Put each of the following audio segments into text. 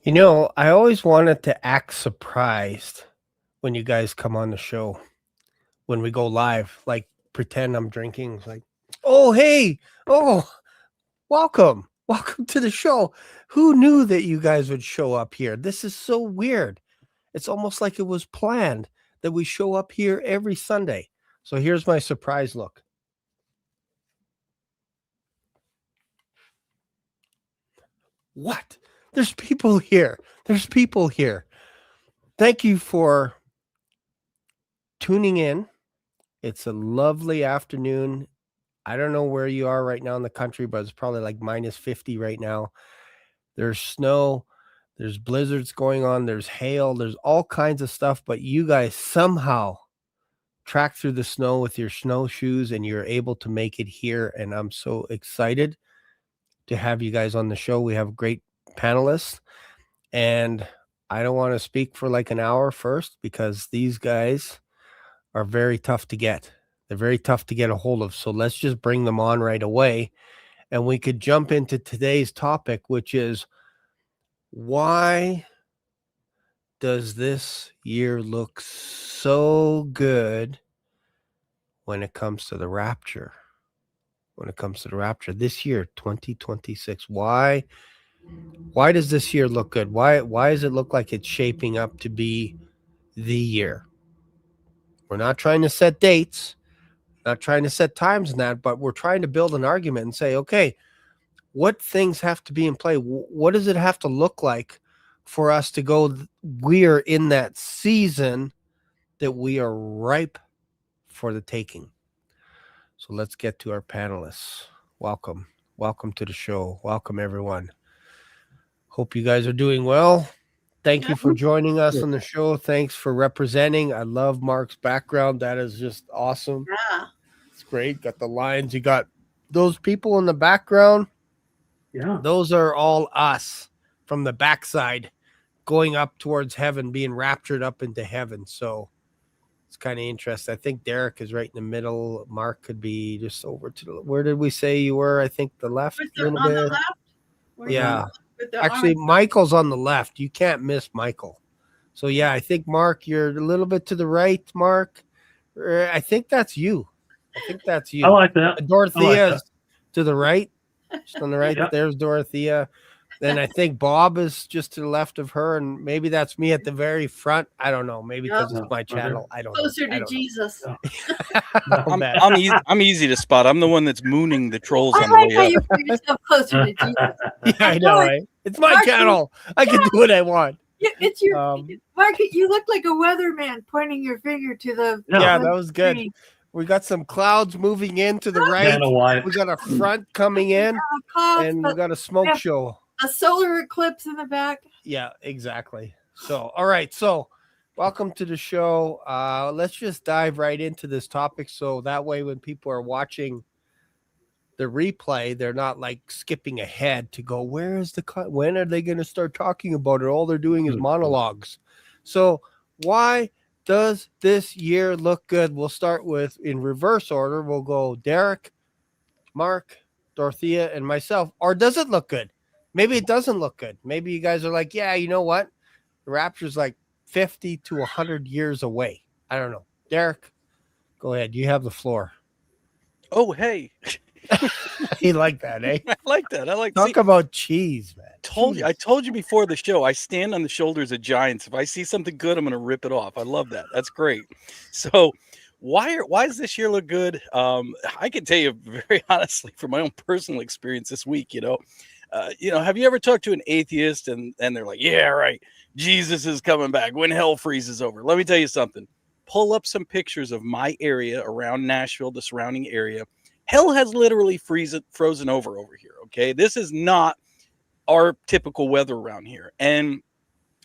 I always wanted to act surprised when you guys come on the show, when we go live, like pretend I'm drinking, like, oh, hey, oh, welcome, welcome to the show. Who knew that you guys would show up here? This is so weird. It's almost like it was planned that we show up here every Sunday. So here's my surprise look. What? There's people here. There's people here. Thank you for tuning in. It's a lovely afternoon. I don't know where you are right now in the country, but it's probably like minus 50 right now. There's snow, there's blizzards going on, there's hail, there's all kinds of stuff, but you guys somehow track through the snow with your snowshoes and you're able to make it here. And I'm so excited to have you guys on the show. We have great panelists, and I don't want to speak for like an hour first because these guys are very tough to get. They're very tough to get a hold of. So let's just bring them on right away. And we could jump into today's topic, which is why does this year look so good when it comes to the rapture? When it comes to the rapture this year, 2026, why does this year look good? Why does it look like it's shaping up to be the year? We're not trying to set dates, not trying to set times in that, but we're trying to build an argument and say, okay, what things have to be in play? What does it have to look like for us to go, we're in that season that we are ripe for the taking? So let's get to our panelists. Welcome. Welcome to the show. Welcome, everyone. Hope you guys are doing well. Thank you for joining us on the show. Thanks for representing. I love Mark's background. That is just awesome. Yeah. It's great. Got the lines. You got those people in the background. Yeah. Those are all us from the backside going up towards heaven, being raptured up into heaven. So it's kind of interesting. I think Derek is right in the middle. Mark could be just over to the, where did we say you were? I think the left a little On bit. the left? Where Yeah. with the Actually, arms? Michael's on the left. You can't miss Michael. So yeah, I think Mark, you're a little bit to the right, Mark. I think that's you. I think that's you. I like that. Dorothea is to the right. Just on the right. Yep. There's Dorothea. Then I think Bob is just to the left of her, and maybe that's me at the very front. I don't know. Maybe because Yep. it's my channel. I don't Closer know. to Jesus. I'm easy to spot. I'm the one that's mooning the trolls I on the like way how up. you put yourself closer to Jesus. Yeah, I know. Right? It's my Mark, channel. I can do what I want. It's your Mark. You look like a weatherman pointing your finger to the. Yeah, that was good. We got some clouds moving in to the right. We got a front coming in, and we got a smoke show. A solar eclipse in the back. Yeah, exactly. So, all right. So, welcome to the show. Let's just dive right into this topic. So that way, when people are watching the replay, they're not like skipping ahead to go, where is the cut? When are they going to start talking about it? All they're doing is monologues. So why does this year look good? We'll start with in reverse order. We'll go Derek, Mark, Dorothea, and myself. Or does it look good? Maybe it doesn't look good. Maybe you guys are like, yeah, you know what? The rapture's like 50 to 100 years away. I don't know. Derek, go ahead. You have the floor. Oh, hey. You like that, eh? I like that. Talk about cheese, man. I told you before the show, I stand on the shoulders of giants. If I see something good, I'm going to rip it off. I love that. That's great. So why does this year look good? I can tell you very honestly from my own personal experience this week, have you ever talked to an atheist and they're like, yeah, right, Jesus is coming back when hell freezes over? Let me tell you something. Pull up some pictures of my area around Nashville, the surrounding area. Hell has literally frozen over here, okay? This is not our typical weather around here. And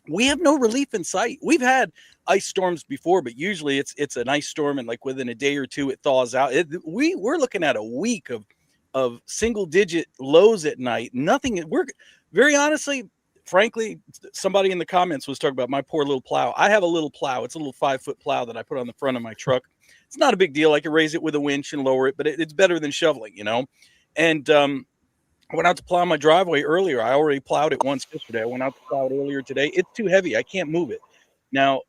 we have no relief in sight. We've had ice storms before, but usually it's an ice storm and like within a day or two it thaws out. We're looking at a week of single-digit lows at night. Nothing. We're very honestly, frankly, somebody in the comments was talking about my poor little plow. I have a little plow. It's a little 5-foot plow that I put on the front of my truck. It's not a big deal. I can raise it with a winch and lower it, but it's better than shoveling, And I went out to plow my driveway earlier. I already plowed it once yesterday. I went out to plow it earlier today. It's too heavy. I can't move it. Now,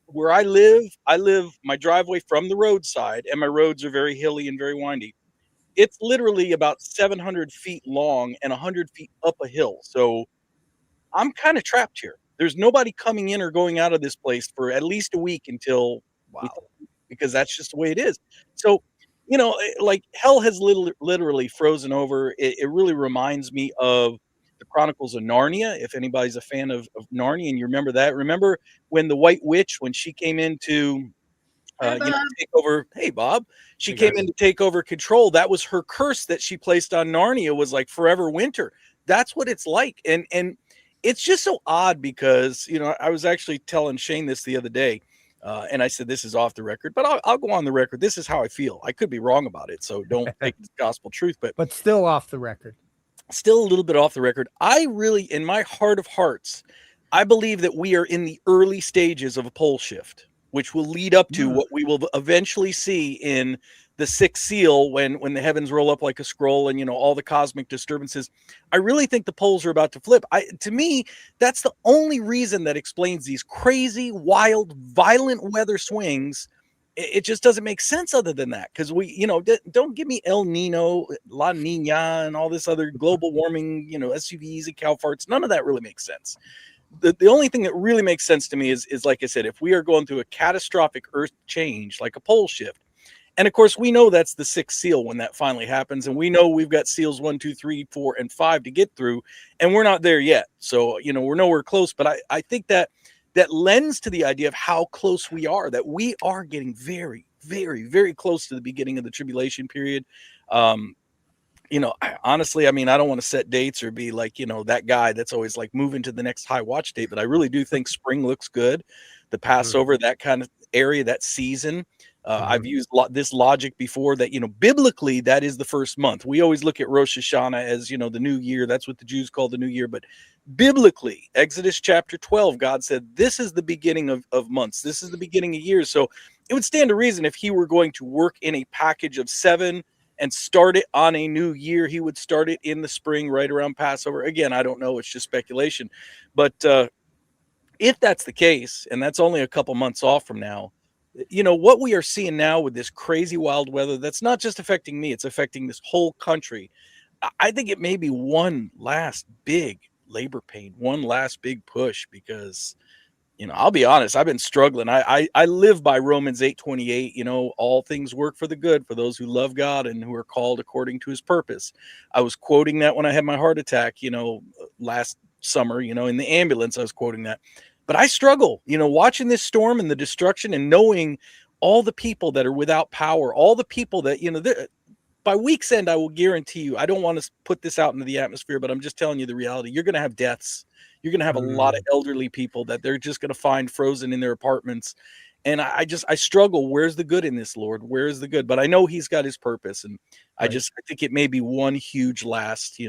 where I live my driveway from the roadside, and my roads are very hilly and very windy. It's literally about 700 feet long and 100 feet up a hill. So I'm kind of trapped here. There's nobody coming in or going out of this place for at least a week until we, Wow. because that's just the way it is. So, like hell has literally frozen over. It really reminds me of the Chronicles of Narnia. If anybody's a fan of Narnia and you remember that, remember when the White Witch, when she came into Hi, Bob. take over. Hey, Bob. She Hey, came guys. in to take over control. That was her curse that she placed on Narnia, was like forever winter. That's what it's like. And it's just so odd because, I was actually telling Shane this the other day. And I said, this is off the record, but I'll go on the record. This is how I feel. I could be wrong about it. So don't take it as gospel truth, but But still off the record. still a little bit off the record. I really, in my heart of hearts, I believe that we are in the early stages of a pole shift, which will lead up to what we will eventually see in the sixth seal when the heavens roll up like a scroll and all the cosmic disturbances. I really think the poles are about to flip. To me, that's the only reason that explains these crazy, wild, violent weather swings. It just doesn't make sense other than that, because don't give me El Nino, La Nina, and all this other global warming, SUVs and cow farts. None of that really makes sense. The only thing that really makes sense to me is like I said, if we are going through a catastrophic earth change, like a pole shift, and of course we know that's the sixth seal when that finally happens, and we know we've got seals 1, 2, 3, 4, and 5 to get through, and we're not there yet. So we're nowhere close. But I think that lends to the idea of how close we are, that we are getting very, very, very close to the beginning of the tribulation period. Honestly, I mean, I don't want to set dates or be like, that guy that's always like moving to the next high watch date, but I really do think spring looks good. The Passover, that kind of area, that season. I've used this logic before that, biblically, that is the first month. We always look at Rosh Hashanah as, the new year. That's what the Jews call the new year. But biblically, Exodus chapter 12, God said, this is the beginning of months. This is the beginning of years. So it would stand to reason if he were going to work in a package of 7 and start it on a new year, he would start it in the spring, right around Passover. Again, I don't know. It's just speculation. But if that's the case, and that's only a couple months off from now, what we are seeing now with this crazy wild weather, that's not just affecting me, it's affecting this whole country. I think it may be one last big labor pain, one last big push, because I'll be honest, I've been struggling. I live by Romans 8:28, all things work for the good for those who love God and who are called according to his purpose. I was quoting that when I had my heart attack, last summer, in the ambulance, I was quoting that. But I struggle, watching this storm and the destruction and knowing all the people that are without power, all the people that, by week's end, I will guarantee you, I don't want to put this out into the atmosphere, but I'm just telling you the reality. You're going to have deaths. You're going to have a lot of elderly people that they're just going to find frozen in their apartments. And I struggle. Where's the good in this, Lord? Where is the good? But I know he's got his purpose. And I think it may be one huge last,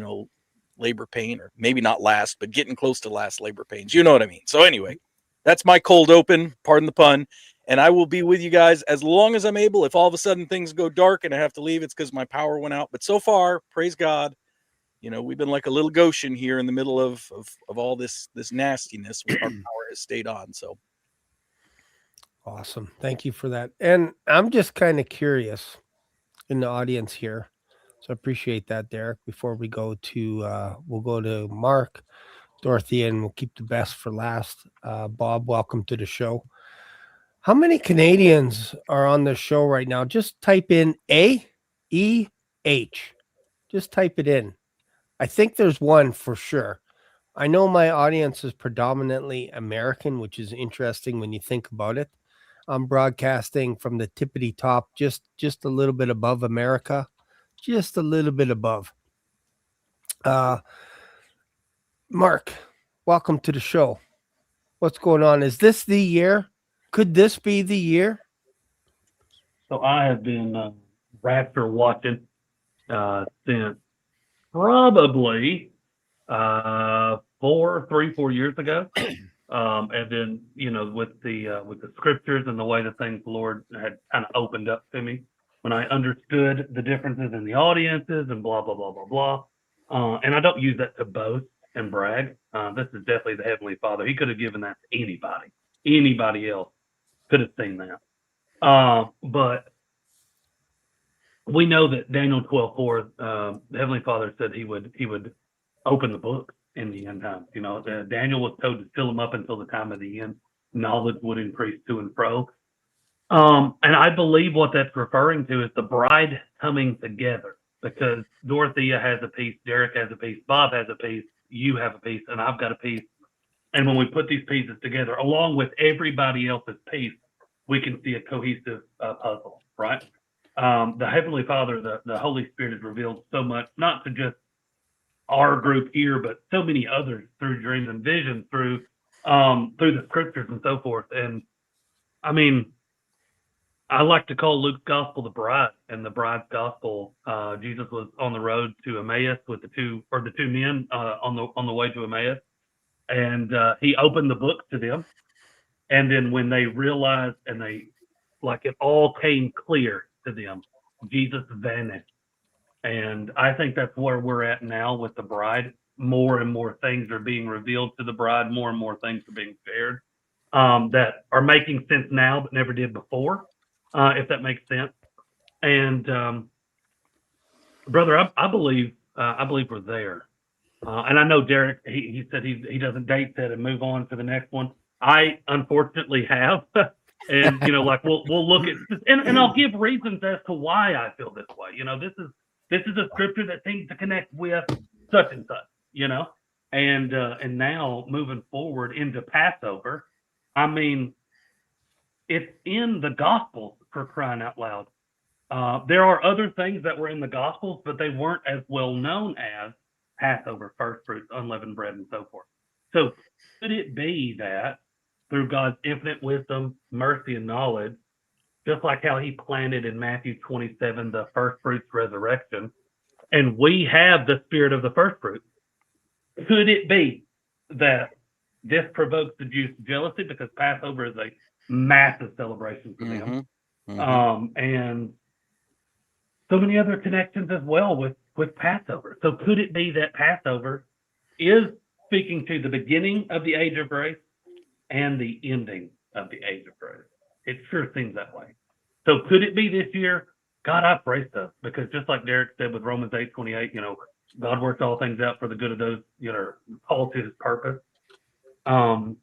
labor pain, or maybe not last, but getting close to last labor pains. You know what I mean? So anyway, that's my cold open, pardon the pun. And I will be with you guys as long as I'm able. If all of a sudden things go dark and I have to leave, it's because my power went out. But so far, praise God, we've been like a little Goshen here in the middle of all this nastiness. Our power has stayed on. So Awesome. Thank you for that. And I'm just kind of curious in the audience here. So I appreciate that, Derek. Before we go to, we'll go to Mark, Dorothy, and we'll keep the best for last. Bob, welcome to the show. How many Canadians are on the show right now? Just type in AEH. Just type it in. I think there's one for sure. I know my audience is predominantly American, which is interesting when you think about it. I'm broadcasting from the tippity top, just a little bit above America, just a little bit above. Mark, welcome to the show. What's going on? Is this the year? Could this be the year? So I have been raptor watching since probably 4 years ago. And then, with the scriptures and the way the things the Lord had kind of opened up to me, when I understood the differences in the audiences and blah, blah, blah, blah, blah. And I don't use that to boast and brag. This is definitely the Heavenly Father. He could have given that to anybody. Anybody else could have seen that. But we know that Daniel 12:4, the Heavenly Father said he would open the book in the end times. You know, Daniel was told to fill them up until the time of the end. Knowledge would increase to and fro. And I believe what that's referring to is the bride coming together, because Dorothea has a piece, Derek has a piece, Bob has a piece, you have a piece, and I've got a piece. And when we put these pieces together, along with everybody else's piece, we can see a cohesive puzzle, right? The Heavenly Father, the Holy Spirit has revealed so much, not to just our group here, but so many others through dreams and visions, through the scriptures and so forth. And I mean, I like to call Luke's gospel the bride, and the bride's gospel. Jesus was on the road to Emmaus with the two men on the way to Emmaus, and he opened the book to them. And then when they realized, and it all came clear to them, Jesus vanished. And I think that's where we're at now with the bride. More and more things are being revealed to the bride. More and more things are being shared that are making sense now, but never did before. If that makes sense. And brother, I believe we're there. And I know Derek, he said he doesn't date set and move on to the next one. I unfortunately have. And we'll look at, and I'll give reasons as to why I feel this way. This is a scripture that seems to connect with such and such, and now moving forward into Passover, I mean, it's in the Gospels, for crying out loud. There are other things that were in the Gospels, but they weren't as well known as Passover, first fruits, unleavened bread, and so forth. So could it be that through God's infinite wisdom, mercy, and knowledge, just like how he planted in Matthew 27 the first fruits resurrection, and we have the spirit of the first fruits, could it be that this provokes the Jews to jealousy, because Passover is a massive celebration for them, and so many other connections as well with Passover. So could it be that Passover is speaking to the beginning of the age of grace and the ending of the age of grace? It sure seems that way. So could it be this year? God, I pray so, because just like Derek said with Romans 8:28, God works all things out for the good of those called to his purpose. I'm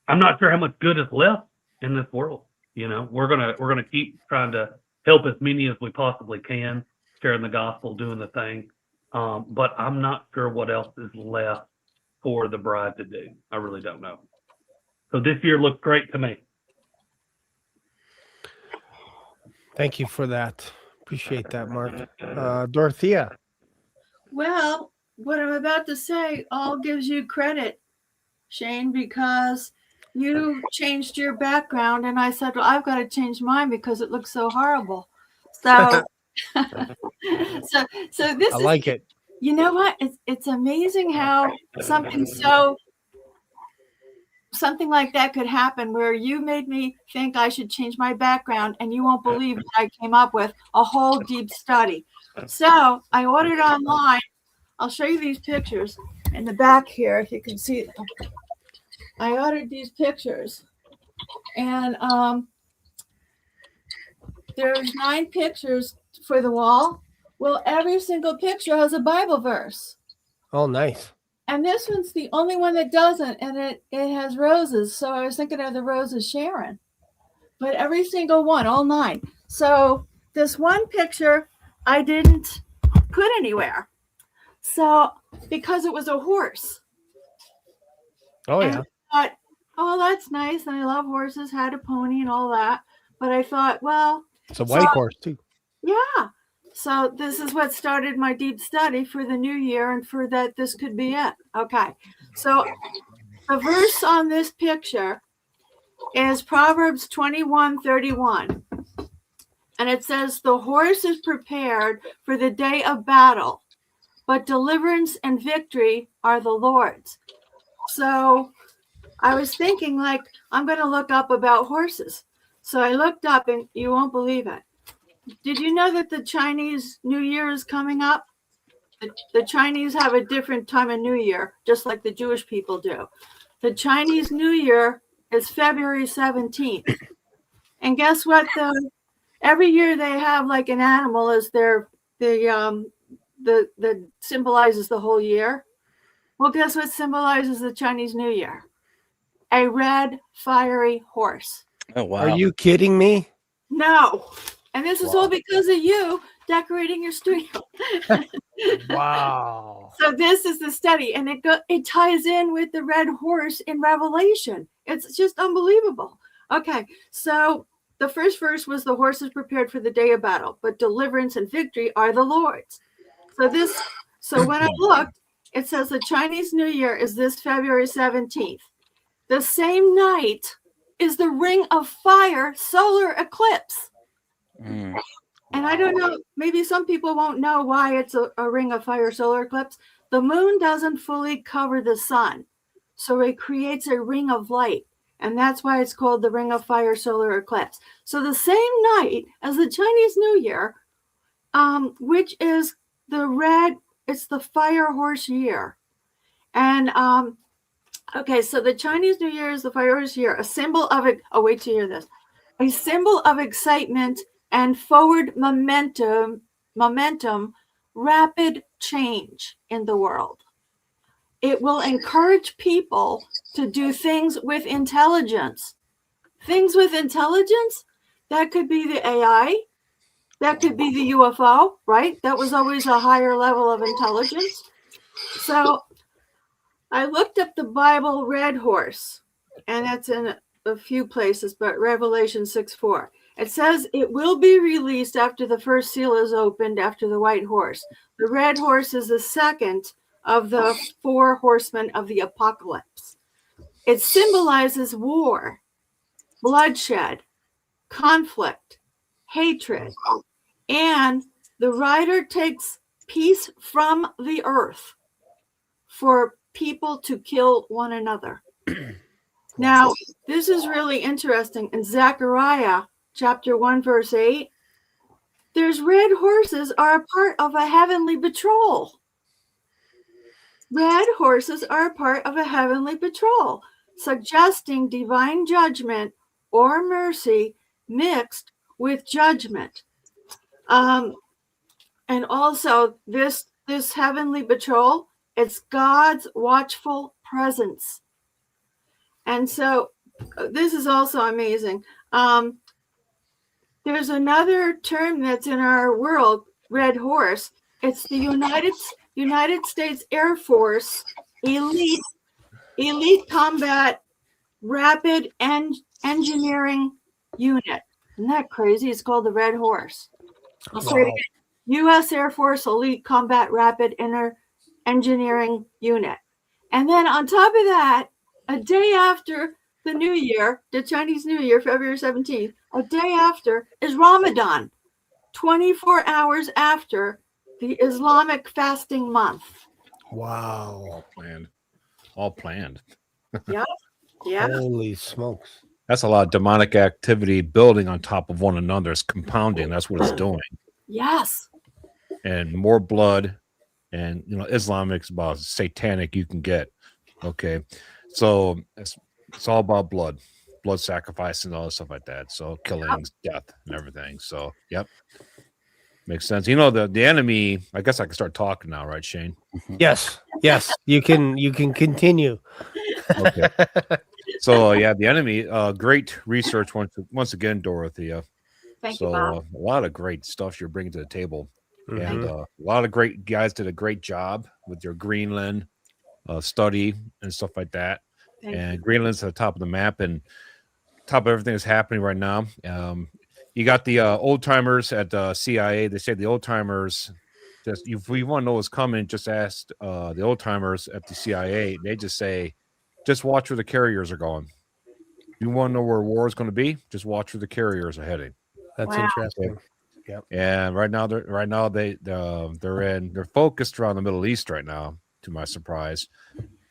not sure how much good is left in this world. We're gonna keep trying to help as many as we possibly can, sharing the gospel, doing the thing. But I'm not sure what else is left for the bride to do. I really don't know. So this year looks great to me. Thank you for that. Appreciate that, Mark. Dorothea. Well, what I'm about to say all gives you credit, Shane, because you changed your background, and I said, well, I've got to change mine because it looks so horrible. So, so this I like it. You know what? It's amazing how something like that could happen, where you made me think I should change my background, and you won't believe what I came up with, a whole deep study. So I ordered online. I'll show you these pictures in the back here, if you can see them. I ordered these pictures, and there's 9 pictures for the wall. Well, every single picture has a Bible verse. Oh, nice. And this one's the only one that doesn't, and it has roses. So I was thinking of the Rose of Sharon. But every single one, all 9. So this one picture I didn't put anywhere. So because it was a horse. Oh, and yeah. I thought, oh, that's nice. And I love horses, had a pony and all that. But I thought, well. It's a white horse, too. Yeah. So this is what started my deep study for the new year, and for that, this could be it. Okay. So the verse on this picture is Proverbs 21:31. And it says, the horse is prepared for the day of battle, but deliverance and victory are the Lord's. So I was thinking, I'm going to look up about horses. So I looked up, and you won't believe it. Did you know that the Chinese New Year is coming up? the Chinese have a different time of New Year, just like the Jewish people do. The Chinese New Year is February 17th. And guess what? Every year they have like an animal as that symbolizes the whole year. Well, guess what symbolizes the Chinese New Year? A red, fiery horse. Oh wow! Are you kidding me? No. And this is all because of you decorating your studio. Wow. So this is the study, and it ties in with the red horse in Revelation. It's just unbelievable. Okay, so the first verse was the horse is prepared for the day of battle, but deliverance and victory are the Lord's. So when I looked, it says the Chinese New Year is this February 17th. The same night is the Ring of Fire solar eclipse. Mm. And I don't know, maybe some people won't know why it's a Ring of Fire solar eclipse. The moon doesn't fully cover the sun, so it creates a ring of light. And that's why it's called the Ring of Fire solar eclipse. So the same night as the Chinese New Year, which is it's the fire horse year. And okay, so the Chinese New Year is the fire horse year, a symbol of it. Oh, wait to hear this. A symbol of excitement and forward momentum, rapid change in the world. It will encourage people to do things with intelligence. Things with intelligence, that could be the AI, that could be the UFO, right? That was always a higher level of intelligence. So I looked up the Bible red horse, and that's in a few places, but Revelation 6:4. It says it will be released after the first seal is opened after the white horse. The red horse is the second of the 4 horsemen of the apocalypse. It symbolizes war, bloodshed, conflict, hatred, and the rider takes peace from the earth for people to kill one another. Now, this is really interesting. In Zechariah chapter 1, verse 8, there's red horses are a part of a heavenly patrol. Red horses are a part of a heavenly patrol, suggesting divine judgment or mercy mixed with judgment. And also this heavenly patrol, it's God's watchful presence. And so this is also amazing. There's another term that's in our world, red horse. It's the United States Air Force elite combat rapid engineering unit. Isn't that crazy? It's called the Red Horse. I'll say it again. U.S. Air Force Elite Combat Rapid Engineering Unit. And then on top of that, a day after the New Year, the Chinese New Year, February 17th, a day after is Ramadan, 24 hours after the Islamic fasting month. Wow. All planned. Yep. Yeah. Holy smokes. That's a lot of demonic activity building on top of one another. It's compounding. That's what it's doing. Yes. And more blood. And, Islamic's about as satanic you can get. Okay. So it's all about blood sacrifice and all that stuff like that. So killings, death, and everything. So, yep. Makes sense. The enemy, I guess I can start talking now, right, Shane? Yes. You can continue. Okay. So yeah, the enemy, great research once again, Dorothea. Thank you, Bob. A lot of great stuff you're bringing to the table. Mhm. And a lot of great guys did a great job with your Greenland study and stuff like that. Thank Greenland's at the top of the map and top of everything that's happening right now. You got the old timers at CIA. They say the old timers, just if you want to know what's coming, just ask the old timers at the CIA. They just say, just watch where the carriers are going. You want to know where war is going to be? Just watch where the carriers are heading. That's Wow. interesting. Yep. And they're focused around the Middle East right now, to my surprise.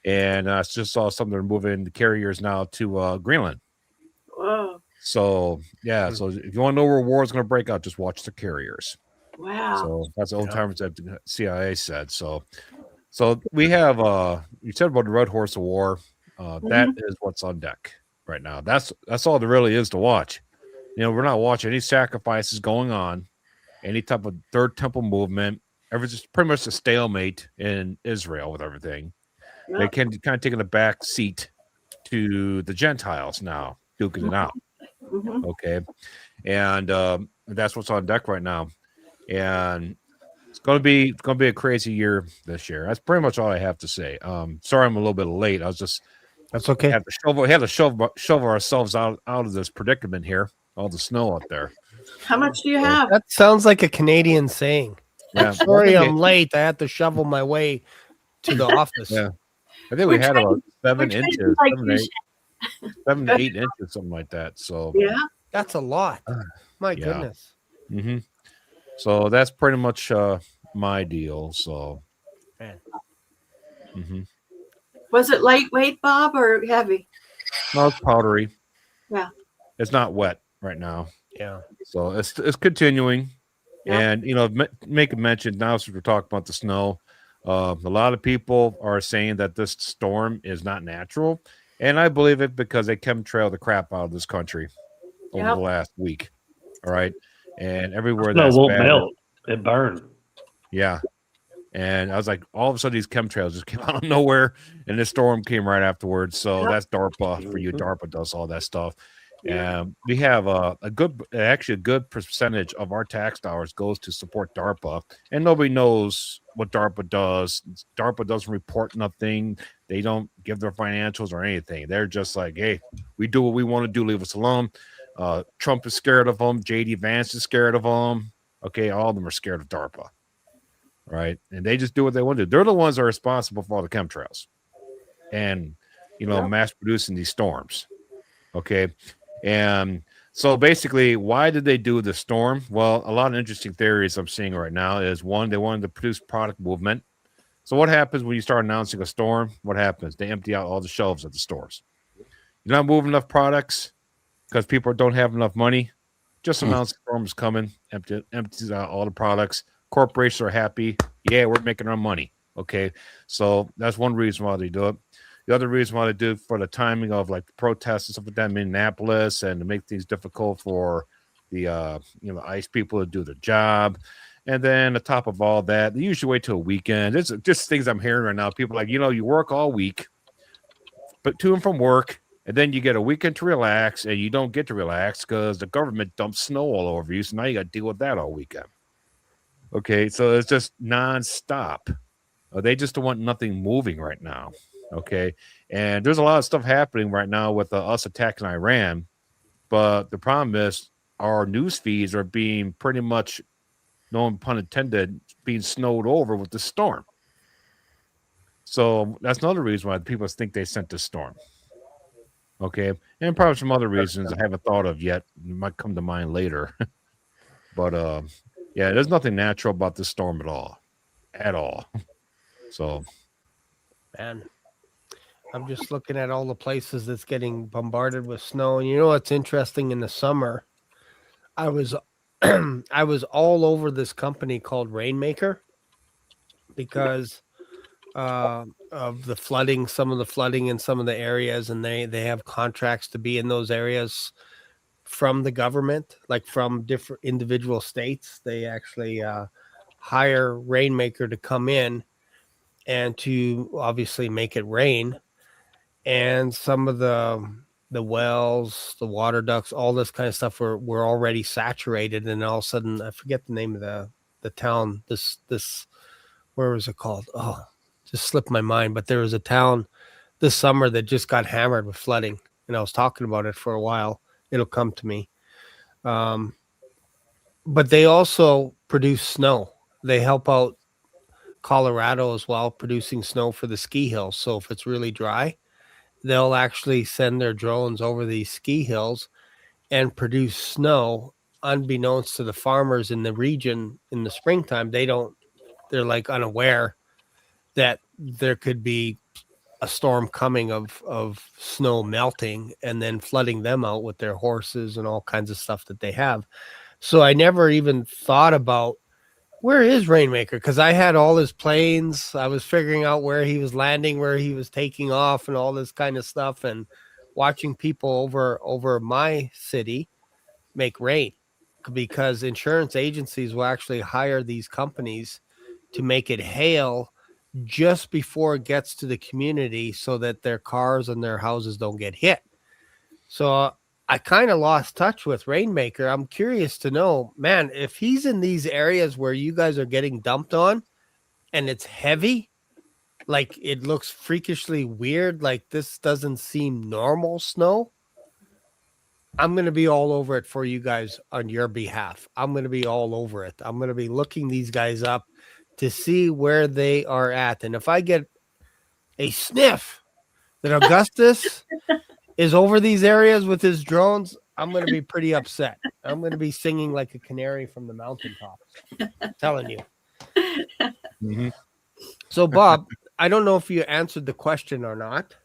And I just saw something, they're moving the carriers now to Greenland. Whoa. So yeah, so if you want to know where war is going to break out, just watch the carriers. Wow. So that's the old Yeah. timers that the CIA said. So we have you said about the Red Horse of War. That is what's on deck right now. That's all there really is to watch. You know, we're not watching any sacrifices going on, any type of third temple movement. Everything's pretty much a stalemate in Israel with everything. They Yep. can kind of taking a back seat to the Gentiles now, duking it out. Mhm. Okay. And that's what's on deck right now. And it's gonna be a crazy year this year. That's pretty much all I have to say. Sorry I'm a little bit late. I was just That's okay. had to shovel ourselves out of this predicament here. All the snow out there. How much do you have? That sounds like a Canadian saying. Yeah. Sorry, I'm late. I had to shovel my way to the office. Yeah. I think we We're had trying- about 7 trying to inches, like 7 you to 8, 7 to 8 inches, something like that. So Yeah. That's a lot. My Yeah. goodness. mhm. So that's pretty much my deal. So Man. mhm. Was it lightweight, Bob, or heavy? No, it's powdery. Yeah. It's not wet right now. Yeah. So it's continuing. Yeah. And make a mention now since we're talking about the snow. A lot of people are saying that this storm is not natural, and I believe it because they chemtrailed the crap out of this country over Yep. the last week. All right, and everywhere Snow that's won't bad, melt. It burns. yeah. And I was like, all of a sudden, these chemtrails just came out of nowhere, and this storm came right afterwards. So Yep. that's DARPA for you. Mhm. DARPA does all that stuff. Yeah. We have a good percentage of our tax dollars goes to support DARPA, and nobody knows what DARPA does. DARPA doesn't report nothing. They don't give their financials or anything. They're just like, hey, we do what we want to do. Leave us alone. Trump is scared of them. JD Vance is scared of them. Okay, all of them are scared of DARPA, right? And they just do what they want to do. They're the ones that are responsible for all the chemtrails and Yep. mass producing these storms. Okay. And so basically, why did they do the storm? Well, a lot of interesting theories I'm seeing right now is one, they wanted to produce product movement. So what happens when you start announcing a storm? What happens? They empty out all the shelves at the stores. You're not moving enough products because people don't have enough money. Just announce the storm is coming, empties out all the products. Corporations are happy. Yeah, we're making our money. Okay. So that's one reason why they do it. The other reason why they do it for the timing of like the protests and stuff like that in Minneapolis and to make things difficult for the ICE people to do their job. And then on top of all that, they usually wait till a weekend. It's just things I'm hearing right now. People are like, you work all week, but to and from work, and then you get a weekend to relax, and you don't get to relax because the government dumps snow all over you. So now you got to deal with that all weekend. Okay, so it's just nonstop. They just don't want nothing moving right now. Okay, and there's a lot of stuff happening right now with us attacking Iran, but the problem is our news feeds are being pretty much, no pun intended, being snowed over with the storm. So that's another reason why people think they sent this storm. Okay, and probably some other reasons I haven't thought of yet. It might come to mind later. But yeah, there's nothing natural about this storm at all. So, Man, I'm just looking at all the places that's getting bombarded with snow. And you know what's interesting? In the summer, I was I was all over this company called Rainmaker because of the flooding, some of the flooding in some of the areas, and they have contracts to be in those areas from the government, like from different individual states. They actually hire Rainmaker to come in and to obviously make it rain. And some of the wells, the water ducts, all this kind of stuff were already saturated. And all of a sudden, I forget the name of the town. This where was it called? Oh, just slipped my mind. But there was a town this summer that just got hammered with flooding, and I was talking about it for a while. It'll come to me. But they also produce snow. They help out Colorado as well, producing snow for the ski hills. So if it's really dry, they'll actually send their drones over these ski hills and produce snow unbeknownst to the farmers in the region in the springtime. They're like unaware that there could be a storm coming of snow melting and then flooding them out with their horses and all kinds of stuff that they have. So I never even thought about Where is Rainmaker? Because I had all his planes. I was figuring out where he was landing, where he was taking off, and all this kind of stuff, and watching people over my city make rain, because insurance agencies will actually hire these companies to make it hail just before it gets to the community, so that their cars and their houses don't get hit. So I kind of lost touch with Rainmaker. I'm curious to know, man, if he's in these areas where you guys are getting dumped on and it's heavy, like it looks freakishly weird, like this doesn't seem normal snow. I'm going to be all over it for you guys on your behalf. I'm going to be all over it. I'm going to be looking these guys up to see where they are at. And if I get a sniff that Augustus is over these areas with his drones, I'm going to be pretty upset. I'm going to be singing like a canary from the mountaintops. I'm telling you. Mhm. So, Bob, I don't know if you answered the question or not.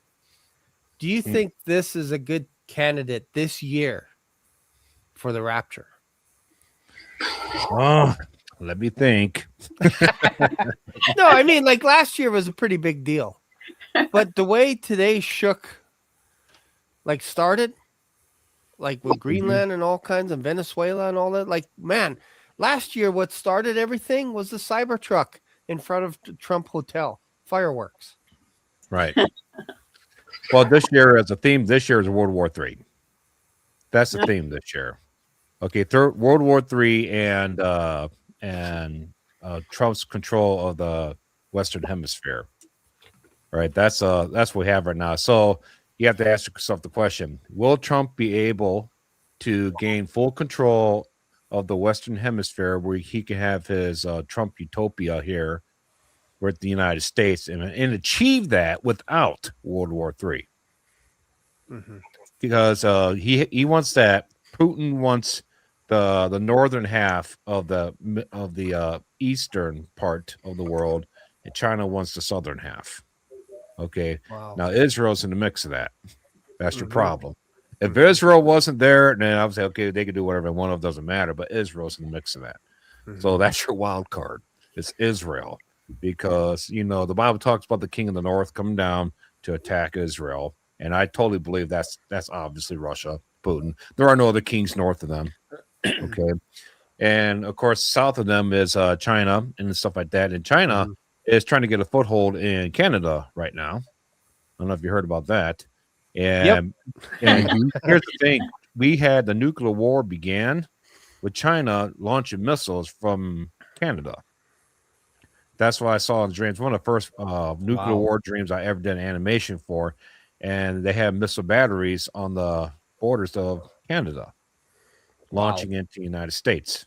Do you Hmm. think this is a good candidate this year for the Rapture? Oh, let me think. No, I mean, like last year was a pretty big deal. But the way today started, like with Greenland and all kinds of Venezuela and all that, like, man, last year what started everything was the Cybertruck in front of the Trump Hotel, fireworks. Right. Well, this year as a theme, this year is World War III. That's the theme this year. Okay, World War III and Trump's control of the Western Hemisphere. Right. That's what we have right now. So you have to ask yourself the question: will Trump be able to gain full control of the Western Hemisphere, where he can have his Trump utopia here with the United States, and achieve that without World War III? Mm-hmm. Because he wants that. Putin wants the northern half of the eastern part of the world, and China wants the southern half. Okay. Wow. Now Israel's in the mix of that. That's your Mhm. problem. If Israel wasn't there, then I would say, okay, they could do whatever one of them, doesn't matter. But Israel's in the mix of that. So that's your wild card. It's Israel, because the Bible talks about the king of the north coming down to attack Israel, and I totally believe that's obviously Russia, Putin. There are no other kings north of them. Okay, and of course south of them is China and stuff like that. And China is trying to get a foothold in Canada right now. I don't know if you heard about that. And here's the thing: we had the nuclear war began with China launching missiles from Canada. That's what I saw in dreams. One of the first nuclear war dreams I ever did an animation for, and they had missile batteries on the borders of Canada launching into the United States.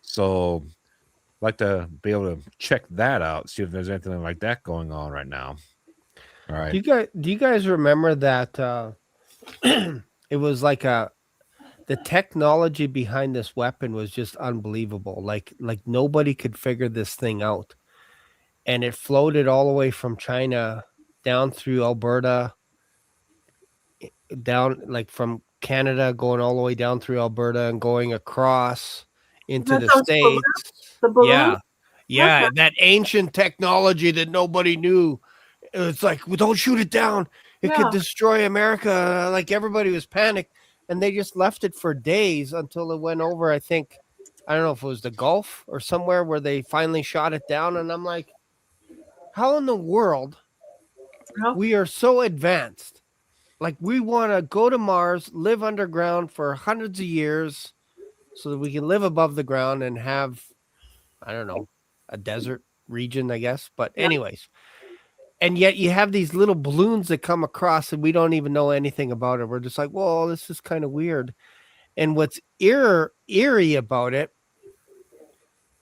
So I'd like to be able to check that out, see if there's anything like that going on right now. All right. Do you guys remember that it was like the technology behind this weapon was just unbelievable. Like nobody could figure this thing out. And it floated all the way from China down through Alberta, down like from Canada, going all the way down through Alberta and going across into the States. The balloon? Yeah. Yeah. Okay. That ancient technology that nobody knew. It's like, well, don't shoot it down. It could destroy America. Like everybody was panicked. And they just left it for days until it went over, I think, I don't know if it was the Gulf or somewhere where they finally shot it down. And I'm like, how in the world we are so advanced? Like we want to go to Mars, live underground for hundreds of years so that we can live above the ground and have, I don't know, a desert region, I guess. But anyways, and yet you have these little balloons that come across and we don't even know anything about it. We're just like, well, this is kind of weird. And what's eerie about it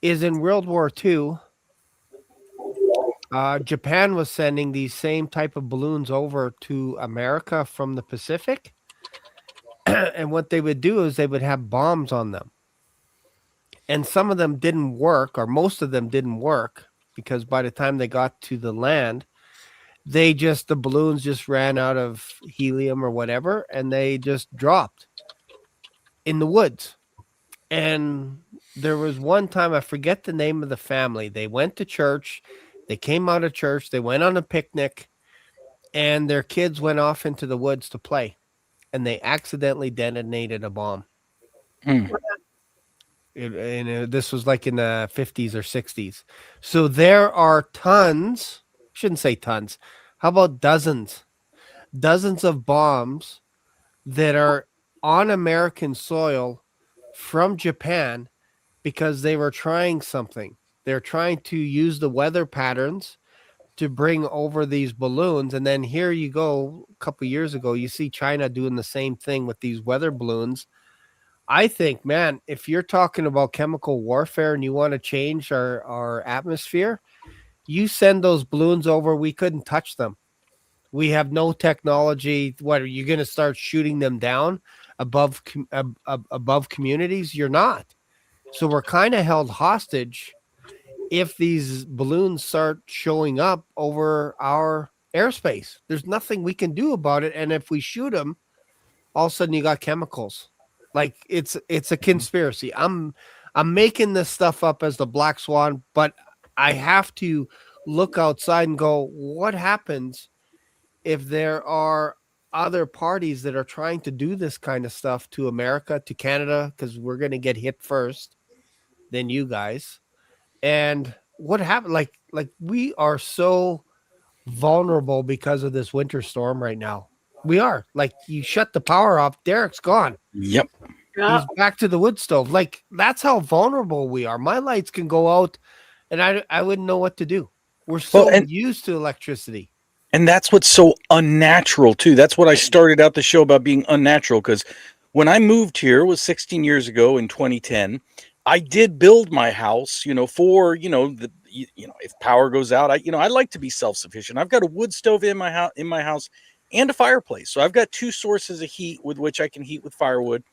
is in World War II, Japan was sending these same type of balloons over to America from the Pacific. And what they would do is they would have bombs on them. And some of them didn't work, or most of them didn't work, because by the time they got to the land, the balloons just ran out of helium or whatever, and they just dropped in the woods. And there was one time, I forget the name of the family. They went to church, they came out of church, they went on a picnic, and their kids went off into the woods to play, and they accidentally detonated a bomb. Hmm. This was like in the 50s or 60s. So there are tons, shouldn't say tons, how about dozens of bombs that are on American soil from Japan because they were trying something. They're trying to use the weather patterns to bring over these balloons. And then here you go, a couple years ago, you see China doing the same thing with these weather balloons. I think, man, if you're talking about chemical warfare and you want to change our atmosphere, you send those balloons over, we couldn't touch them. We have no technology. What are you going to start shooting them down above communities? You're not. So we're kind of held hostage if these balloons start showing up over our airspace. There's nothing we can do about it. And if we shoot them, all of a sudden you got chemicals. Like it's a conspiracy. I'm making this stuff up as the black swan, but I have to look outside and go, what happens if there are other parties that are trying to do this kind of stuff to America, to Canada, because we're going to get hit first, then you guys. And what happened? Like we are so vulnerable because of this winter storm right now. We are. Like, you shut the power off, Derek's gone. Yep. Yeah. He's back to the wood stove. Like, that's how vulnerable we are. My lights can go out and I wouldn't know what to do. We're so used to electricity. And that's what's so unnatural too. That's what I started out the show about, being unnatural, because when I moved here, it was 16 years ago in 2010. I did build my house, for, if power goes out, I like to be self-sufficient. I've got a wood stove in my house and a fireplace. So I've got two sources of heat with which I can heat with firewood.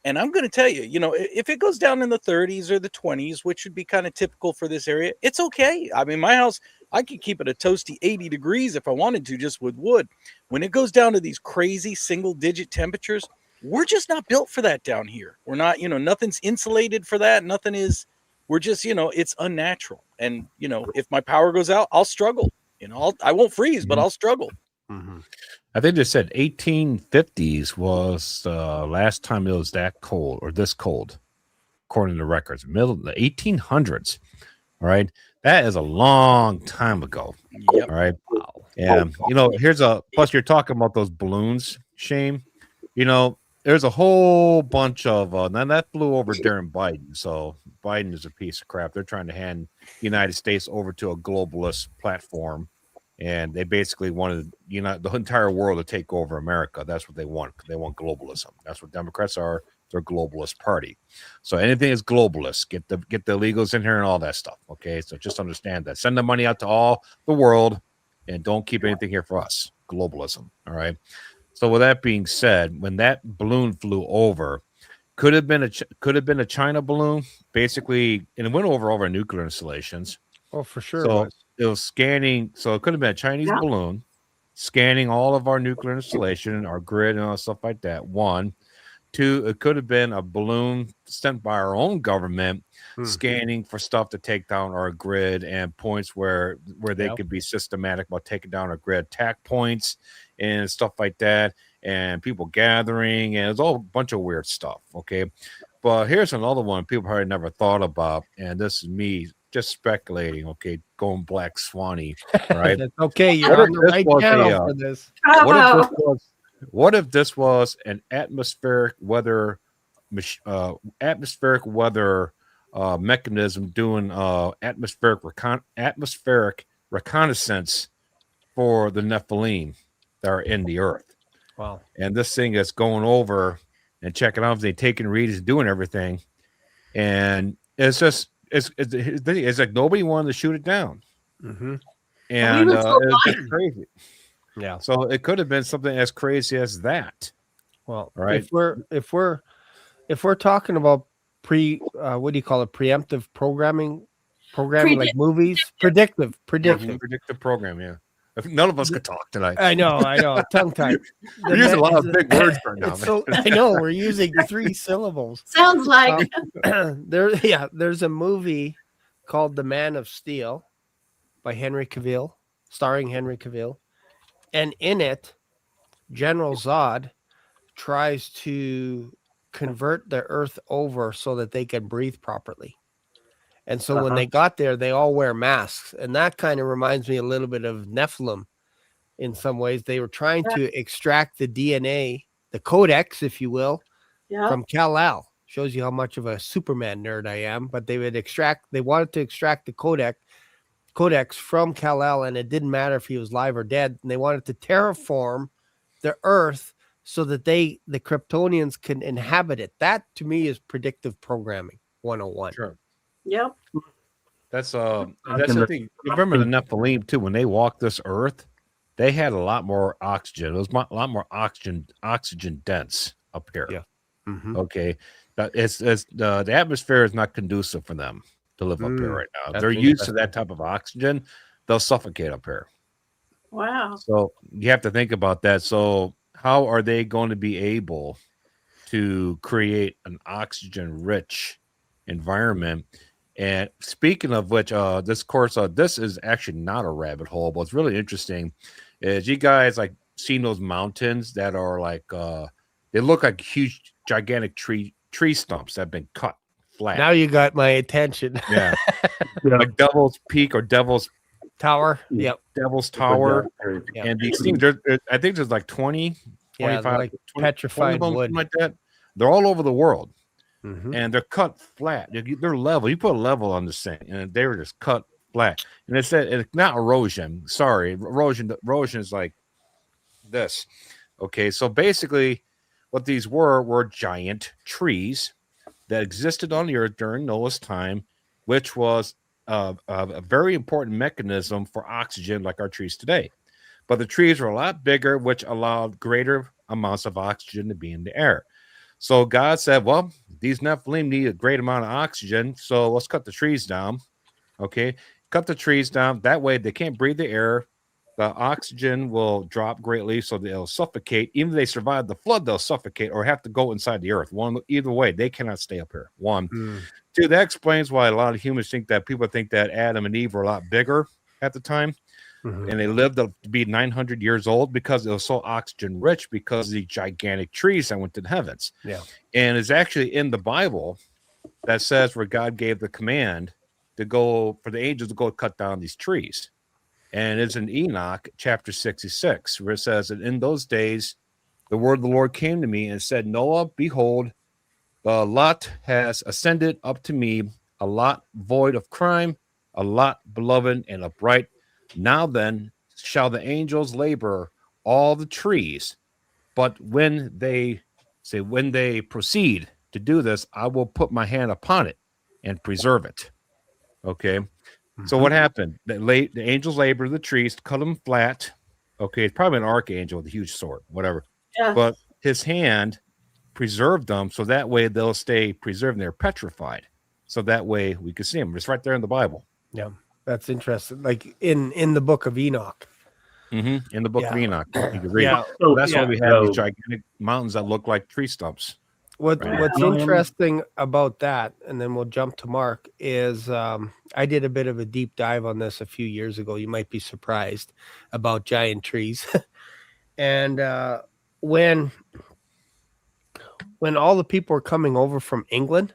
And I'm going to tell you, if it goes down in the 30s or the 20s, which would be kind of typical for this area, it's okay. I mean, my house, I could keep it a toasty 80 degrees if I wanted to, just with wood. When it goes down to these crazy single-digit temperatures, we're just not built for that down here. We're not, nothing's insulated for that. Nothing is, we're just, it's unnatural. And, if my power goes out, I'll struggle. I won't freeze, but I'll struggle. Mm-hmm. I think they said 1850s was the last time it was that cold or this cold, according to records. Middle of the 1800s. All right. That is a long time ago. Yep. All right. And, plus you're talking about those balloons, Shane. There's a whole bunch of, now that flew over during Biden. So Biden is a piece of crap. They're trying to hand the United States over to a globalist platform. And they basically wanted, the entire world to take over America. That's what they want. They want globalism. That's what Democrats are. They're a globalist party. So anything is globalist. Get the illegals in here and all that stuff. Okay, so just understand that. Send the money out to all the world, and don't keep anything here for us. Globalism. All right. So with that being said, when that balloon flew over, could have been a China balloon, basically, and it went over nuclear installations. Oh, for sure. So it was scanning. So it could have been a Chinese balloon scanning all of our nuclear installation, our grid, and all stuff like that. 1, 2, it could have been a balloon sent by our own government scanning for stuff to take down our grid and points where they could be systematic about taking down our grid, attack points and stuff like that, and people gathering, and it's all a bunch of weird stuff. Okay. But here's another one people probably never thought about, and this is me just speculating, okay, going Black Swanee, right? That's okay. You're on the right channel for this. What if this was an atmospheric weather mechanism doing atmospheric reconnaissance for the Nephilim that are in the earth? Wow. And this thing is going over and checking out if they taking readings, doing everything, and it's just it's like nobody wanted to shoot it down. Mm-hmm. And it's crazy. Yeah. So it could have been something as crazy as that. Well, right. If we're talking about preemptive programming like movies, predictive program, yeah. None of us could talk tonight. I know, tongue tied. We're using a lot of big words right now. It's so, I know we're using 3 syllables. Sounds like There's a movie called The Man of Steel by Henry Cavill, starring Henry Cavill, and in it, General Zod tries to convert the Earth over so that they can breathe properly. And so when they got there, they all wear masks. And that kind of reminds me a little bit of Nephilim in some ways. They were trying to extract the DNA, the codex, if you will, from Kal-El. Shows you how much of a Superman nerd I am. But they wanted to extract the codex from Kal-El, and it didn't matter if he was live or dead. And they wanted to terraform the Earth so that the Kryptonians can inhabit it. That, to me, is predictive programming 101. Sure. Yep. That's the thing. You remember the Nephilim too? When they walked this earth, they had a lot more oxygen. It was a lot more oxygen dense up here. Yeah. Mm-hmm. Okay. It's the atmosphere is not conducive for them to live up here right now. That's They're used to that type of oxygen. They'll suffocate up here. Wow. So you have to think about that. So how are they going to be able to create an oxygen rich environment? And speaking of which, this is actually not a rabbit hole, but it's really interesting. Is you guys like seen those mountains that are like they look like huge, gigantic tree stumps that have been cut flat. Now you got my attention. Yeah, like Devil's Peak or Devil's Tower. Yep. Devil's Tower. Yep. And these things, I think there's like 20, Yeah, 25, like 20 petrified 20 of them, wood. something like that. They're all over the world. Mhm. And they're cut flat. They're level. You put a level on this thing, and they were just cut flat. And it said it's not erosion. Sorry, erosion is like this. Okay, so basically, what these were giant trees that existed on the earth during Noah's time, which was a very important mechanism for oxygen, like our trees today. But the trees were a lot bigger, which allowed greater amounts of oxygen to be in the air. So God said, well, these Nephilim need a great amount of oxygen, so let's cut the trees down. Okay, cut the trees down. That way they can't breathe the air. The oxygen will drop greatly, so they'll suffocate. Even if they survive the flood, they'll suffocate or have to go inside the earth. Either way, they cannot stay up here. Two, that explains why a lot of humans people think that Adam and Eve were a lot bigger at the time. Mhm. And they lived to be 900 years old because it was so oxygen rich because of the gigantic trees that went to the heavens. Yeah. And it's actually in the Bible that says where God gave the command for the angels to go cut down these trees. And it's in Enoch chapter 66, where it says that in those days, the word of the Lord came to me and said, Noah, behold, the lot has ascended up to me, a lot void of crime, a lot beloved and upright. Now then shall the angels labor all the trees, but when they proceed to do this, I will put my hand upon it and preserve it. Okay. So what happened? The angels labored the trees, cut them flat. Okay, it's probably an archangel with a huge sword, whatever. Yeah. But his hand preserved them, so that way they'll stay preserved and they're petrified. So that way we can see them. It's right there in the Bible. Yeah, that's interesting. Like in the book of Enoch. In the book of Enoch, you can read Yeah. it. So that's why we have So- these gigantic mountains that look like tree stumps. What's Right. interesting about that, and then we'll jump to Mark, is I did a bit of a deep dive on this a few years ago. You might be surprised about giant trees. And when all the people were coming over from England,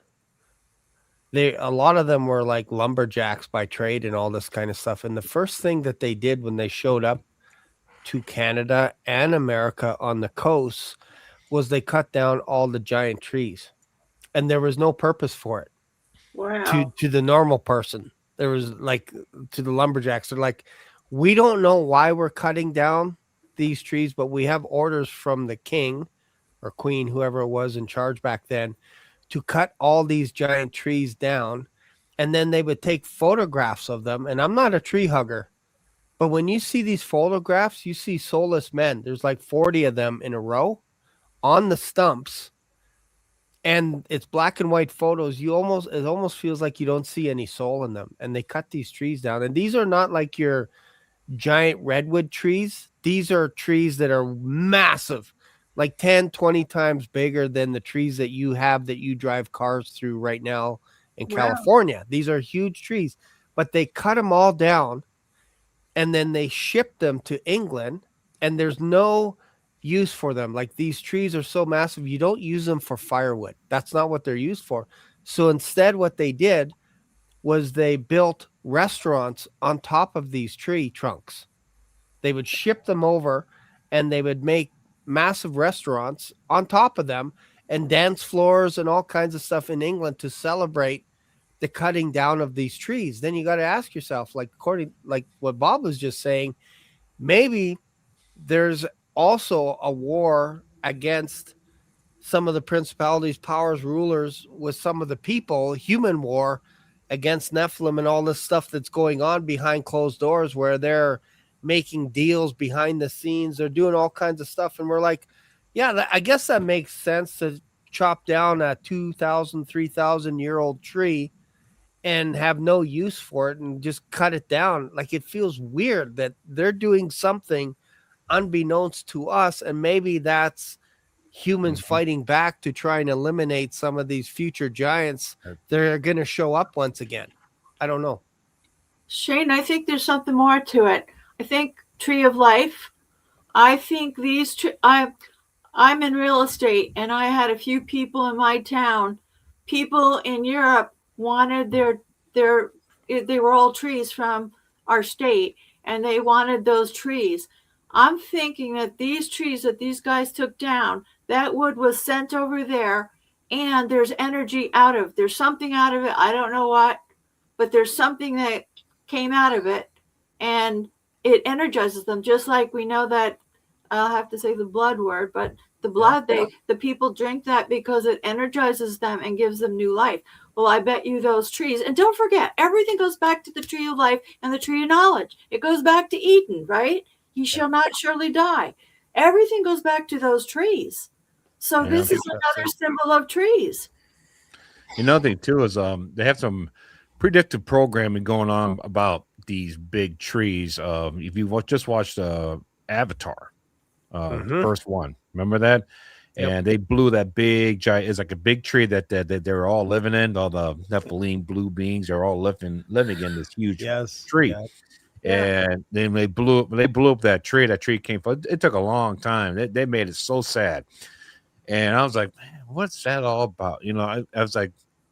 a lot of them were like lumberjacks by trade and all this kind of stuff. And the first thing that they did when they showed up to Canada and America on the coast was they cut down all the giant trees, and there was no purpose for it. Wow. To the normal person. There was like to the lumberjacks. They're like, we don't know why we're cutting down these trees, but we have orders from the king or queen, whoever it was in charge back then, to cut all these giant trees down. And then they would take photographs of them. And I'm not a tree hugger, but when you see these photographs, you see soulless men. There's like 40 of them in a row on the stumps. And it's black and white photos. It almost feels like you don't see any soul in them. And they cut these trees down. And these are not like your giant redwood trees. These are trees that are massive, like 10, 20 times bigger than the trees that you have that you drive cars through right now in Wow. California. These are huge trees, but they cut them all down and then they ship them to England, and there's no use for them. Like, these trees are so massive, you don't use them for firewood. That's not what they're used for. So instead, what they did was they built restaurants on top of these tree trunks. They would ship them over and they would make massive restaurants on top of them and dance floors and all kinds of stuff in England to celebrate the cutting down of these trees. Then you got to ask yourself, like, according, like what Bob was just saying, maybe there's also a war against some of the principalities, powers, rulers with some of the people, human war against Nephilim and all this stuff that's going on behind closed doors, where they're making deals behind the scenes. They're doing all kinds of stuff. And we're like, yeah, I guess that makes sense to chop down a 2,000, 3,000 year old tree and have no use for it and just cut it down. Like, it feels weird that they're doing something unbeknownst to us. And maybe that's humans fighting back to try and eliminate some of these future giants. They're going to show up once again. I don't know. Shane, I think there's something more to it. I think Tree of Life. I think these. I'm in real estate, and I had a few people in my town. People in Europe wanted they were all trees from our state, and they wanted those trees. I'm thinking that these trees that these guys took down, that wood was sent over there, and there's energy there's something out of it. I don't know what, but there's something that came out of it, and it energizes them. Just like we know that, I'll have to say the blood word, but the blood, the people drink that because it energizes them and gives them new life. Well, I bet you those trees, and don't forget, everything goes back to the tree of life and the tree of knowledge. It goes back to Eden, right? He shall not surely die. Everything goes back to those trees. So Yeah. this is another symbol of trees. Another thing too is they have some predictive programming going on about these big trees. If you just watched Avatar, first one, remember that? Yep. And they blew that big giant. It's like a big tree that they're all living in. All the Nephilim blue beings, they're all living in this huge tree. Yeah. And then they blew up that tree. That tree came from. It took a long time. They made it so sad. And I was like, man, what's that all about? You know, I was like,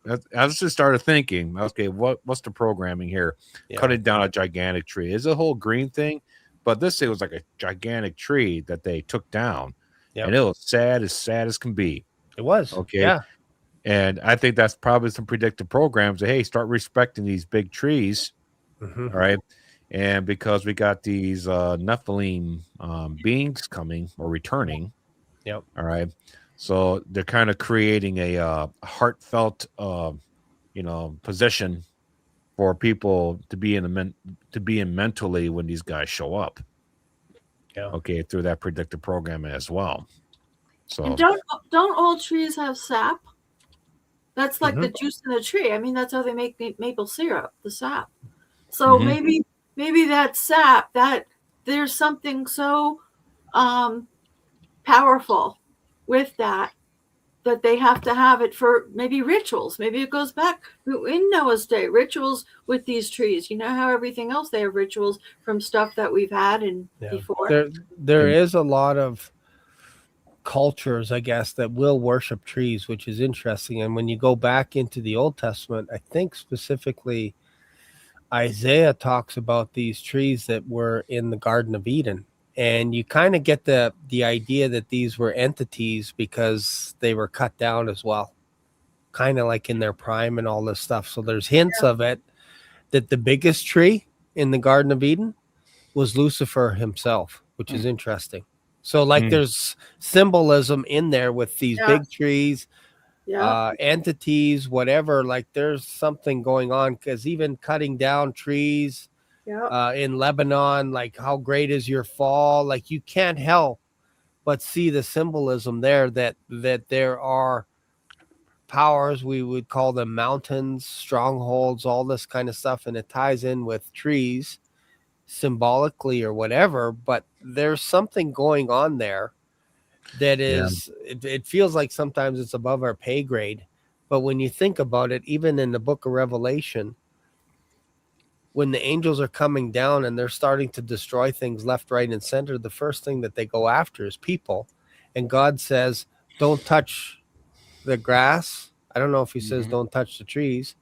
I just started thinking, okay, what's the programming here? Yeah. Cutting down a gigantic tree. It's a whole green thing, but this thing was like a gigantic tree that they took down. Yep. And it was sad as can be. It was. Okay. Yeah. And I think that's probably some predictive programs that, hey, start respecting these big trees. Mhm. All right. And because we got these Nephilim beings coming or returning. Yep. All right. So they're kind of creating a heartfelt, position for people to be in mentally when these guys show up. Yeah. Okay, through that predictive program as well. So And don't all trees have sap? That's like the Mhm. juice in the tree. I mean, that's how they make maple syrup, the sap. So Mhm. maybe that sap, that there's something so powerful with that they have to have it for maybe rituals. Maybe it goes back in Noah's day, rituals with these trees. You know how everything else they have rituals from stuff that we've had and before. There is a lot of cultures, I guess, that will worship trees, which is interesting. And when you go back into the Old Testament, I think specifically Isaiah talks about these trees that were in the Garden of Eden. And you kind of get the idea that these were entities because they were cut down as well, kind of like in their prime and all this stuff. So there's hints of it that the biggest tree in the Garden of Eden was Lucifer himself, which is interesting. So like there's symbolism in there with these big trees, entities, whatever. Like there's something going on, because even cutting down trees in Lebanon, like how great is your fall? Like you can't help but see the symbolism there that there are powers, we would call them mountains, strongholds, all this kind of stuff, and it ties in with trees. symbolically or whatever, but there's something going on there that is, it feels like sometimes it's above our pay grade. But when you think about it, even in the book of Revelation, when the angels are coming down and they're starting to destroy things left, right, and center, the first thing that they go after is people. And God says, don't touch the grass. I don't know if he says don't touch the trees,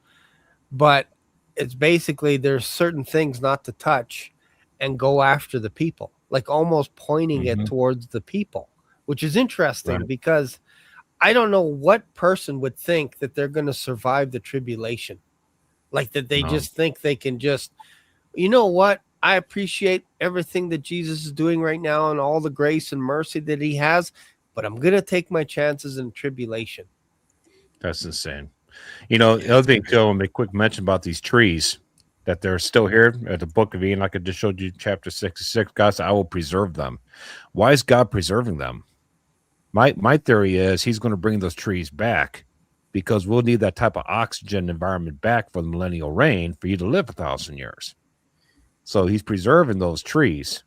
but it's basically there's certain things not to touch and go after the people, like almost pointing it towards the people, which is interesting because I don't know what person would think that they're going to survive the tribulation. Like that they just think they can just, you know what? I appreciate everything that Jesus is doing right now and all the grace and mercy that he has, but I'm going to take my chances in tribulation. That's insane. You know, the other thing too, I'll make a quick mention about these trees that they're still here at the book of Enoch. I just showed you chapter 66. God said, I will preserve them. Why is God preserving them? My theory is he's going to bring those trees back because we'll need that type of oxygen environment back for the millennial reign for you to live 1,000 years. So he's preserving those trees.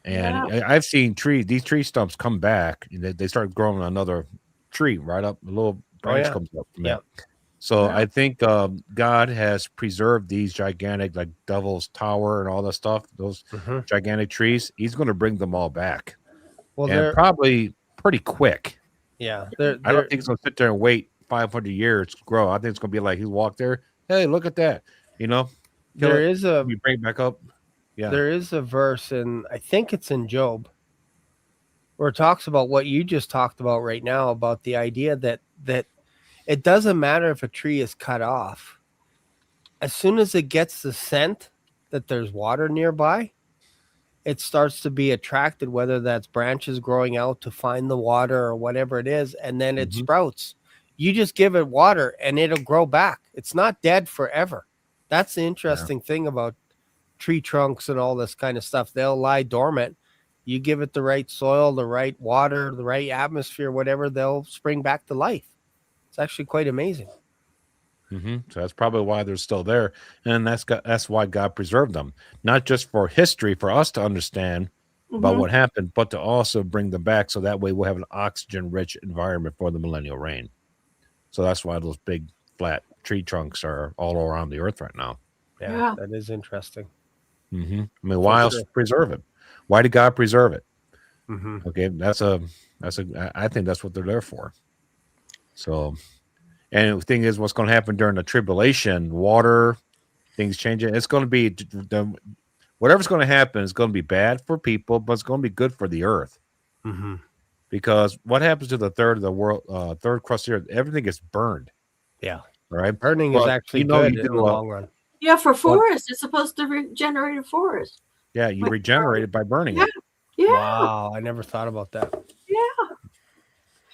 And I've seen these tree stumps come back. And they start growing another tree right up. A little branch comes up from it. So I think God has preserved these gigantic, like Devil's Tower and all that stuff, those gigantic trees. He's going to bring them all back. Well, they're probably pretty quick. Yeah. I don't think he's going to sit there and wait 500 years to grow. I think it's going to be like he walked there. Hey, look at that. You know, you bring it back up. Yeah. There is a verse in, I think it's in Job, where it talks about what you just talked about right now, about the idea that it doesn't matter if a tree is cut off. As soon as it gets the scent that there's water nearby, it starts to be attracted, whether that's branches growing out to find the water or whatever it is, and then it sprouts. You just give it water and it'll grow back. It's not dead forever. That's the interesting thing about tree trunks and all this kind of stuff. They'll lie dormant. You give it the right soil, the right water, the right atmosphere, whatever, they'll spring back to life. It's actually quite amazing. So that's probably why they're still there. And that's why God preserved them, not just for history, for us to understand about what happened, but to also bring them back. So that way we'll have an oxygen rich environment for the millennial reign. So that's why those big flat tree trunks are all around the earth right now. Yeah. That is interesting. I mean, why else preserve it? Why did God preserve it? Okay. I think that's what they're there for. So, and the thing is, what's going to happen during the tribulation, water, things changing. It's going to be whatever's going to happen is going to be bad for people, but it's going to be good for the earth. Because what happens to the third of the world, third crust of the earth, everything gets burned. Yeah. Right. Burning is actually good in the long run. Yeah, for forest, it's supposed to regenerate a forest. Yeah, you regenerate it by burning it. Yeah. Wow, I never thought about that. Yeah.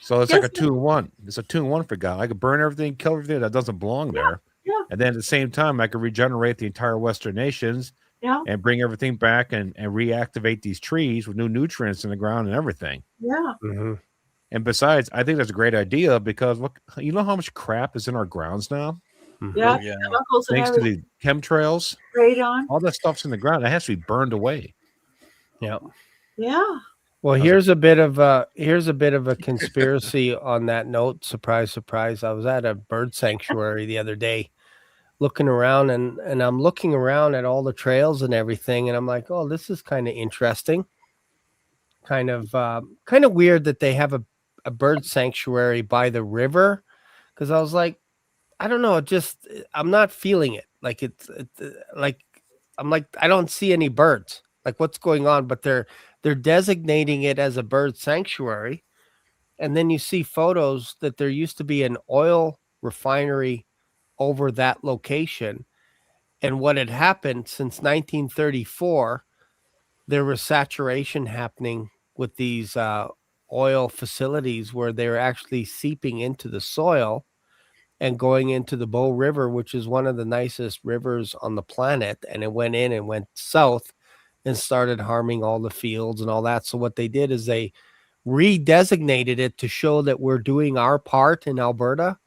So it's like a 2-in-1. It's a 2-in-1 for God. I could burn everything, kill everything that doesn't belong there. Yeah. And then at the same time, I could regenerate the entire Western nations and bring everything back and reactivate these trees with new nutrients in the ground and everything. Yeah. And besides, I think that's a great idea because you know how much crap is in our grounds now? Yeah. Thanks to the chemtrails, radon, all that stuff's in the ground. It has to be burned away. Yeah. Yeah. Well, here's a bit of a conspiracy on that note. Surprise, surprise. I was at a bird sanctuary the other day looking around and I'm looking around at all the trails and everything. And I'm like, oh, this is kind of interesting. Kind of weird that they have a bird sanctuary by the river. Cause I was like, I don't know. I'm not feeling it. Like I'm like, I don't see any birds. Like what's going on? But they're designating it as a bird sanctuary. And then you see photos that there used to be an oil refinery over that location. And what had happened since 1934, there was saturation happening with these oil facilities where they were actually seeping into the soil and going into the Bow River, which is one of the nicest rivers on the planet. And it went in and went south and started harming all the fields and all that. So what they did is they redesignated it to show that we're doing our part in Alberta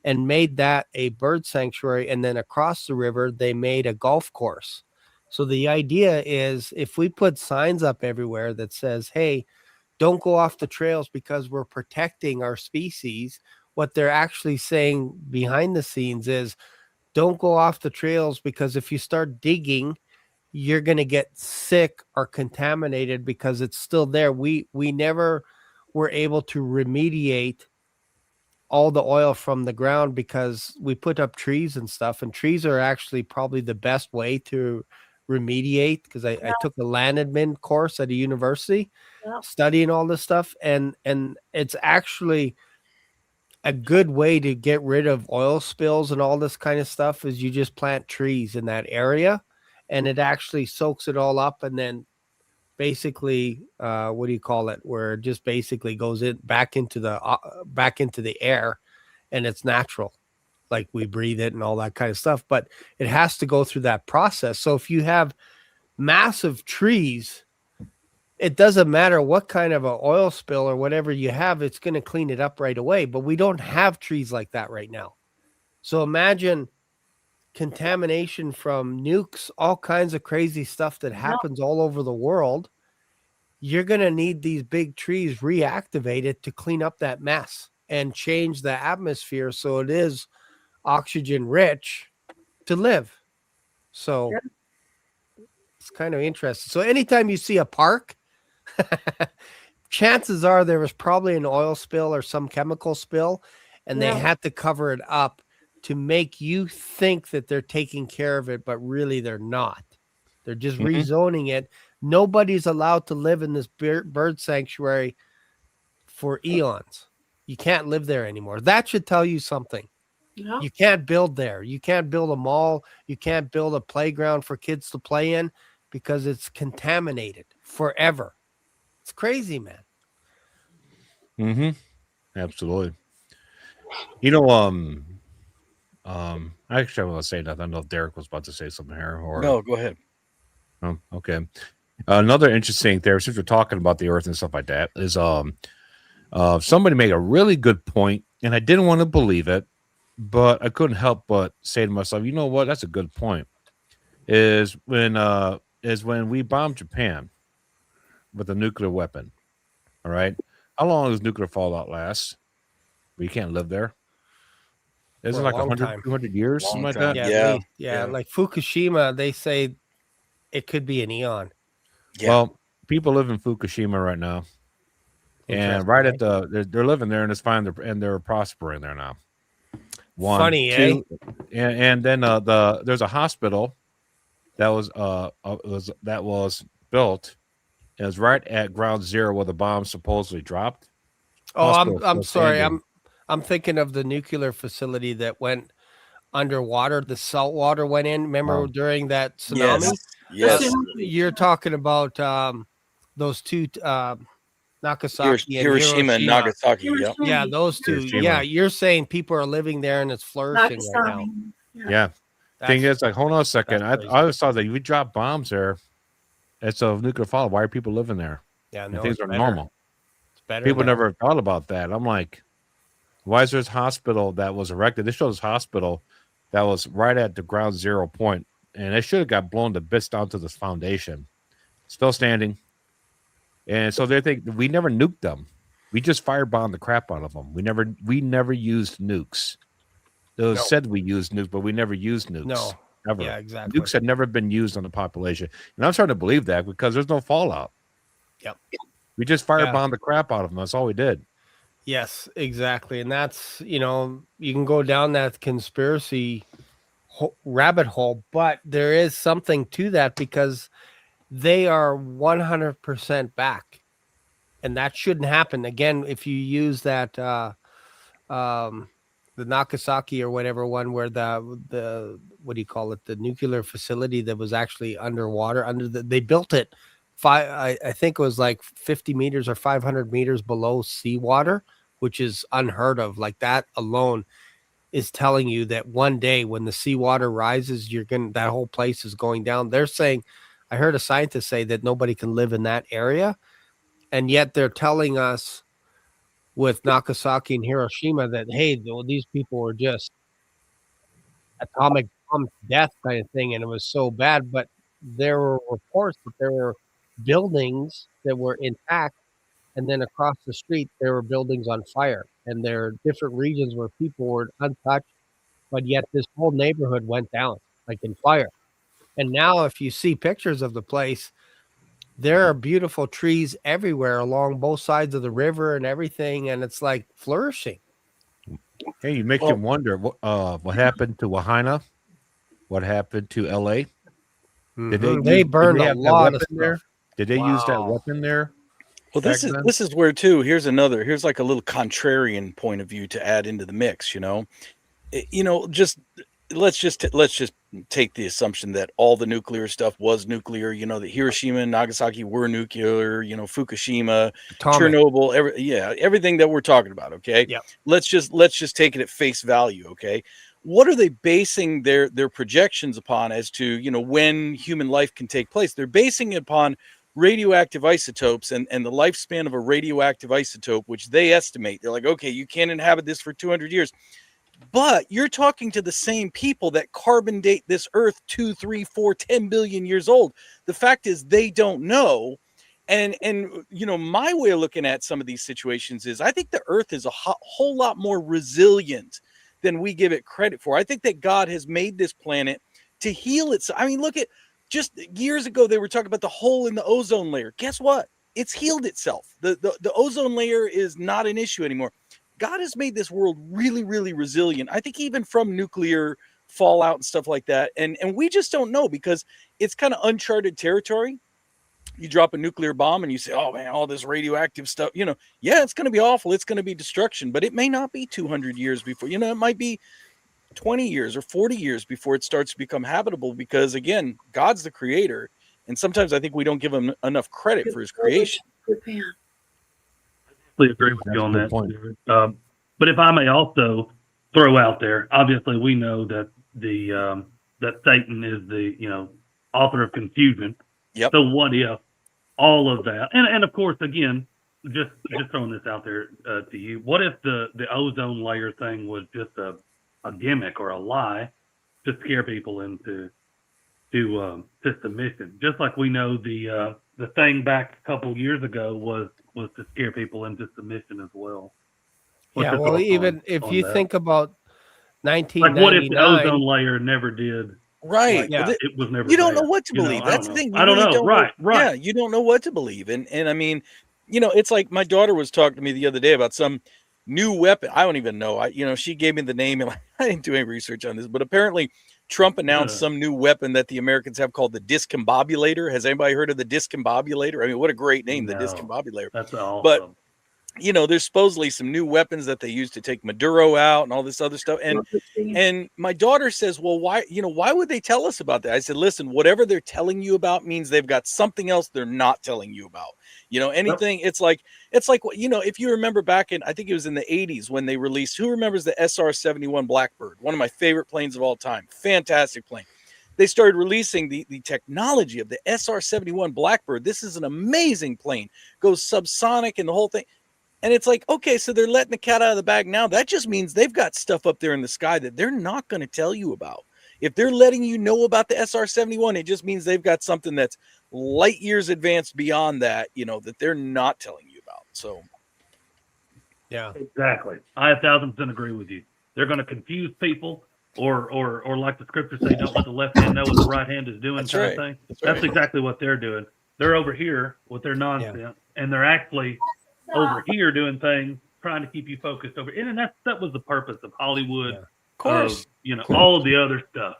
and made that a bird sanctuary. And then across the river, they made a golf course. So the idea is if we put signs up everywhere that says, hey, don't go off the trails because we're protecting our species, what they're actually saying behind the scenes is don't go off the trails because if you start digging, you're going to get sick or contaminated because it's still there. We never were able to remediate all the oil from the ground because we put up trees and stuff, and trees are actually probably the best way to remediate because I took a land admin course at a university Yeah. studying all this stuff, and it's actually a good way to get rid of oil spills and all this kind of stuff is you just plant trees in that area and it actually soaks it all up and then basically what do you call it, where it just basically goes in back into the air and it's natural, like we breathe it and all that kind of stuff, but it has to go through that process. So if you have massive trees, it doesn't matter what kind of an oil spill or whatever you have, it's going to clean it up right away. But we don't have trees like that right now. So imagine contamination from nukes, all kinds of crazy stuff that happens all over the world. You're going to need these big trees reactivated to clean up that mess and change the atmosphere so it is oxygen rich to live. So it's kind of interesting. So anytime you see a park, chances are there was probably an oil spill or some chemical spill, and they had to cover it up to make you think that they're taking care of it, but really they're not. They're just rezoning it. Nobody's allowed to live in this bird sanctuary for eons. You can't live there anymore. That should tell you something. Yeah. You can't build there. You can't build a mall. You can't build a playground for kids to play in because it's contaminated forever. It's crazy, man. Absolutely. Actually, I want to say nothing. I don't know if Derek was about to say something here. Or No, go ahead. Oh, okay. Another interesting there, since we're talking about the Earth and stuff like that, is somebody made a really good point, and I didn't want to believe it, but I couldn't help but say to myself, you know what? That's a good point. Is when we bombed Japan with a nuclear weapon. All right. How long does nuclear fallout last? We can't live there. Isn't it like 100, 200 years, something like that? Yeah, like Fukushima, they say it could be an eon. Yeah. Well, people live in Fukushima right now, and right at they're living there, and it's fine, and they're prospering there now. Funny, two, and then there's a hospital that was built. It was right at ground zero where the bomb supposedly dropped. Oh, Hospital's I'm still sorry. standing. I'm thinking of the nuclear facility that went underwater. The salt water went in. Remember during that tsunami? Yes. You're talking about those two Nagasaki and Hiroshima and Nagasaki. Yeah. Yeah, those two. Hiroshima. Yeah, you're saying people are living there and it's flourishing right now. Yeah. Thing is, like, hold on a second. I that's crazy. always thought that if we drop bombs there, it's a nuclear fallout. Why are people living there? Yeah, And no, things it's are better. normal. It's better. People now. never thought about that. I'm like, why is this hospital that was erected? This shows hospital that was right at the ground zero point, and it should have got blown to bits down to this foundation. Still standing. And so they think we never nuked them. We just firebombed the crap out of them. We never used nukes. It was said we used nukes, but we never used nukes. No. Ever. Yeah, exactly. Nukes had never been used on the population. And I'm starting to believe that because there's no fallout. Yep. We just firebombed the crap out of them. That's all we did. Yes, exactly. And that's, you can go down that conspiracy rabbit hole, but there is something to that because they are 100% back. And that shouldn't happen. Again, if you use that, the Nagasaki or whatever one where the what do you call it? The nuclear facility that was actually underwater they built it I think it was like 50 meters or 500 meters below seawater, which is unheard of. Like that alone is telling you that one day when the seawater rises, that whole place is going down. They're saying, I heard a scientist say that nobody can live in that area. And yet they're telling us with Nagasaki and Hiroshima that, hey, these people were just atomic bomb death kind of thing. And it was so bad, but there were reports that there were buildings that were intact, and then across the street there were buildings on fire, and there are different regions where people were untouched, but yet this whole neighborhood went down like in fire. And now if you see pictures of the place, there are beautiful trees everywhere along both sides of the river and everything, and it's like flourishing. Hey, you make you wonder what happened to Lahaina? What happened to LA? They burned a have that lot of weapon stuff. there? Did they use that Wow. weapon there? Well, back then? this is where too. Here's like a little contrarian point of view to add into the mix. Let's just take the assumption that all the nuclear stuff was nuclear. That Hiroshima and Nagasaki were nuclear. Fukushima, Atomic. Chernobyl, everything that we're talking about. Okay, Yep. let's just take it at face value. Okay, what are they basing their projections upon as to when human life can take place? They're basing it upon radioactive isotopes and the lifespan of a radioactive isotope, which they estimate. They're like, okay, you can't inhabit this for 200 years. But you're talking to the same people that carbon date this earth 2, 3, 4, 10 billion years old. The fact is they don't know. And my way of looking at some of these situations is I think the earth is a whole lot more resilient than we give it credit for. I think that God has made this planet to heal itself. I mean, look at just years ago, they were talking about the hole in the ozone layer. Guess what? It's healed itself. The ozone layer is not an issue anymore. God has made this world really, really resilient. I think even from nuclear fallout and stuff like that. And we just don't know because it's kind of uncharted territory. You drop a nuclear bomb and you say, oh man, all this radioactive stuff, yeah, it's going to be awful. It's going to be destruction, but it may not be 200 years before, it might be 20 years or 40 years before it starts to become habitable because again, God's the creator. And sometimes I think we don't give him enough credit for his creation. Agree with you That's on a good that. point. But if I may also throw out there, obviously we know that that Satan is the author of confusion. Yep. So what if all of that, and of course again, just throwing this out there to you, what if the ozone layer thing was just a gimmick or a lie to scare people into submission? Just like we know the thing back a couple years ago was to scare people into submission as well. What's Yeah, your well, thoughts even on if you that? think about Like, what if the 1999, ozone layer never did? Right. Yeah. Well, It was never. you don't know there. what to believe. I That's don't the know. thing. I don't really know. Right. Yeah, you don't know what to believe. And I mean, it's like my daughter was talking to me the other day about some new weapon. I don't even know. She gave me the name and I didn't do any research on this, but apparently Trump announced some new weapon that the Americans have called the discombobulator. Has anybody heard of the discombobulator? I mean, what a great name, the No. discombobulator. That's awesome. But there's supposedly some new weapons that they use to take Maduro out and all this other stuff. And my daughter says, well, why would they tell us about that? I said, listen, whatever they're telling you about means they've got something else they're not telling you about. Anything. It's like, if you remember back in, I think it was in the 80s when they released, who remembers the SR-71 Blackbird? One of my favorite planes of all time. Fantastic plane. They started releasing the technology of the SR-71 Blackbird. This is an amazing plane. Goes subsonic and the whole thing. And it's like, okay, so they're letting the cat out of the bag now. That just means they've got stuff up there in the sky that they're not going to tell you about. If they're letting you know about the SR-71, it just means they've got something that's light years advanced beyond that, that they're not telling you about. So, yeah, exactly. I 1,000% agree with you. They're going to confuse people, or like the scriptures say, don't let the left hand know what the right hand is doing. That's kind right. of thing. That's That's right. exactly what they're doing. They're over here with their nonsense, and they're actually over here doing things, trying to keep you focused over. And that was the purpose of Hollywood. Yeah. of course. All of the other stuff,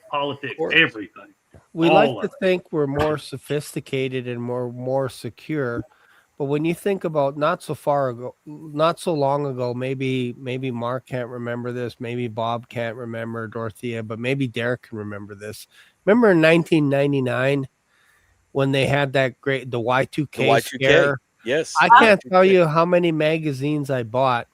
politics, course. everything. we all like of to it. think we're more sophisticated and more secure, but when you think about not so long ago, maybe Mark can't remember this, maybe Bob can't remember, Dorothea, but maybe Derek can remember this. Remember in 1999 when they had the Y2K The Y2K. scare? Yes. I can't tell you how many magazines I bought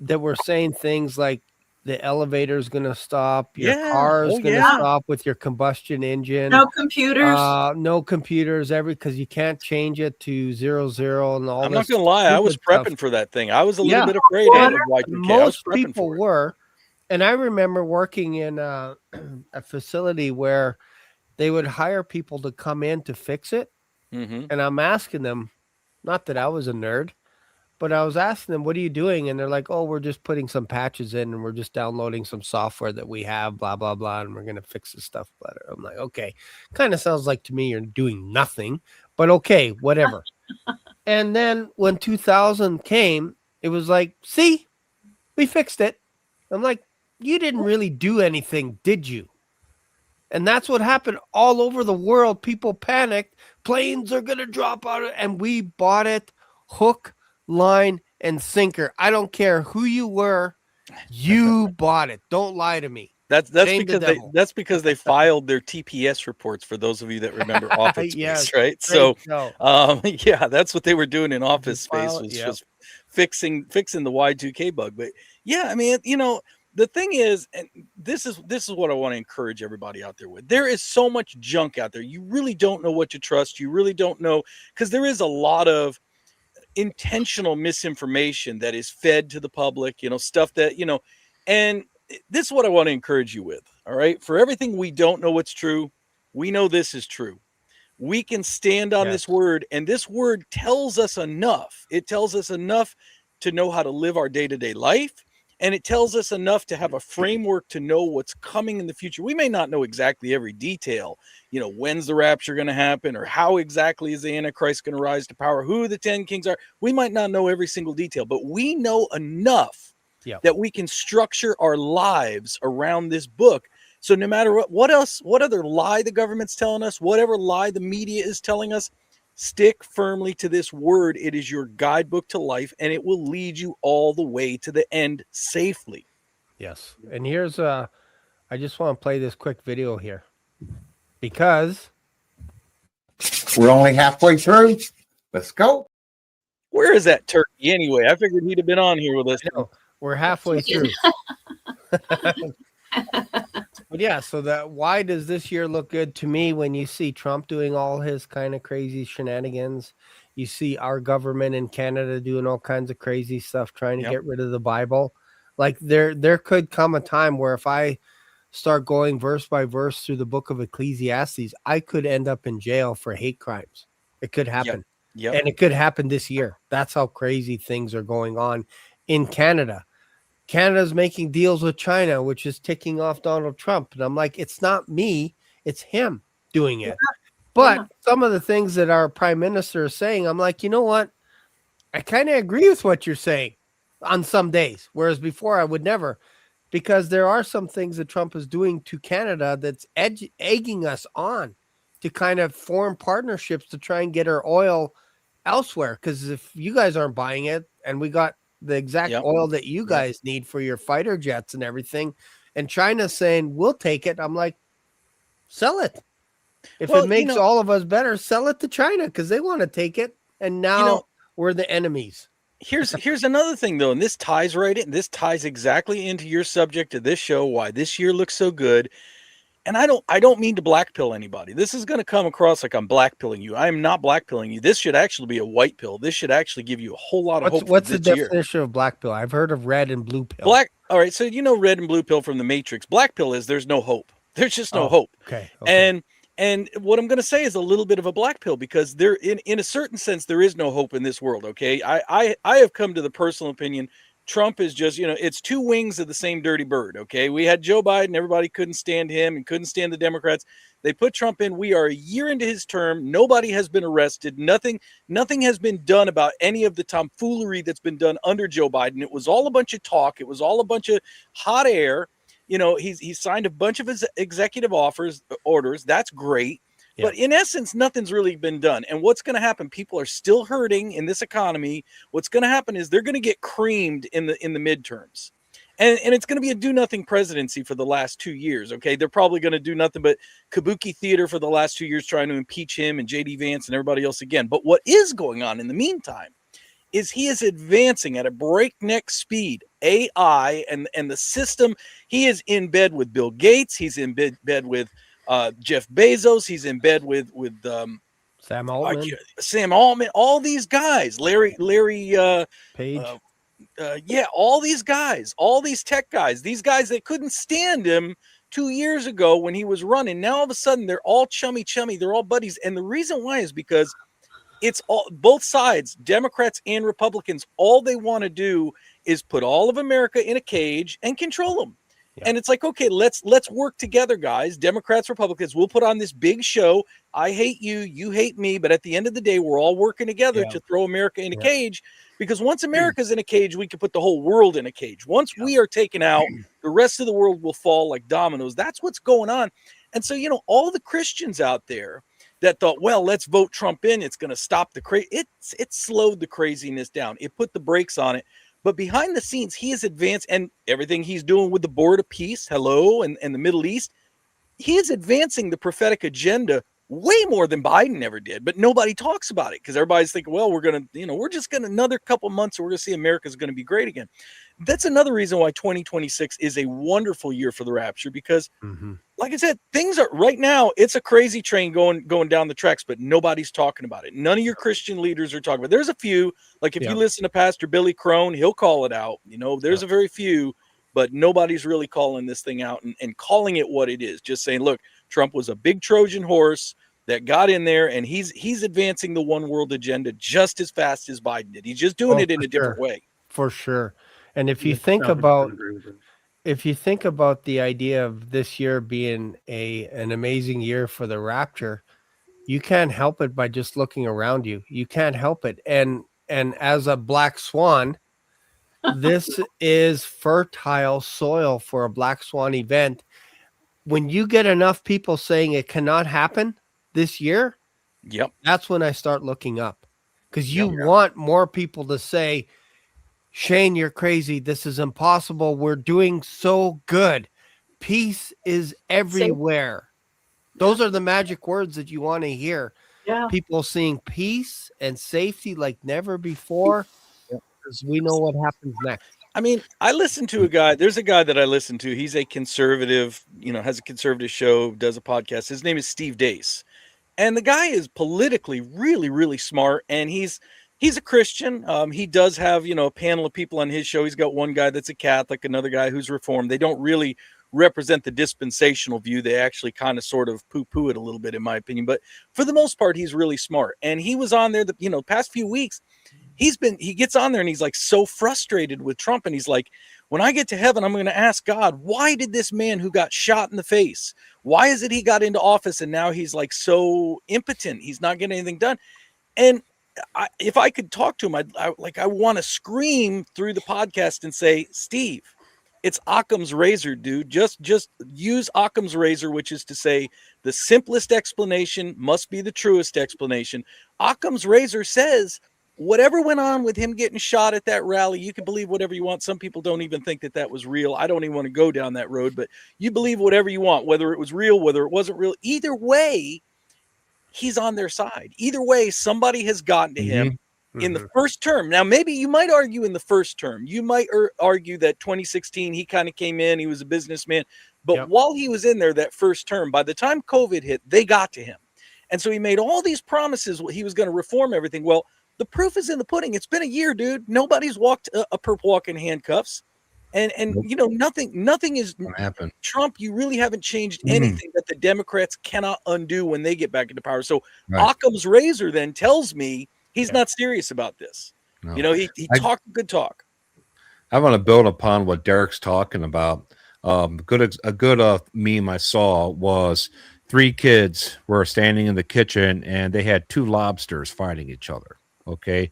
that were saying things like the elevator's going to stop, your Yeah. car's Oh, going to yeah. stop with your combustion engine. No computers. No computers, because you can't change it to 00 and all I'm this. not going to lie. I was stupid stuff. prepping for that thing. I was a little Yeah. bit afraid of Y2K. I was Most prepping people for it. were. And I remember working in a facility where they would hire people to come in to fix it. Mm-hmm. And I'm asking them, not that I was a nerd, but I was asking them, what are you doing? And they're like, oh, we're just putting some patches in and we're just downloading some software that we have, blah, blah, blah. And we're going to fix this stuff better. I'm like, okay, kind of sounds like to me you're doing nothing, but okay, whatever. And then when 2000 came, it was like, see, we fixed it. I'm like, you didn't really do anything, did you? And that's what happened all over the world. People panicked. Planes are going to drop out. And we bought it hook, line, and sinker. I don't care who you were. You bought it. Don't lie to me. That's Shame the that's devil. because they filed their TPS reports, for those of you that remember Office Space, Yes, right? So Great show. yeah, that's what they were doing in Office Space, file- was yep. just fixing the Y2K bug. But yeah, I mean, you know, the thing is, and this is what I want to encourage everybody out there with. There is so much junk out there. You really don't know what to trust. You really don't know, because there is a lot of intentional misinformation that is fed to the public, you know, stuff that, you know, and this is what I want to encourage you with. All right. For everything we don't know what's true, we know this is true. We can stand on this Yes. word, and this word tells us enough. It tells us enough to know how to live our day-to-day life. And it tells us enough to have a framework to know what's coming in the future. We may not know exactly every detail, you know, when's the rapture going to happen, or how exactly is the Antichrist going to rise to power, who the 10 kings are. We might not know every single detail, but we know enough Yep. that we can structure our lives around this book. So no matter what else, what other lie the government's telling us, whatever lie the media is telling us, stick firmly to this word. It is your guidebook to life, and it will lead you all the way to the end safely. Yes. And here's I just want to play this quick video here because We're only halfway through. Let's go. Where is that turkey anyway? I figured he'd have been on here with us. I know we're halfway through. But yeah, so that why does this year look good to me when you see Trump doing all his kind of crazy shenanigans? You see our government in Canada doing all kinds of crazy stuff, trying to Yep. get rid of the Bible. Like there could come a time where if I start going verse by verse through the book of Ecclesiastes, I could end up in jail for hate crimes. It could happen. Yep. And it could happen this year. That's how crazy things are going on in Canada. Canada's making deals with China, which is ticking off Donald Trump. And I'm like, it's not me, it's him doing it. But some of the things that our prime minister is saying, I'm like, you know what? I kind of agree with what you're saying on some days, whereas before I would never, because there are some things that Trump is doing to Canada that's egging us on to kind of form partnerships to try and get our oil elsewhere. Because if you guys aren't buying it, and we got the exact Yep. oil that you guys need for your fighter jets and everything, and China's saying we'll take it, I'm like, sell it. If Well, it you makes know- all of us better, sell it to China because they want to take it, and now know- we're the enemies. Here's another thing though, and this ties right in. This ties exactly into your subject of this show, why this year looks so good. And I don't mean to blackpill anybody. This is going to come across like I'm blackpilling you. I am not blackpilling you. This should actually be a white pill. This should actually give you a whole lot of hope. What's for the this year. definition of black pill? I've heard of red and blue pill. Black. All right. So you know red and blue pill from the Matrix. Black pill is there's no hope. There's just no Oh, hope. Okay. And what I'm going to say is a little bit of a black pill, because there, in a certain sense, there is no hope in this world. Okay, I have come to the personal opinion, Trump is just, you know, it's two wings of the same dirty bird. Okay, we had Joe Biden, everybody couldn't stand him and couldn't stand the Democrats. They put Trump in. We are a year into his term. Nobody has been arrested. Nothing has been done about any of the tomfoolery that's been done under Joe Biden. It was all a bunch of talk. It was all a bunch of hot air. You know, he's signed a bunch of his executive orders. That's great. Yeah. But in essence, nothing's really been done. And what's going to happen? People are still hurting in this economy. What's going to happen is they're going to get creamed in the midterms. And it's going to be a do-nothing presidency for the last 2 years, okay? They're probably going to do nothing but kabuki theater for the last 2 years, trying to impeach him and J.D. Vance and everybody else again. But what is going on in the meantime is he is advancing at a breakneck speed. AI and the system, he is in bed with Bill Gates. He's in bed with Jeff Bezos. He's in bed with Sam Altman, Sam Altman, all these guys, Larry Page. yeah, all these guys, all these tech guys, these guys that couldn't stand him 2 years ago when he was running. Now all of a sudden they're all chummy. They're all buddies. And the reason why is because it's all both sides, Democrats and Republicans. All they want to do is put all of America in a cage and control them. Yeah. And it's like, okay, let's work together, guys. Democrats, Republicans, we'll put on this big show. I hate you, you hate me, but at the end of the day, we're all working together Yeah. to throw America in a Yeah. cage. Because once America's in a cage, we can put the whole world in a cage. Once we are taken out, the rest of the world will fall like dominoes. That's what's going on. And so, you know, all the Christians out there that thought, well, let's vote Trump in, it's going to stop the crazy. It slowed the craziness down. It put the brakes on it. But behind the scenes, he is advanced, and everything he's doing with the Board of Peace, and the Middle East, he is advancing the prophetic agenda way more than Biden ever did. But nobody talks about it because everybody's thinking, well, we're just going to another couple months, and we're going to see America's going to be great again. That's another reason why 2026 is a wonderful year for the rapture, because like I said, things are right now, it's a crazy train going down the tracks, but nobody's talking about it. None of your Christian leaders are talking about it. There's a few, like if you listen to Pastor Billy Crone, he'll call it out. You know, there's a very few, but nobody's really calling this thing out and calling it what it is. Just saying, look, Trump was a big Trojan horse that got in there, and he's advancing the one world agenda just as fast as Biden did. He's just doing it in a different way. For sure. And if you Yeah, think I would about agree with it. if you think about the idea of this year being an amazing year for the rapture, you can't help it by just looking around you. You can't help it. And as a black swan, this is fertile soil for a black swan event. When you get enough people saying it cannot happen this year, Yep. that's when I start looking up, because you want more people to say, Shane, you're crazy. This is impossible. We're doing so good. Peace is everywhere. Those are the magic words that you want to hear. Yeah. People seeing peace and safety like never before, because we know what happens next. I mean, I listen to there's a guy that I listen to. He's a conservative, has a conservative show, does a podcast. His name is Steve Deace. And the guy is politically really, really smart. And he's a Christian. He does have, a panel of people on his show. He's got one guy that's a Catholic, another guy who's Reformed. They don't really represent the dispensational view. They actually kind of sort of poo-poo it a little bit, in my opinion. But for the most part, he's really smart. And he was on there the past few weeks. He gets on there and he's like so frustrated with Trump. And he's like, when I get to heaven, I'm going to ask God, why did this man who got shot in the face, why is it he got into office and now he's like so impotent? He's not getting anything done. And if I could talk to him, I want to scream through the podcast and say, Steve, it's Occam's razor, dude. Just use Occam's razor, which is to say the simplest explanation must be the truest explanation. Occam's razor says whatever went on with him getting shot at that rally, you can believe whatever you want. Some people don't even think that was real. I don't even want to go down that road, but you believe whatever you want, whether it was real, whether it wasn't real. Either way, he's on their side. Either way, somebody has gotten to him in the first term. Now, maybe you might argue in the first term. You might argue that 2016, he kind of came in, he was a businessman. But while he was in there that first term, by the time COVID hit, they got to him. And so he made all these promises. He was going to reform everything. Well, the proof is in the pudding. It's been a year, dude. Nobody's walked a perp walk in handcuffs. And nothing is happen. Trump, you really haven't changed anything that the Democrats cannot undo when they get back into power. So Occam's razor then tells me he's not serious about this. No. He talked good talk. I want to build upon what Derek's talking about. A good meme I saw was 3 kids were standing in the kitchen and they had 2 lobsters fighting each other. Okay.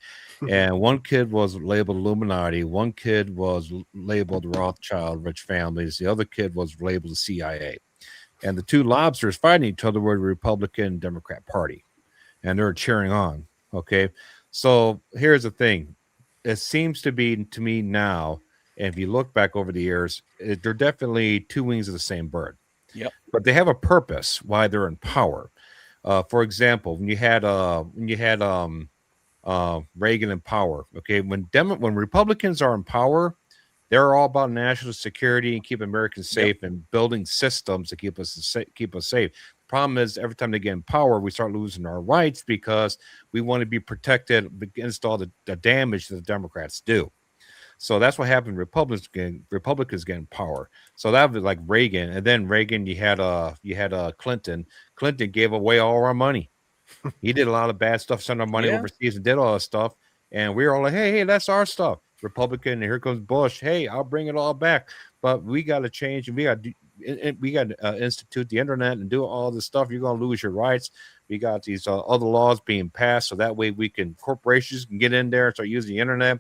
And one kid was labeled Illuminati. One kid was labeled Rothschild, rich families. The other kid was labeled the CIA. And the 2 lobsters fighting each other were the Republican and Democrat Party. And they're cheering on. Okay. So here's the thing. It seems to be to me now, and if you look back over the years, they're definitely 2 wings of the same bird. Yep. But they have a purpose why they're in power. For example, when you had Reagan in power. Okay, when Republicans are in power, they're all about national security and keep Americans safe and building systems to keep us safe. The problem is every time they get in power, we start losing our rights because we want to be protected against all the damage that the Democrats do. So that's what happened. Republicans getting power. So that was like Reagan, and then Reagan, you had Clinton. Clinton gave away all our money. He did a lot of bad stuff, sent our money Yeah. overseas, and did all that stuff. And we were all like, hey, that's our stuff. Republican, and here comes Bush. Hey, I'll bring it all back. But we got to change, and we got to institute the internet and do all this stuff. You're going to lose your rights. We got these other laws being passed, so that way corporations can get in there and start using the internet,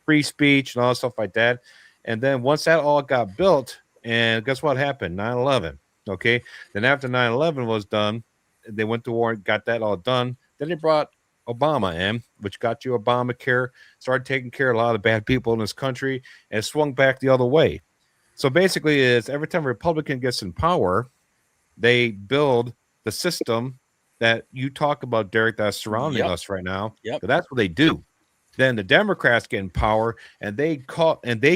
free speech, and all stuff like that. And then once that all got built, and guess what happened? 9/11. Okay. Then after 9/11 was done, they went to war and got that all done. Then they brought Obama in, which got you Obamacare, started taking care of a lot of bad people in this country, and it swung back the other way. So basically, is every time a Republican gets in power, they build the system that you talk about, Derek, that's surrounding us right now. Yep. So that's what they do. Then the Democrats get in power, and they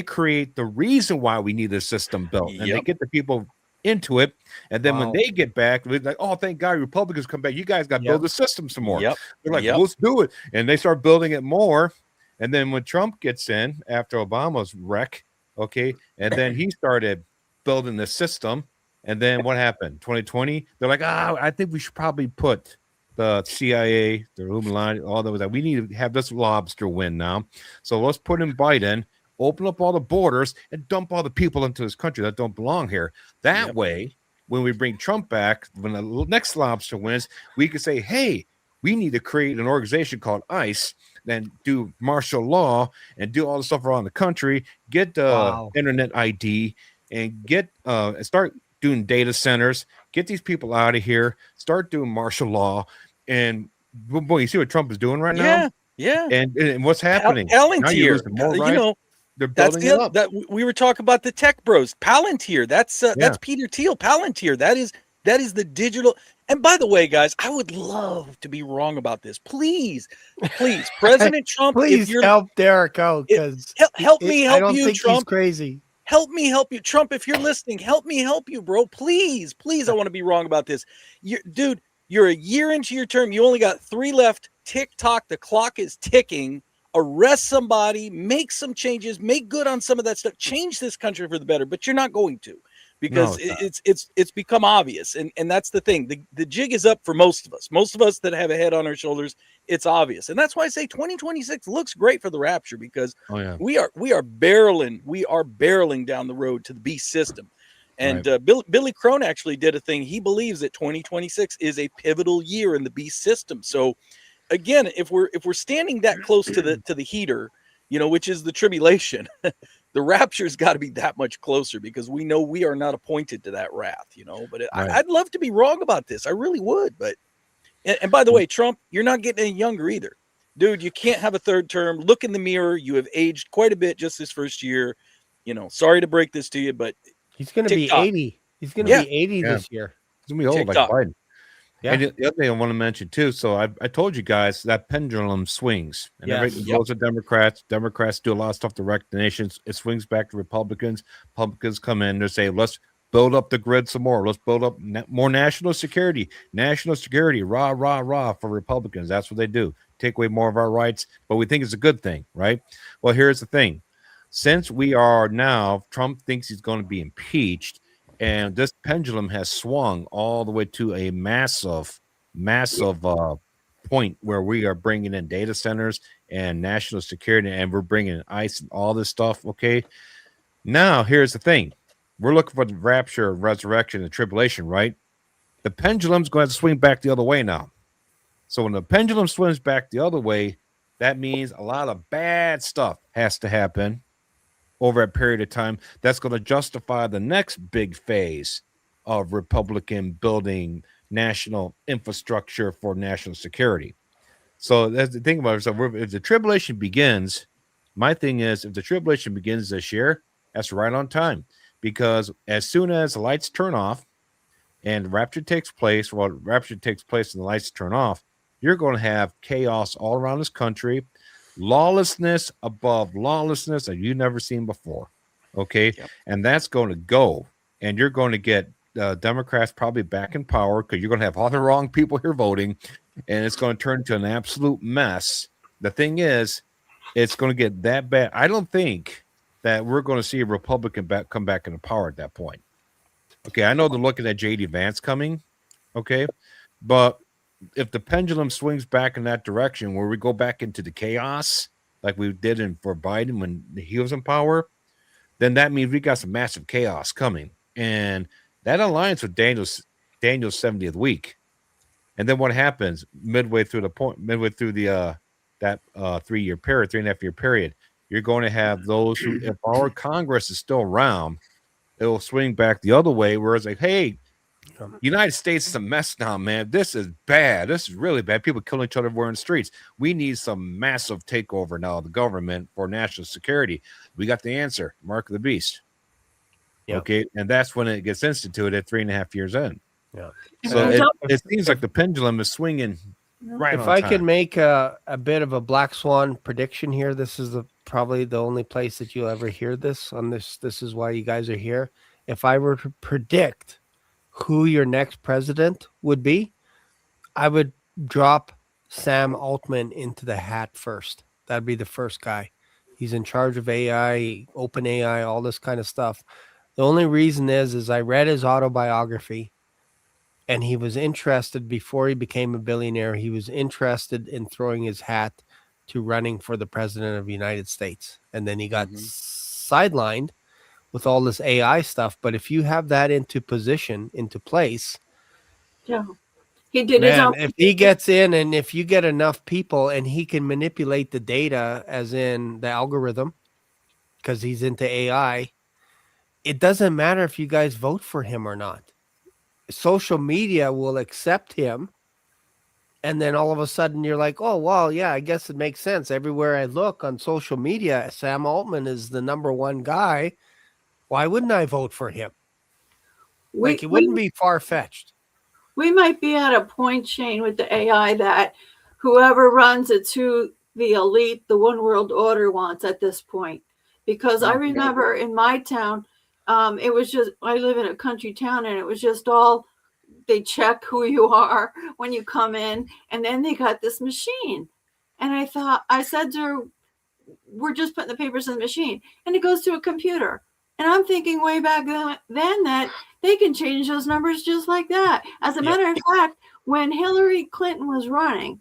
create the reason why we need this system built, and they get the people into it. And then when they get back, they're like, "Oh, thank God, Republicans come back. You guys got to build the system some more." Yep. They're like, "Let's do it," and they start building it more. And then when Trump gets in after Obama's wreck, okay, and then he started building the system. And then what happened? 2020, they're like, I think we should probably put the CIA, the Illuminati, all those. We need to have this lobster win now. So let's put in Biden, open up all the borders, and dump all the people into this country that don't belong here. That way, when we bring Trump back, when the next lobster wins, we can say, hey, we need to create an organization called ICE, then do martial law and do all the stuff around the country, get the internet ID, and get start doing data centers, get these people out of here, start doing martial law. And boy, you see what Trump is doing right now? Yeah. And what's happening? Palantir, they're building it up. That we were talking about the tech bros. Palantir, that's Peter Thiel. Palantir, that is the digital. And by the way, guys, I would love to be wrong about this. Please, President Trump, please help Derek out, because help me help I don't you, think Trump. He's crazy. Help me help you, Trump. If you're listening, help me help you, bro. Please. I want to be wrong about this. Dude, you're a year into your term. You only got 3 left. Tick-tock, the clock is ticking. Arrest somebody, make some changes, make good on some of that stuff, change this country for the better. But you're not going to, because it's become obvious. And that's the thing. The jig is up for most of us. Most of us that have a head on our shoulders, it's obvious. And that's why I say 2026 looks great for the rapture, because we are barreling down the road to the beast system. And Billy Crone actually did a thing. He believes that 2026 is a pivotal year in the beast system. So again, if we're standing that close to the heater, which is the tribulation, the rapture's got to be that much closer, because we know we are not appointed to that wrath, But I'd love to be wrong about this. I really would. But and by the way, Trump, you're not getting any younger either, dude. You can't have a third term. Look in the mirror. You have aged quite a bit just this first year. Sorry to break this to you, but he's going to be 80. He's going to be 80 this year. He's going to be old like Biden. Yeah. And the other thing I want to mention too, so I told you guys that pendulum swings, and everything goes to Democrats. Democrats do a lot of stuff to wreck the nation. It swings back to Republicans. Republicans come in, they say, let's build up the grid some more. Let's build up more national security. National security, rah, rah, rah for Republicans. That's what they do. Take away more of our rights, but we think it's a good thing, right? Well, here's the thing. Since we are now, Trump thinks he's going to be impeached, and this pendulum has swung all the way to a massive point where we are bringing in data centers and national security, and we're bringing in ICE and all this stuff. Okay. Now, here's the thing. We're looking for the rapture, resurrection, and tribulation, right? The pendulum's going to swing back the other way now. So when the pendulum swings back the other way, that means a lot of bad stuff has to happen over a period of time that's going to justify the next big phase of Republican building national infrastructure for national security. So that's the thing about it. So if the tribulation begins, my thing is, if the tribulation begins this year, that's right on time, because as soon as the lights turn off and rapture takes place, and the lights turn off, you're going to have chaos all around this country. Lawlessness above lawlessness that you've never seen before. Okay. Yep. And that's going to go. And you're going to get Democrats probably back in power, because you're going to have all the wrong people here voting. And it's going to turn into an absolute mess. The thing is, it's going to get that bad. I don't think that we're going to see a Republican come back into power at that point. Okay, I know they're looking at J.D. Vance coming, okay, but if the pendulum swings back in that direction where we go back into the chaos like we did for Biden when he was in power, then that means we got some massive chaos coming. And that aligns with Daniel's 70th week. And then what happens midway through the 3-year period, 3.5-year period, you're going to have those who, if our Congress is still around, it will swing back the other way, where it's like, hey, United States is a mess now, man. This is bad. This is really bad. People killing each other everywhere in the streets. We need some massive takeover now of the government for national security. We got the answer, Mark of the Beast. Yeah. Okay, and that's when it gets instituted at 3.5 years in. Yeah. So it seems like the pendulum is swinging right If on I time. can make a bit of a black swan prediction here, this is probably the only place that you'll ever hear this on this. This is why you guys are here. If I were to predict who your next president would be, I would drop Sam Altman into the hat first. That'd be the first guy. He's in charge of AI, open AI, all this kind of stuff. The only reason is I read his autobiography, and he was interested before he became a billionaire. He was interested in throwing his hat to running for the president of the United States. And then he got sidelined with all this AI stuff. But if you have that into place, Yeah. He did his man, own. if he gets in and if you get enough people and he can manipulate the data, as in the algorithm, because he's into AI, it doesn't matter if you guys vote for him or not. Social media will accept him. And then all of a sudden you're like, oh, well, yeah, I guess it makes sense. Everywhere I look on social media, Sam Altman is the number one guy. Why wouldn't I vote for him? It wouldn't be far-fetched. We might be at a point, Shane, with the AI that whoever runs it's who the elite, the one world order wants at this point. Because I remember in my town, it was just, I live in a country town, and it was just all, they check who you are when you come in, and then they got this machine. And I said to her, we're just putting the papers in the machine, and it goes to a computer. And I'm thinking way back then that they can change those numbers just like that. As a matter of fact, when Hillary Clinton was running,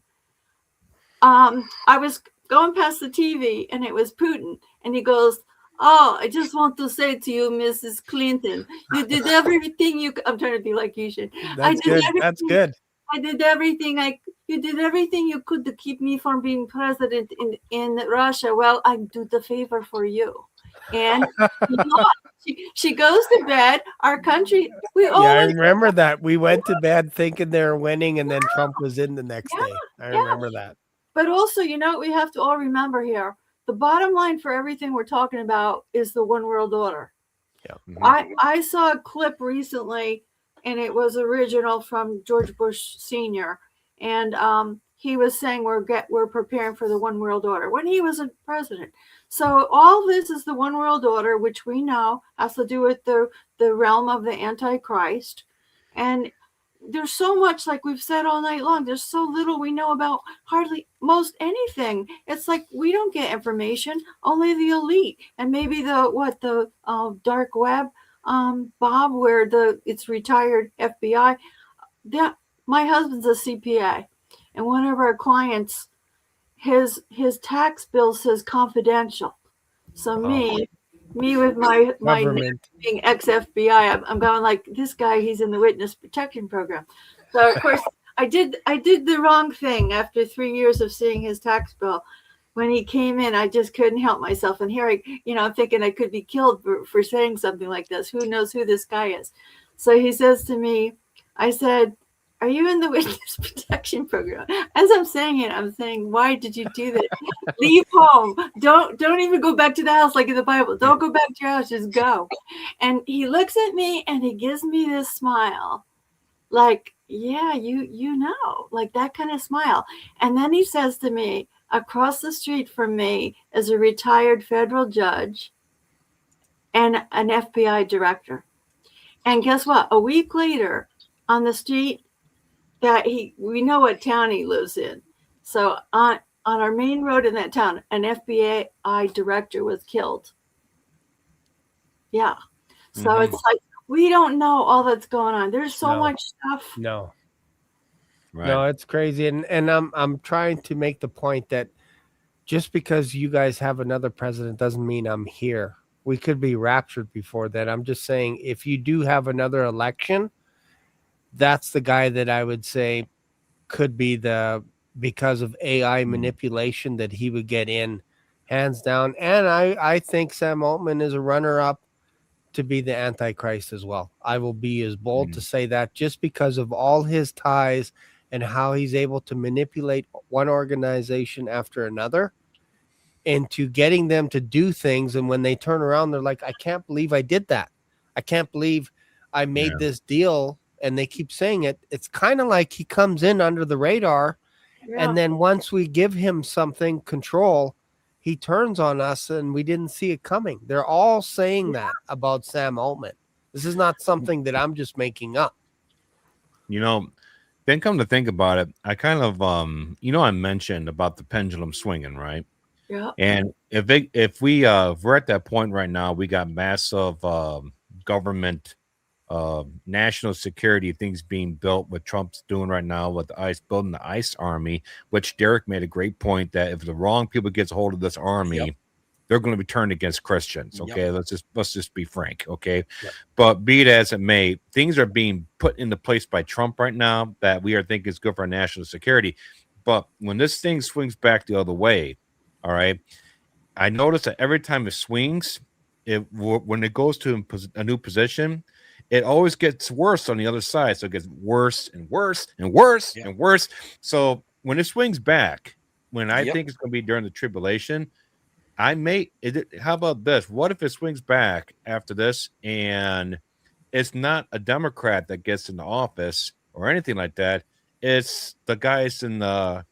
I was going past the TV, and it was Putin, and he goes, oh, I just want to say to you, Mrs. Clinton, you did everything I'm trying to be like you should. That's good. That's good. I did everything you did everything you could to keep me from being president in Russia. Well, I do the favor for you. And you know, she goes to bed. Our country, I remember that. We went to bed thinking they were winning, and then Trump was in the next day. I remember that. But also, we have to all remember here, the bottom line for everything we're talking about is the one world order. Yeah. I saw a clip recently, and it was original from George Bush Sr. And he was saying we're preparing for the one world order when he was a president. So all this is the one world order, which we know has to do with the realm of the Antichrist. And there's so much, like we've said all night long, there's so little we know about hardly most anything. It's like we don't get information, only the elite, and maybe the dark web, Bob, where it's retired FBI. My husband's a CPA, and one of our clients, his tax bill says confidential. So me with my being ex-FBI, I'm going like, this guy, he's in the witness protection program. So of course I did the wrong thing after 3 years of seeing his tax bill. When he came in, I just couldn't help myself. And here I'm thinking I could be killed for saying something like this. Who knows who this guy is? So he says to me, I said, are you in the witness protection program? As I'm saying it, I'm saying, why did you do that? Leave home. Don't even go back to the house like in the Bible. Don't go back to your house. Just go. And he looks at me and he gives me this smile. Like, yeah, you know, like that kind of smile. And then he says to me, across the street from me is a retired federal judge and an FBI director. And guess what? A week later on the street, we know what town he lives in. So on our main road in that town, an FBI director was killed. Yeah. So Mhm. it's like we don't know all that's going on. There's so No. much stuff. No. Right. No, it's crazy. And I'm trying to make the point that just because you guys have another president doesn't mean I'm here. We could be raptured before that. I'm just saying if you do have another election, that's the guy that I would say could be because of AI manipulation that he would get in hands down. And I think Sam Altman is a runner up to be the Antichrist as well. I will be as bold to say that just because of all his ties and how he's able to manipulate one organization after another into getting them to do things. And when they turn around, they're like, I can't believe I did that. I can't believe I made this deal. And they keep saying it. It's kind of like he comes in under the radar. Yeah. And then once we give him something, control, he turns on us and we didn't see it coming. They're all saying that about Sam Altman. This is not something that I'm just making up. You know, then come to think about it, I kind of I mentioned about the pendulum swinging, right? Yeah. And if we're at that point right now, we got massive government national security things being built, what Trump's doing right now with the ICE, building the ICE army, which Derek made a great point that if the wrong people gets a hold of this army, they're going to be turned against Christians. Okay, let's just be frank. Okay, but be it as it may, things are being put into place by Trump right now that we are thinking is good for our national security. But when this thing swings back the other way, all right, I notice that every time it swings, when it goes to a new position, it always gets worse on the other side. So it gets worse and worse and worse and worse. So when it swings back, when I think it's going to be during the tribulation, how about this? What if it swings back after this and it's not a Democrat that gets in the office or anything like that? It's the guys in the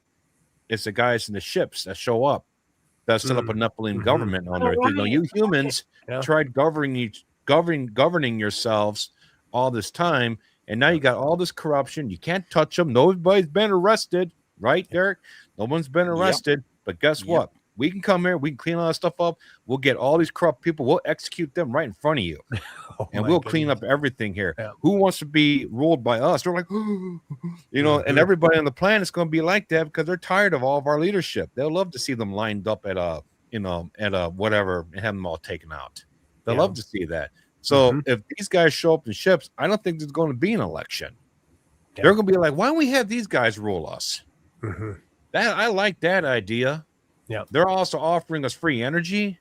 ships that show up that set up a Nephilim government on Earth. You know, you humans tried governing yourselves all this time, and now you got all this corruption. You can't touch them. Nobody's been arrested, right, Derek? No one's been arrested. But guess what? We can come here. We can clean all that stuff up. We'll get all these corrupt people. We'll execute them right in front of you, and we'll clean up everything here. Who wants to be ruled by us? They're like, and everybody on the planet is going to be like that because they're tired of all of our leadership. They'll love to see them lined up at a whatever and have them all taken out. They love to see that. So if these guys show up in ships, I don't think there's going to be an election. They're going to be like, why don't we have these guys rule us? That I like that idea. Yeah, they're also offering us free energy.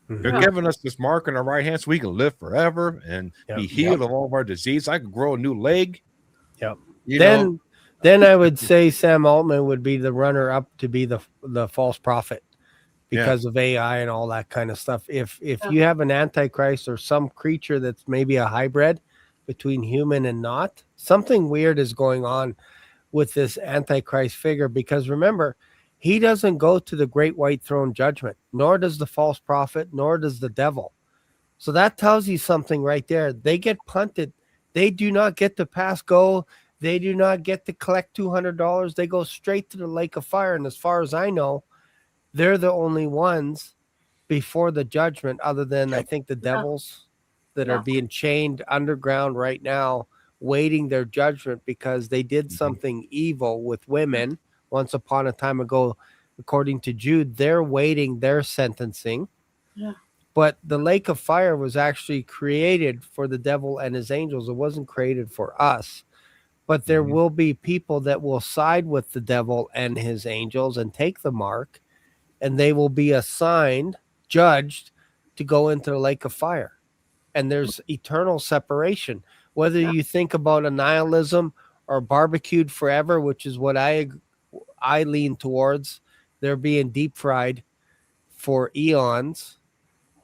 They're giving us this mark on our right hand so we can live forever and be healed of all of our disease. I could grow a new leg. Then I would say Sam Altman would be the runner up to be the false prophet because of AI and all that kind of stuff. If you have an antichrist or some creature that's maybe a hybrid between human and not, something weird is going on with this antichrist figure, because remember, he doesn't go to the great white throne judgment, nor does the false prophet, nor does the devil. So that tells you something right there. They get punted. They do not get to pass go. They do not get to collect $200. They go straight to the lake of fire. And as far as I know, they're the only ones before the judgment, other than I think the devils that are being chained underground right now, waiting their judgment because they did something evil with women once upon a time ago. According to Jude, they're waiting their sentencing. But the lake of fire was actually created for the devil and his angels. It wasn't created for us. But there will be people that will side with the devil and his angels and take the mark, and they will be assigned, judged, to go into the lake of fire. And there's eternal separation. Whether you think about annihilism or barbecued forever, which is what I lean towards, they're being deep fried for eons,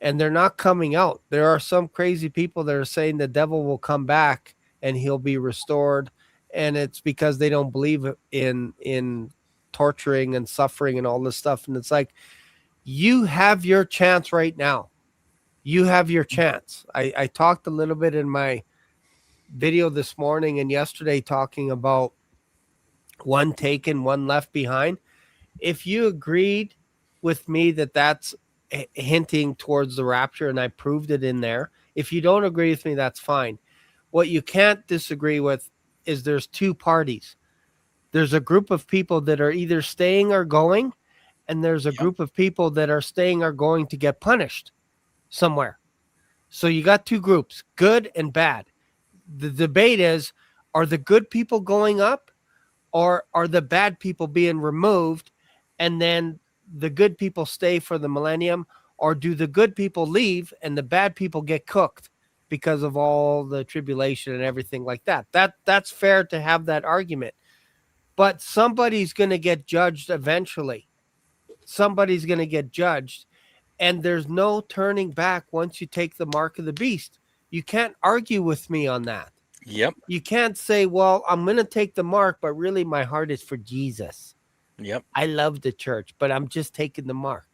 and they're not coming out. There are some crazy people that are saying the devil will come back and he'll be restored, and it's because they don't believe in torturing and suffering and all this stuff. And it's like, you have your chance right now. You have your chance. I talked a little bit in my video this morning and yesterday talking about one taken, one left behind. if you agreed with me that that's hinting towards the rapture and I proved it in there, if you don't agree with me, that's fine. What you can't disagree with is there's two parties. There's a group of people that are either staying or going, and there's a group of people that are staying or going to get punished somewhere. So you got two groups, good and bad. The debate is, are the good people going up, or are the bad people being removed, and then the good people stay for the millennium, or do the good people leave and the bad people get cooked because of all the tribulation and everything like that? That's fair to have that argument. But somebody's going to get judged eventually. Somebody's going to get judged. And there's no turning back once you take the mark of the beast. You can't argue with me on that. Yep. You can't say, well, I'm going to take the mark, but really my heart is for Jesus. Yep. I love the church, but I'm just taking the mark.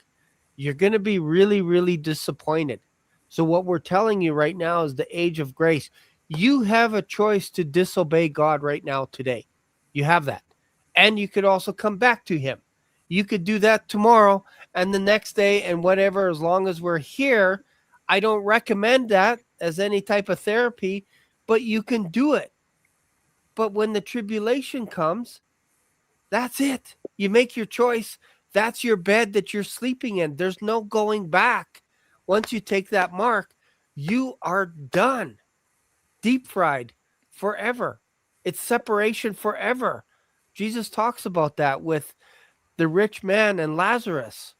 You're going to be really, really disappointed. So what we're telling you right now is the age of grace. You have a choice to disobey God right now today. You have that. And you could also come back to him. You could do that tomorrow and the next day and whatever, as long as we're here. I don't recommend that as any type of therapy, but you can do it. But when the tribulation comes, that's it. You make your choice. That's your bed that you're sleeping in. There's no going back. Once you take that mark, you are done. Deep fried forever. It's separation forever. Jesus talks about that with the rich man and Lazarus.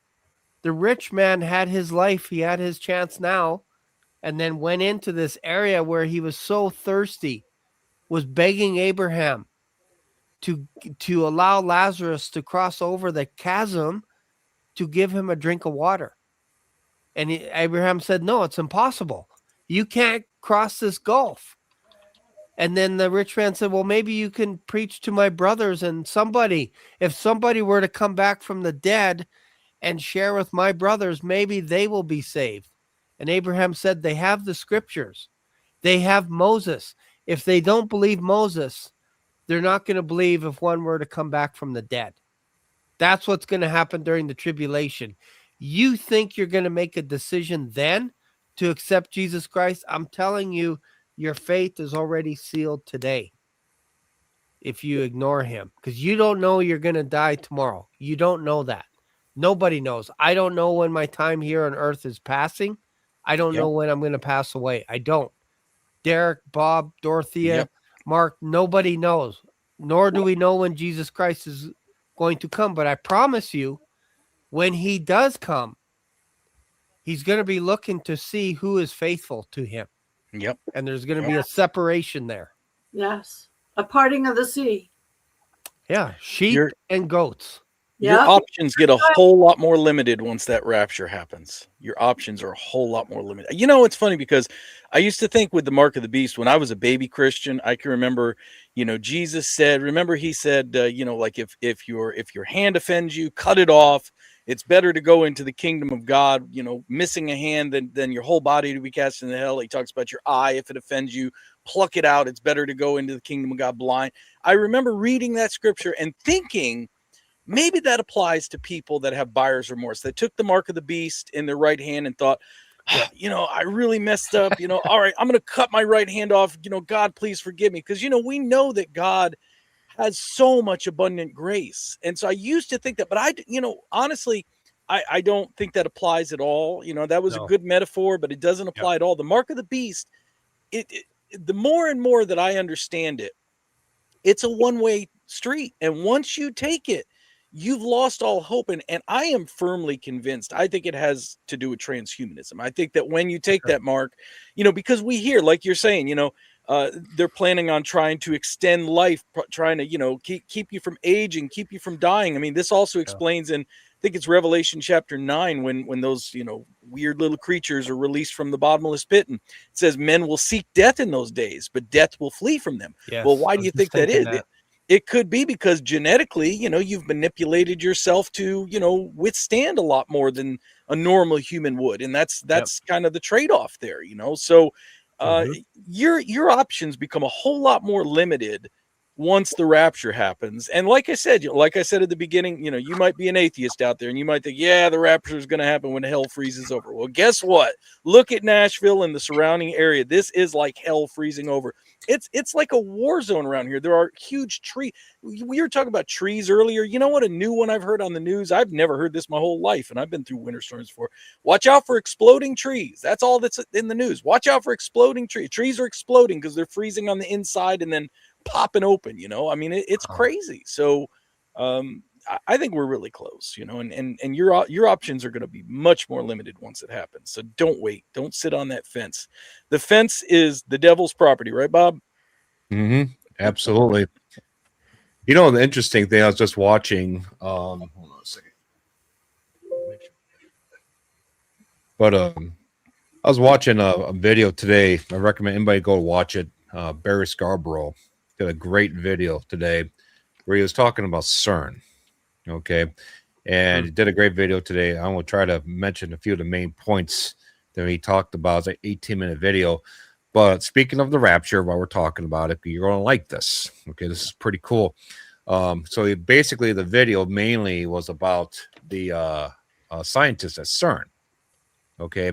The rich man had his life. He had his chance now, and then went into this area where he was so thirsty, was begging Abraham to allow Lazarus to cross over the chasm to give him a drink of water. And Abraham said, no, it's impossible. You can't cross this gulf. And then the rich man said, well, maybe you can preach to my brothers and somebody. If somebody were to come back from the dead and share with my brothers, maybe they will be saved. And Abraham said, they have the scriptures. They have Moses. If they don't believe Moses, they're not going to believe if one were to come back from the dead. That's what's going to happen during the tribulation. You think you're going to make a decision then to accept Jesus Christ? I'm telling you, your fate is already sealed today if you ignore him, because you don't know you're going to die tomorrow. You don't know that. Nobody knows. I don't know when my time here on earth is passing. I don't know when I'm going to pass away. I don't. Derek, Bob, Dorothea, Mark, nobody knows. Nor do we know when Jesus Christ is going to come. But I promise you, when he does come, he's going to be looking to see who is faithful to him. Yep. And there's going to be a separation there. Yes. A parting of the sea. Yeah. Sheep and goats. Your options get a whole lot more limited once that rapture happens. Your options are a whole lot more limited. You know, it's funny because I used to think with the mark of the beast, when I was a baby Christian, I can remember, you know, Jesus said, remember he said, you know, like if your hand offends you, cut it off. It's better to go into the kingdom of God, you know, missing a hand than your whole body to be cast into hell. He talks about your eye. If it offends you, pluck it out. It's better to go into the kingdom of God blind. I remember reading that scripture and thinking, maybe that applies to people that have buyer's remorse, that took the mark of the beast in their right hand and thought, you know, I really messed up, you know, all right, I'm going to cut my right hand off. You know, God, please forgive me. Because, you know, we know that God has so much abundant grace. And so I used to think that, but you know, honestly, I don't think that applies at all. You know, that was a good metaphor, but it doesn't apply at all. The mark of the beast, the more and more that I understand it, it's a one-way street. And once you take it, you've lost all hope. And I am firmly convinced, I think it has to do with transhumanism. I think that when you take that mark, you know, because we hear, like you're saying, you know, they're planning on trying to extend life, trying to, you know, keep you from aging, keep you from dying. I mean, this also explains in, I think it's Revelation chapter 9, when those, you know, weird little creatures are released from the bottomless pit. And it says men will seek death in those days, but death will flee from them. Yes, well, why do you think that is? It could be because genetically, you know, you've manipulated yourself to, you know, withstand a lot more than a normal human would. And that's kind of the trade-off there, you know? So your options become a whole lot more limited once the rapture happens. And like I said at the beginning, you might be an atheist out there and you might think, yeah, the rapture is going to happen when hell freezes over. Well, guess what? Look at Nashville and the surrounding area. This is like hell freezing over. It's like a war zone around here. There are huge trees. We were talking about trees earlier. You know what? A new one I've heard on the news. I've never heard this my whole life, and I've been through winter storms before. Watch out for exploding trees. That's all that's in the news. Watch out for exploding trees. Trees are exploding because they're freezing on the inside and then popping open. I mean, it's crazy. So I think we're really close, and your options are going to be much more limited once it happens. So don't wait. Don't sit on that fence. The fence is the devil's property, right, Bob? Mm-hmm. Absolutely. The interesting thing, I was just watching, hold on a second. But I was watching a video today. I recommend anybody go watch it. Barry Scarborough did a great video today where he was talking about CERN. Okay. And he did a great video today. I'm going to try to mention a few of the main points that he talked about. It's like 18-minute video. But speaking of the rapture, while we're talking about it, you're going to like this. Okay. This is pretty cool. So basically the video mainly was about the scientists at CERN. Okay.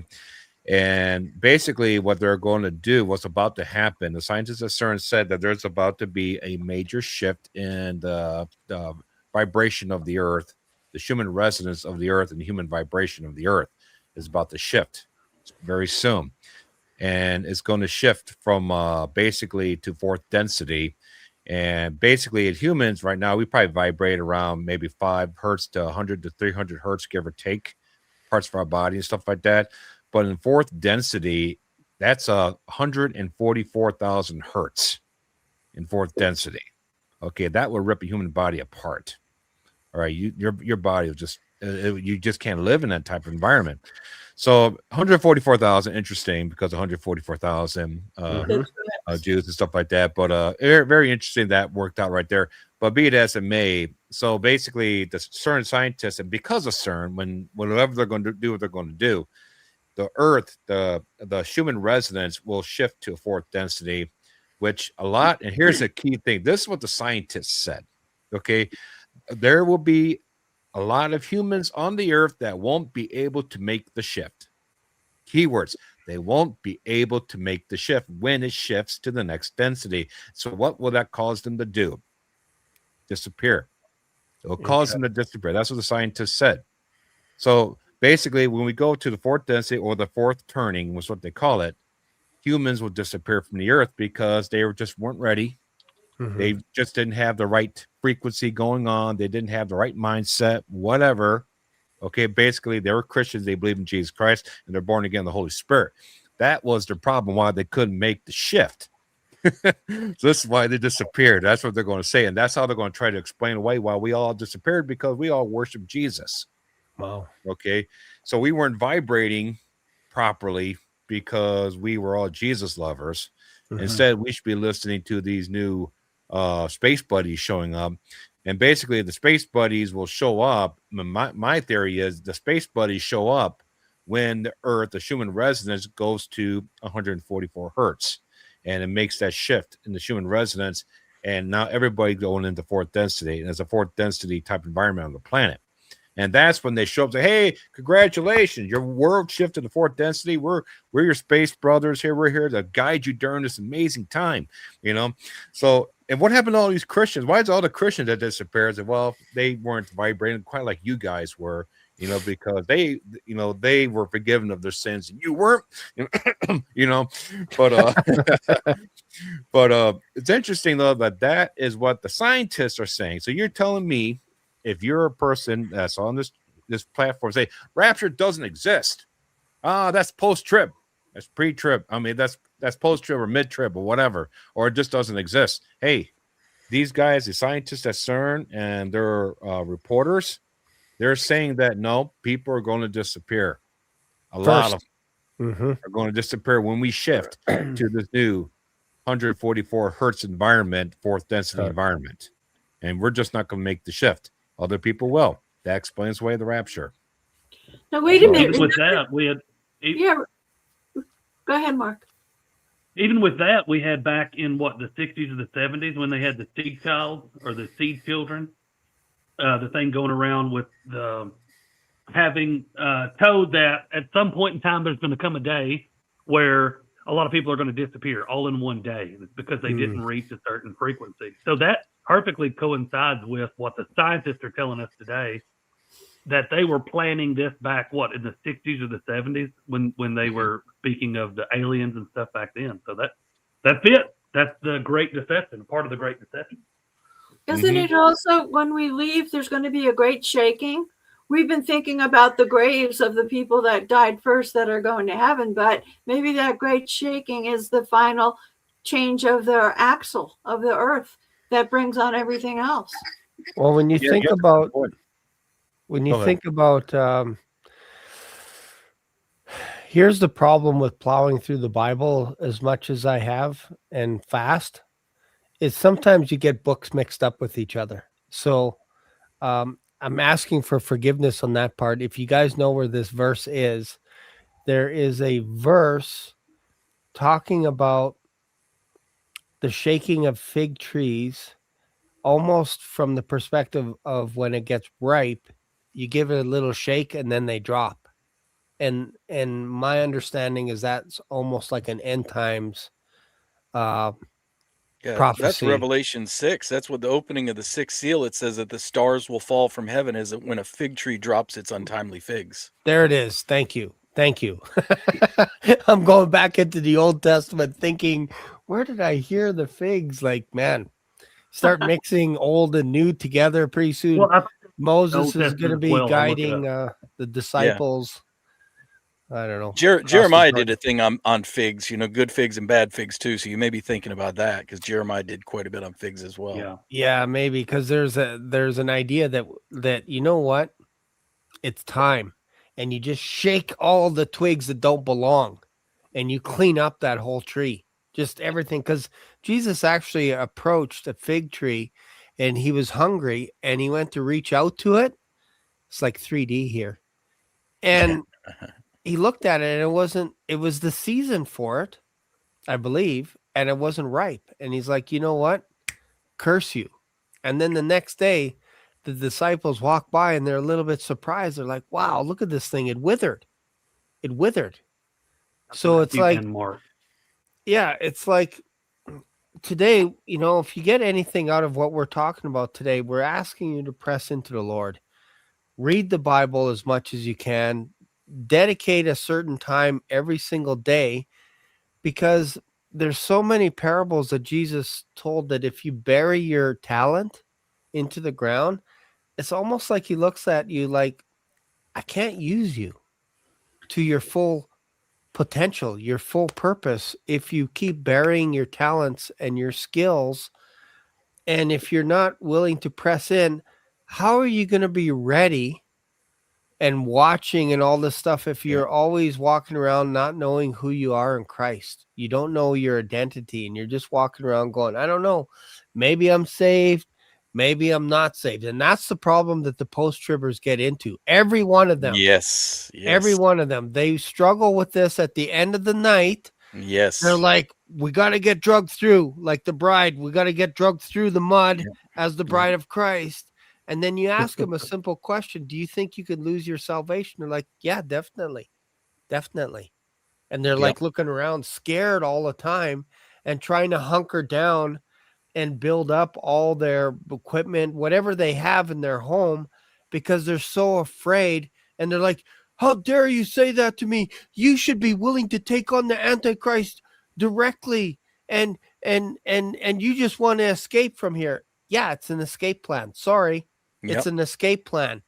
And basically what they're going to do, what's about to happen, the scientists at CERN said that there's about to be a major shift in the vibration of the earth, the human resonance of the earth, and the human vibration of the earth is about to shift very soon. And it's going to shift from basically to fourth density. And basically in humans right now, we probably vibrate around maybe 5 hertz to 100 to 300 hertz, give or take, parts of our body and stuff like that. But in fourth density, that's 144,000 hertz in fourth density. Okay, that will rip a human body apart. All right, your body will just you just can't live in that type of environment. So 144,000, interesting, because 144,000 Jews and stuff like that. But very interesting that worked out right there. But be it as it may, so basically the CERN scientists, and because of CERN, whenever they're going to do what they're going to do, the earth, the human resonance will shift to a fourth density, which and here's the key thing. This is what the scientists said. Okay. There will be a lot of humans on the earth that won't be able to make the shift. Keywords, they won't be able to make the shift when it shifts to the next density. So what will that cause them to do? Disappear. It will cause them to disappear. That's what the scientists said. So basically, when we go to the fourth density or the fourth turning, was what they call it, humans will disappear from the earth because they just weren't ready. Mm-hmm. They just didn't have the right frequency going on. They didn't have the right mindset, whatever. Okay, basically, they were Christians. They believe in Jesus Christ, and they're born again in the Holy Spirit. That was their problem, why they couldn't make the shift. So this is why they disappeared. That's what they're going to say, and that's how they're going to try to explain away why we all disappeared, because we all worship Jesus. Wow. Okay. So we weren't vibrating properly because we were all Jesus lovers. Mm-hmm. Instead, we should be listening to these new space buddies showing up. And basically, the space buddies will show up. My theory is the space buddies show up when the earth, the human resonance, goes to 144 hertz. And it makes that shift in the human resonance. And now everybody's going into fourth density. And it's a fourth density type environment on the planet. And that's when they show up and say, hey, congratulations, your world shifted to fourth density. We're your space brothers here. We're here to guide you during this amazing time, So, and what happened to all these Christians? Why is all the Christians that disappeared? Well, they weren't vibrating quite like you guys were, because they were forgiven of their sins and you weren't, but it's interesting though, that is what the scientists are saying. So you're telling me, if you're a person that's on this platform, say rapture doesn't exist. That's post-trib. That's pre-trib. I mean, that's post-trib or mid-trib or whatever, or it just doesn't exist. Hey, these guys, the scientists at CERN and their reporters, they're saying that no, people are going to disappear. A lot of them are going to disappear when we shift to this new 144 hertz environment, fourth density environment. And we're just not going to make the shift. Other people will. That explains away the rapture. Now, wait a minute. With that, we had... Yeah. Go ahead, Mark. even with that, we had back in what, the 60s or the 70s when they had the seed child or the seed children, the thing going around with the having told that at some point in time there's going to come a day where a lot of people are going to disappear all in one day because they didn't reach a certain frequency. So that perfectly coincides with what the scientists are telling us today, that they were planning this back, what, in the 60s or the 70s when they were speaking of the aliens and stuff back then. So that's it. That's the Great Deception, part of the Great Deception. Isn't it also when we leave, there's going to be a great shaking? We've been thinking about the graves of the people that died first that are going to heaven, but maybe that great shaking is the final change of the axle of the earth that brings on everything else. Well, when you think about here's the problem with plowing through the Bible as much as I have and fast, is sometimes you get books mixed up with each other. So I'm asking for forgiveness on that part. If you guys know where this verse is, there is a verse talking about the shaking of fig trees, almost from the perspective of when it gets ripe, you give it a little shake and then they drop. And my understanding is that's almost like an end times prophecy. That's Revelation 6. That's what the opening of the sixth seal, it says that the stars will fall from heaven as when a fig tree drops its untimely figs. There it is. Thank you. I'm going back into the Old Testament thinking, where did I hear the figs? Like, man, start mixing old and new together pretty soon. Well, Moses is going to be guiding the disciples. I don't know. Jeremiah did a thing on figs, good figs and bad figs too. So you may be thinking about that because Jeremiah did quite a bit on figs as well. Yeah, maybe because there's an idea that you know what, it's time, and you just shake all the twigs that don't belong, and you clean up that whole tree, just everything. Because Jesus actually approached a fig tree, and he was hungry, and he went to reach out to it. It's like 3D here, and he looked at it, and it was the season for it, I believe, and it wasn't ripe. And he's like, you know what? Curse you. And then the next day, the disciples walk by and they're a little bit surprised. They're like, wow, look at this thing. It withered. So it's like, yeah, it's like today, if you get anything out of what we're talking about today, we're asking you to press into the Lord. Read the Bible as much as you can. Dedicate a certain time every single day, because there's so many parables that Jesus told that if you bury your talent into the ground, it's almost like he looks at you like, I can't use you to your full potential, your full purpose, if you keep burying your talents and your skills. And if you're not willing to press in, how are you going to be ready and watching and all this stuff if you're always walking around not knowing who you are in Christ? You don't know your identity, and you're just walking around going, I don't know, maybe I'm saved, maybe I'm not saved. And that's the problem that the post-tribbers get into. Every one of them. Yes. Every one of them. They struggle with this at the end of the night. Yes. They're like, we got to get drugged through, like the bride. We got to get drugged through the mud as the bride of Christ. And then you ask them a simple question. Do you think you could lose your salvation? They're like, yeah, definitely. And they're like looking around scared all the time and trying to hunker down and build up all their equipment, whatever they have in their home, because they're so afraid. And they're like, how dare you say that to me? You should be willing to take on the Antichrist directly. And you just want to escape from here. Yeah, it's an escape plan. Sorry. It's an escape plan.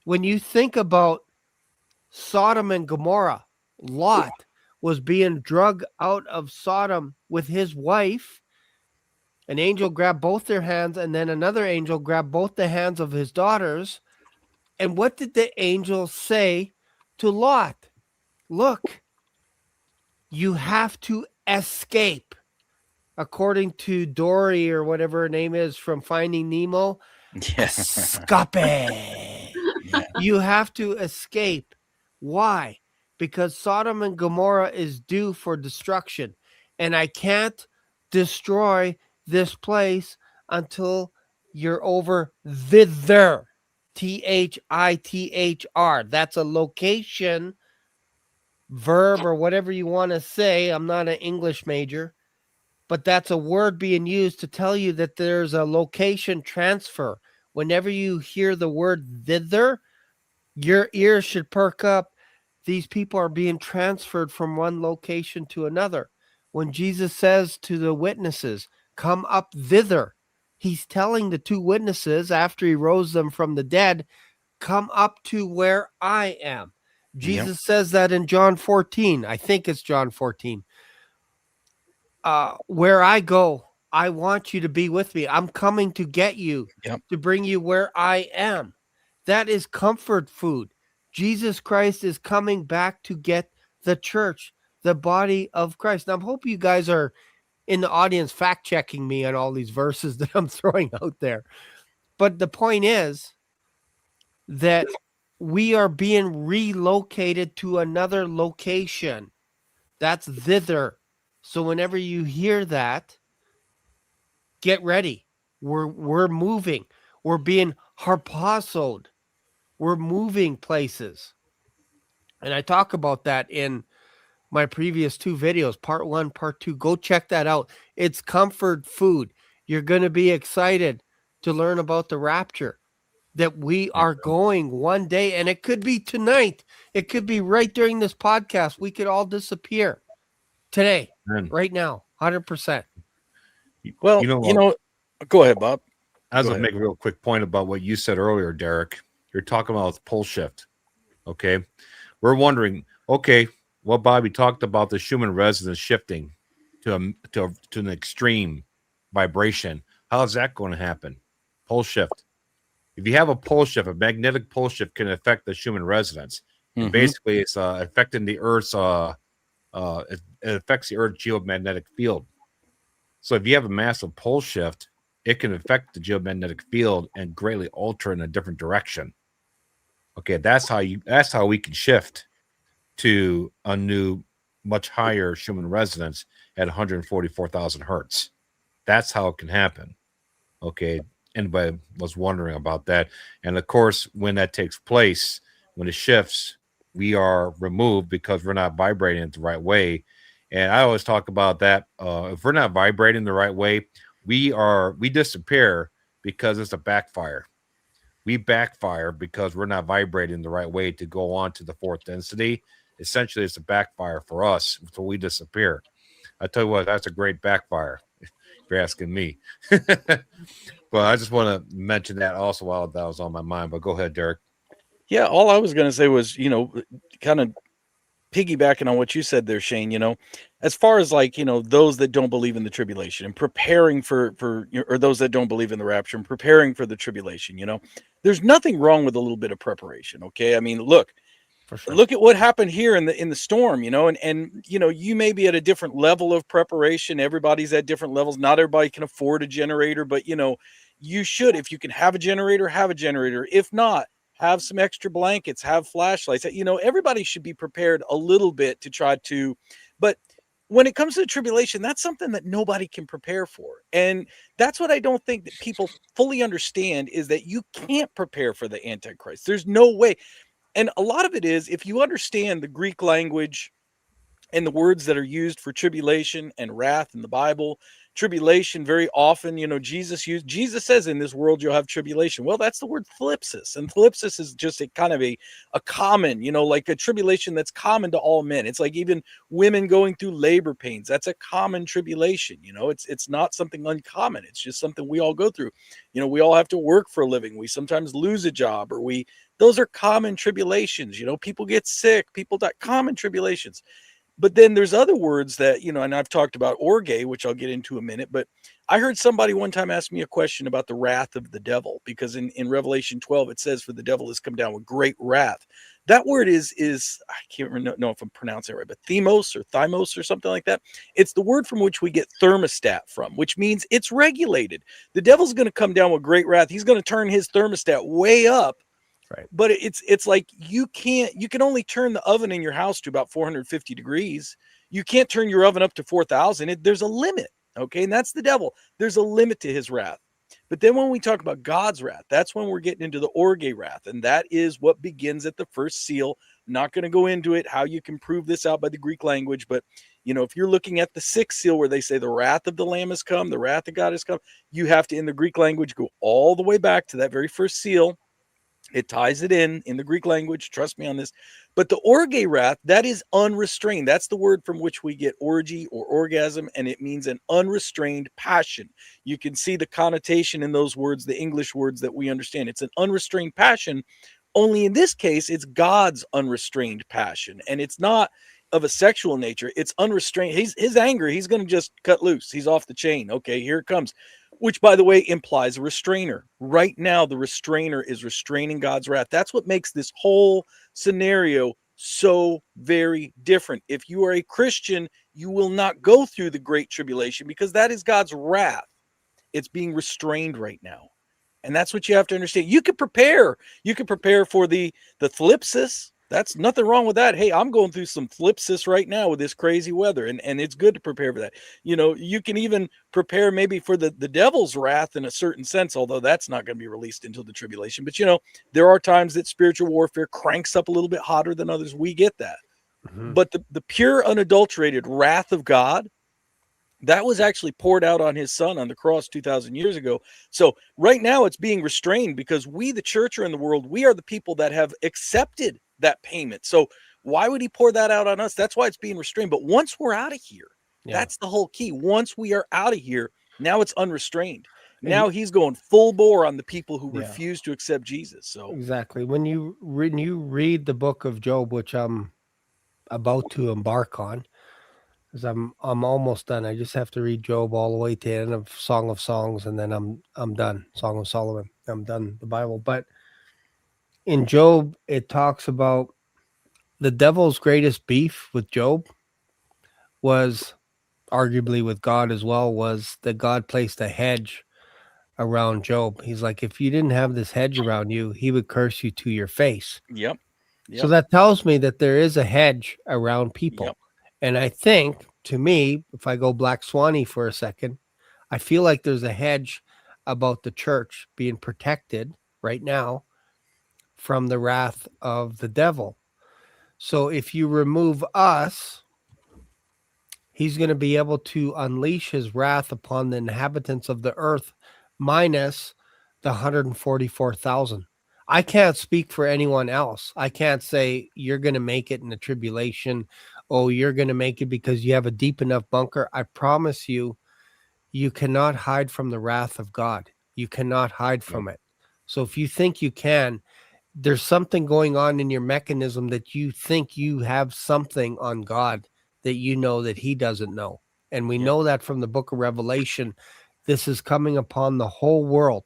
When you think about Sodom and Gomorrah, Lot was being drugged out of Sodom with his wife. An angel grabbed both their hands, and then another angel grabbed both the hands of his daughters. And what did the angel say to Lot? Look, you have to escape. According to Dory, or whatever her name is from Finding Nemo, escape. You have to escape. Why? Because Sodom and Gomorrah is due for destruction. And I can't destroy this place until you're over thither. THITHR. That's a location, verb, or whatever you want to say. I'm not an English major, but that's a word being used to tell you that there's a location transfer. Whenever you hear the word thither, your ears should perk up. These people are being transferred from one location to another. When Jesus says to the witnesses, come up thither, he's telling the two witnesses after he rose them from the dead, come up to where I am. Jesus says that in John 14. I think it's John 14. Where I go, I want you to be with me. I'm coming to get you, to bring you where I am. That is comfort food. Jesus Christ is coming back to get the church, the body of Christ. Now, I hope you guys are in the audience fact checking me on all these verses that I'm throwing out there. But the point is that we are being relocated to another location. That's thither. So whenever you hear that, get ready. We're moving. We're being harpazoed. We're moving places. And I talk about that in my previous two videos, part 1, part 2. Go check that out. It's comfort food. You're going to be excited to learn about the rapture, that we are going one day, and it could be tonight. It could be right during this podcast. We could all disappear today, right now, 100%. Well, go ahead, Bob. I was going to make a real quick point about what you said earlier, Derek. You're talking about pole shift. Okay. We're wondering, okay, well, Bobby talked about the Schumann resonance shifting to an extreme vibration. How is that going to happen? Pole shift. If you have a pole shift, a magnetic pole shift can affect the Schumann resonance. And basically, it's affecting the Earth's, it affects the Earth's geomagnetic field. So if you have a massive pole shift, it can affect the geomagnetic field and greatly alter in a different direction. Okay, that's how we can shift to a new, much higher Schumann resonance at 144,000 hertz. That's how it can happen. Okay, anybody was wondering about that. And of course, when that takes place, when it shifts, we are removed because we're not vibrating it the right way. And I always talk about that. If we're not vibrating the right way, we disappear because it's a backfire. We backfire because we're not vibrating the right way to go on to the fourth density. Essentially, it's a backfire for us, so we disappear. I tell you what, that's a great backfire, if you're asking me. But I just want to mention that also while that was on my mind. But go ahead, Derek. Yeah, all I was going to say was, kind of piggybacking on what you said there, Shane, as far as like, those that don't believe in the tribulation and preparing for or those that don't believe in the rapture and preparing for the tribulation, there's nothing wrong with a little bit of preparation. Okay. I mean, look at what happened here in the storm, and you may be at a different level of preparation. Everybody's at different levels. Not everybody can afford a generator, but you should, if you can have a generator, have a generator. If not, have some extra blankets, have flashlights. Everybody should be prepared a little bit to try to, but when it comes to the tribulation, that's something that nobody can prepare for. And that's what I don't think that people fully understand, is that you can't prepare for the Antichrist. There's no way. And a lot of it is, if you understand the Greek language and the words that are used for tribulation and wrath in the Bible, tribulation very often, Jesus says, in this world you'll have tribulation. Well, that's the word thlipsis, and thlipsis is just a kind of a common, like a tribulation that's common to all men. It's like even women going through labor pains. That's a common tribulation. It's not something uncommon. It's just something we all go through. We all have to work for a living. We sometimes lose a job, or those are common tribulations. People get sick, people die, common tribulations. But then there's other words that, and I've talked about orge, which I'll get into a minute, but I heard somebody one time ask me a question about the wrath of the devil, because in Revelation 12, it says, for the devil has come down with great wrath. That word is I can't know if I'm pronouncing it right, but thymos or something like that. It's the word from which we get thermostat from, which means it's regulated. The devil's going to come down with great wrath. He's going to turn his thermostat way up. Right. But it's like you can only turn the oven in your house to about 450 degrees. You can't turn your oven up to 4,000. There's a limit. Okay. And that's the devil. There's a limit to his wrath. But then when we talk about God's wrath, that's when we're getting into the orge wrath. And that is what begins at the first seal. Not going to go into it, how you can prove this out by the Greek language. But, if you're looking at the sixth seal where they say the wrath of the Lamb has come, the wrath of God has come, you have to, in the Greek language, go all the way back to that very first seal. It ties it in the Greek language. Trust me on this. But the orge wrath, that is unrestrained. That's the word from which we get orgy or orgasm, and it means an unrestrained passion. You can see the connotation in those words, the English words that we understand. It's an unrestrained passion. Only in this case, it's God's unrestrained passion, and it's not of a sexual nature. It's unrestrained. His anger, he's going to just cut loose. He's off the chain. Okay, here it comes. Which, by the way, implies a restrainer. Right now, the restrainer is restraining God's wrath. That's what makes this whole scenario so very different. If you are a Christian, you will not go through the Great Tribulation because that is God's wrath. It's being restrained right now. And that's what you have to understand. You could prepare. You could prepare for the thlipsis. That's nothing wrong with that. Hey, I'm going through some thlipsis right now with this crazy weather, and it's good to prepare for that. You can even prepare maybe for the devil's wrath in a certain sense, although that's not going to be released until the tribulation. But, there are times that spiritual warfare cranks up a little bit hotter than others. We get that. Mhm. But the pure, unadulterated wrath of God, that was actually poured out on his son on the cross 2,000 years ago. So right now it's being restrained because we, the church, are in the world. We are the people that have accepted that payment. So why would he pour that out on us? That's why it's being restrained. But once we're out of here, Yeah. that's the whole key. Once we are out of here, now it's unrestrained. And Now he's going full bore on the people who Yeah. refuse to accept Jesus. So Exactly. When you read the book of Job, which I'm about to embark on, because I'm almost done. I just have to read Job all the way to the end of Song of Songs, and then I'm done. Song of Solomon. I'm done the Bible. But in Job, it talks about the devil's greatest beef with Job was arguably with God as well, was that God placed a hedge around Job. He's like, if you didn't have this hedge around you, he would curse you to your face. yep. So that tells me that there is a hedge around people. Yep. And I think, to me, if I go Black Swanee for a second, I feel like there's a hedge about the church being protected right now from the wrath of the devil. So if you remove us, he's going to be able to unleash his wrath upon the inhabitants of the earth, minus the 144,000. I can't speak for anyone else. I can't say you're going to make it in the tribulation. Oh, you're going to make it because you have a deep enough bunker. I promise you, you cannot hide from the wrath of God. You cannot hide from it. So if you think you can, there's something going on in your mechanism that you think you have something on God that you know that he doesn't know. And we know that from the book of Revelation. This is coming upon the whole world.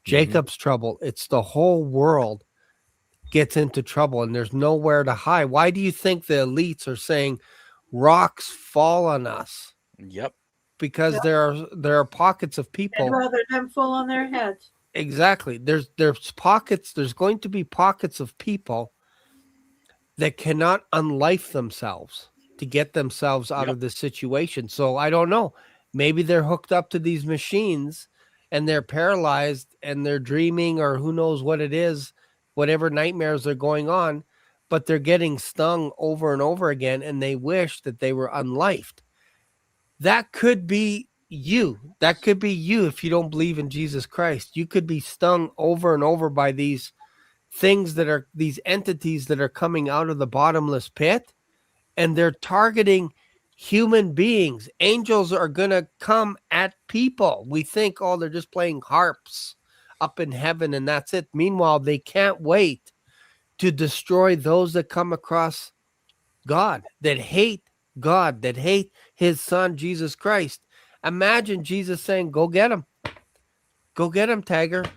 Jacob's trouble. It's the whole world gets into trouble and there's nowhere to hide. Why do you think the elites are saying rocks fall on us? Yep. Because there are pockets of people. I'd rather them fall on their heads. Exactly. There's pockets. There's going to be pockets of people that cannot unlife themselves to get themselves out of this situation. So I don't know. Maybe they're hooked up to these machines and they're paralyzed and they're dreaming, or who knows what it is, whatever nightmares are going on, but they're getting stung over and over again and they wish that they were unlifed. That could be you. That could be you if you don't believe in Jesus Christ. You could be stung over and over by these things that are these entities that are coming out of the bottomless pit, and they're targeting human beings. Angels are going to come at people. We think, oh, they're just playing harps up in heaven and that's it. Meanwhile, they can't wait to destroy those that come across God, that hate God, that hate his son, Jesus Christ. Imagine Jesus saying, go get him. Go get him, Tagger.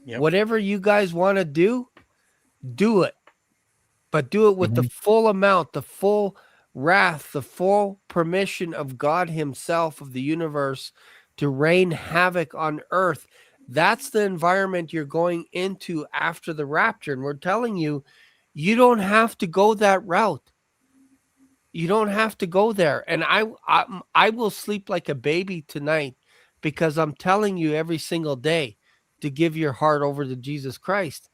Yep. Whatever you guys want to do it. But do it with the full amount, the full wrath, the full permission of God himself, of the universe, to rain havoc on earth. That's the environment you're going into after the rapture. And we're telling you, you don't have to go that route. You don't have to go there. And I will sleep like a baby tonight because I'm telling you every single day to give your heart over to Jesus Christ.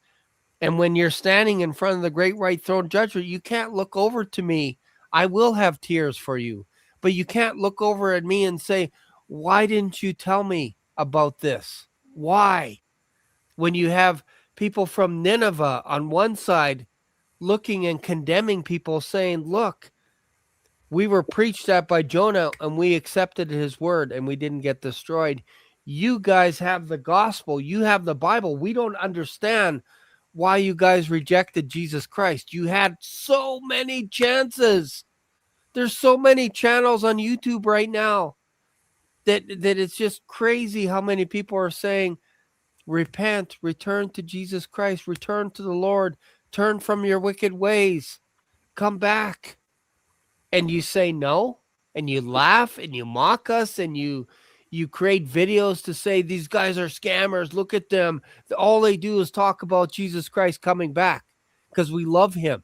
And when you're standing in front of the great white throne judgment, you can't look over to me. I will have tears for you, but you can't look over at me and say, why didn't you tell me about this? Why? When you have people from Nineveh on one side looking and condemning people saying, look, we were preached at by Jonah and we accepted his word and we didn't get destroyed. You guys have the gospel. You have the Bible. We don't understand why you guys rejected Jesus Christ. You had so many chances. There's so many channels on YouTube right now that it's just crazy how many people are saying, repent, return to Jesus Christ, return to the Lord, turn from your wicked ways, come back. And you say no, and you laugh and you mock us, and you create videos to say these guys are scammers. Look at them. All they do is talk about Jesus Christ coming back because we love him.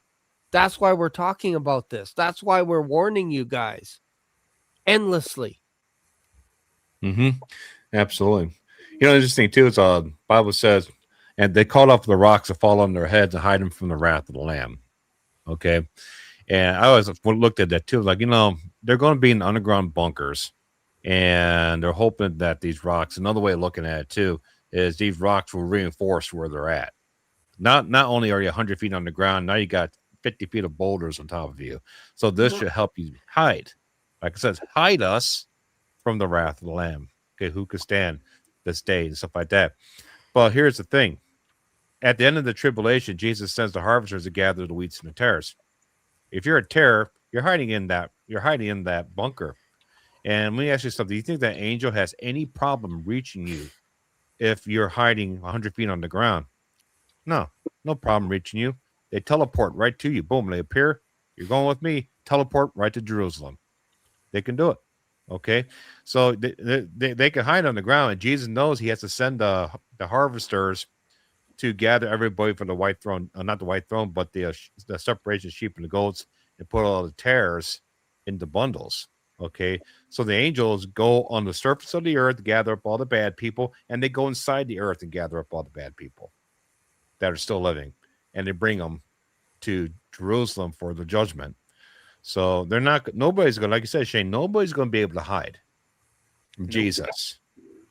That's why we're talking about this. That's why we're warning you guys endlessly. Absolutely. You know, interesting too is Bible says, and they called off the rocks to fall on their heads and hide them from the wrath of the Lamb. Okay. And I always looked at that too, like, you know, they're going to be in underground bunkers, and they're hoping that these rocks, another way of looking at it too, is these rocks will reinforce where they're at. Not only are you 100 feet underground, now you got 50 feet of boulders on top of you. So this should help you hide. Like I said, hide us from the wrath of the Lamb. Okay, who could stand this day and stuff like that. But here's the thing. At the end of the tribulation, Jesus sends the harvesters to gather the wheats and the tares. If you're a terror, you're hiding in that bunker. And let me ask you something. Do you think that angel has any problem reaching you if you're hiding 100 feet on the ground? No problem reaching you. They teleport right to you. Boom, they appear. You're going with me. Teleport right to Jerusalem. They can do it. Okay, so they can hide on the ground, and Jesus knows he has to send the harvesters to gather everybody for the white throne, not the white throne, but the separation of sheep and the goats, and put all the tares into bundles. Okay, so the angels go on the surface of the earth, gather up all the bad people, and they go inside the earth and gather up all the bad people that are still living, and they bring them to Jerusalem for the judgment. So nobody's going to, like you said, Shane, nobody's going to be able to hide from Jesus.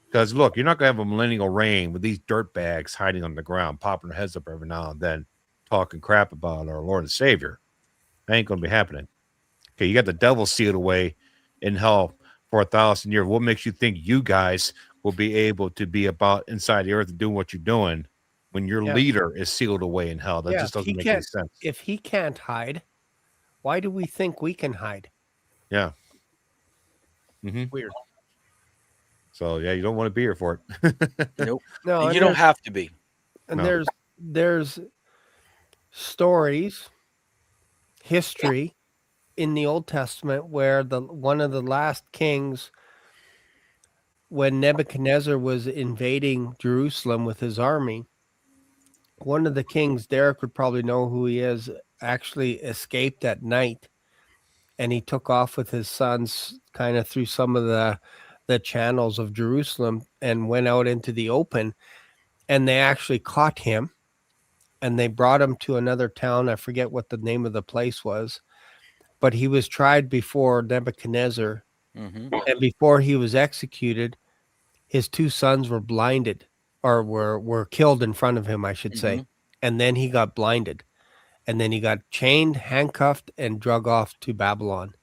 Because look, you're not going to have a millennial reign with these dirt bags hiding on the ground, popping their heads up every now and then, talking crap about our Lord and Savior. That ain't going to be happening. Okay, you got the devil sealed away in hell for 1,000 years. What makes you think you guys will be able to be about inside the earth and doing what you're doing when your leader is sealed away in hell? That just doesn't make any sense. If he can't hide, why do we think we can hide? Yeah. Weird. So yeah, you don't want to be here for it. Nope. No, You don't have to be. And No. there's stories, history in the Old Testament where one of the last kings, when Nebuchadnezzar was invading Jerusalem with his army, one of the kings, Derek would probably know who he is, actually escaped at night, and he took off with his sons kind of through some of the channels of Jerusalem and went out into the open, and they actually caught him and they brought him to another town. I forget what the name of the place was, but he was tried before Nebuchadnezzar. And before he was executed, his two sons were blinded, or were killed in front of him, I should say. And then he got blinded. And then he got chained, handcuffed, and drug off to Babylon.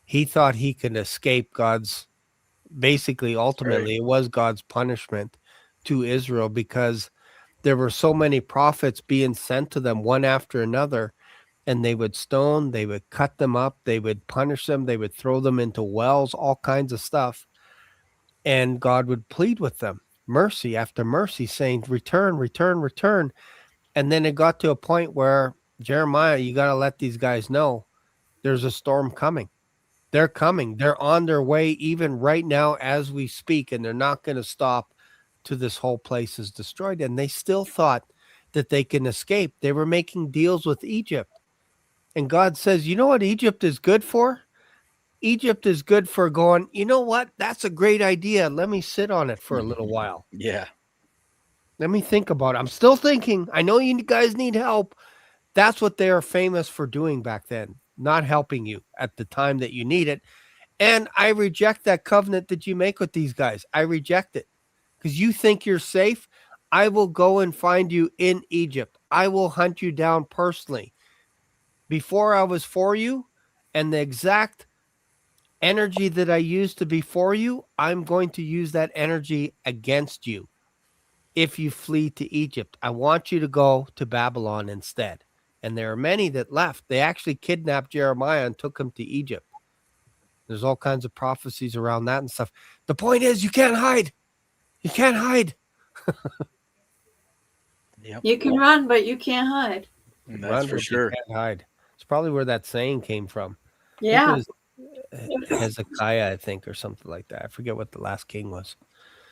He thought he could escape God's, basically, ultimately, it was God's punishment to Israel, because there were so many prophets being sent to them one after another, and they would stone, they would cut them up, they would punish them, they would throw them into wells, all kinds of stuff. And God would plead with them, mercy after mercy, saying, return, return, return. And then it got to a point where, Jeremiah, you got to let these guys know there's a storm coming. They're coming. They're on their way even right now as we speak, and they're not going to stop till this whole place is destroyed. And they still thought that they can escape. They were making deals with Egypt. And God says, you know what Egypt is good for? Egypt is good for going, you know what? That's a great idea. Let me sit on it for a little while. Yeah. Let me think about it. I'm still thinking. I know you guys need help. That's what they are famous for doing back then, not helping you at the time that you need it. And I reject that covenant that you make with these guys. I reject it because you think you're safe. I will go and find you in Egypt. I will hunt you down personally. Before I was for you, and the exact energy that I used to be for you, I'm going to use that energy against you if you flee to Egypt. I want you to go to Babylon instead. And there are many that left. They actually kidnapped Jeremiah and took him to Egypt. There's all kinds of prophecies around that and stuff. The point is, you can't hide. You can't hide. Yep. You can run, but you can't hide. That's Run, for but you sure. can't hide. It's probably where that saying came from. I think Yeah. it was Hezekiah, I think, or something like that. I forget what the last king was.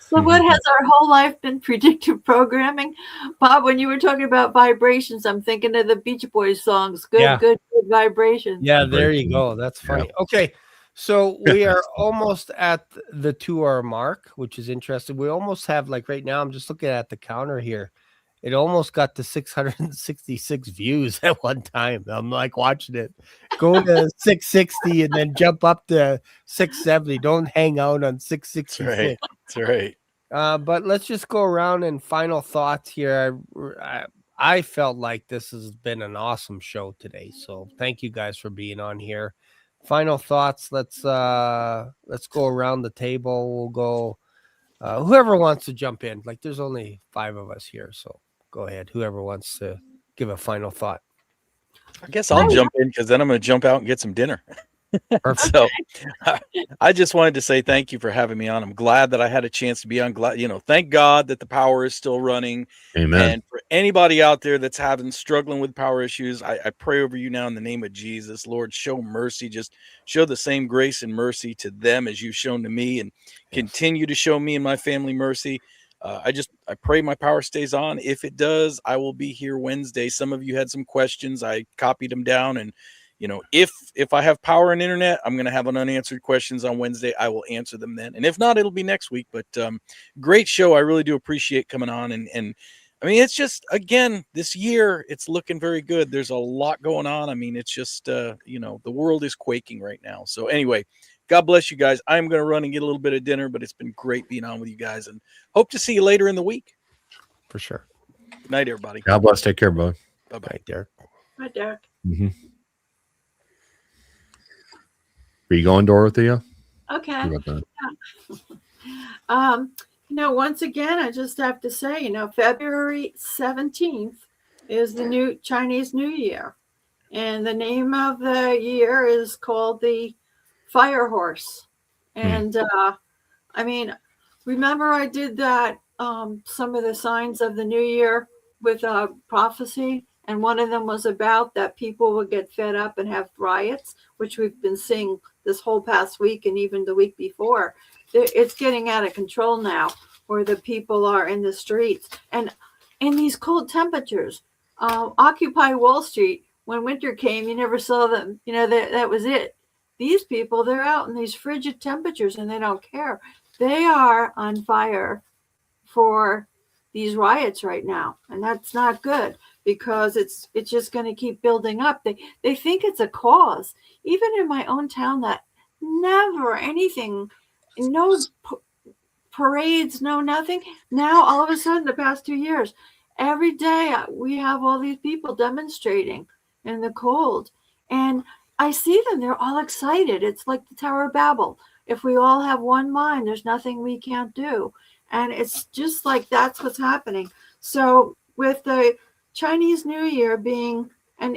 So what has our whole life been predictive programming? Bob, when you were talking about vibrations, I'm thinking of the Beach Boys songs. Good, Yeah. good vibrations. Yeah, there you go. That's funny. Okay. So we are almost at the 2-hour mark, which is interesting. We almost have, like right now, I'm just looking at the counter here. It almost got to 666 views at one time. I'm like watching it go to 660 and then jump up to 670. Don't hang out on 666. That's right. But let's just go around and final thoughts here. I felt like this has been an awesome show today. So thank you guys for being on here. Final thoughts. Let's go around the table. We'll go whoever wants to jump in. Like there's only 5 of us here, so go ahead. Whoever wants to give a final thought. I guess I'll jump in because then I'm going to jump out and get some dinner. Perfect. So I just wanted to say thank you for having me on. I'm glad that I had a chance to be on. Glad, thank God that the power is still running. Amen. And for anybody out there that's struggling with power issues, I pray over you now in the name of Jesus. Lord, show mercy. Just show the same grace and mercy to them as you've shown to me, and continue to show me and my family mercy. I pray my power stays on. If it does, I will be here Wednesday. Some of you had some questions. I copied them down, and if I have power and internet, I'm going to have an unanswered questions on Wednesday. I will answer them then. And if not, it'll be next week. But great show. I really do appreciate coming on. And I mean, it's just, again, this year, it's looking very good. There's a lot going on. I mean, it's just, the world is quaking right now. So anyway, God bless you guys. I'm going to run and get a little bit of dinner, but it's been great being on with you guys, and hope to see you later in the week. For sure. Good night, everybody. God bless. Take care, bud. Bye-bye. Right, Derek. Hi, Derek. Mm-hmm. Are you going, Dorothea? Okay. How about that? Once again, I just have to say, February 17th is the new Chinese New Year. And the name of the year is called the Fire Horse. And remember I did that, some of the signs of the new year with prophecy. And one of them was about that people would get fed up and have riots, which we've been seeing this whole past week and even the week before. It's getting out of control now, where the people are in the streets. And in these cold temperatures, Occupy Wall Street, when winter came, you never saw them. That was it. These people, they're out in these frigid temperatures and they don't care. They are on fire for these riots right now. And that's not good, because it's just going to keep building up. They think it's a cause. Even in my own town, that never anything, no parades, no nothing. Now, all of a sudden, the past 2 years, every day we have all these people demonstrating in the cold. And I see them. They're all excited. It's like the Tower of Babel. If we all have one mind, there's nothing we can't do. And it's just like that's what's happening. So with the Chinese New Year being, and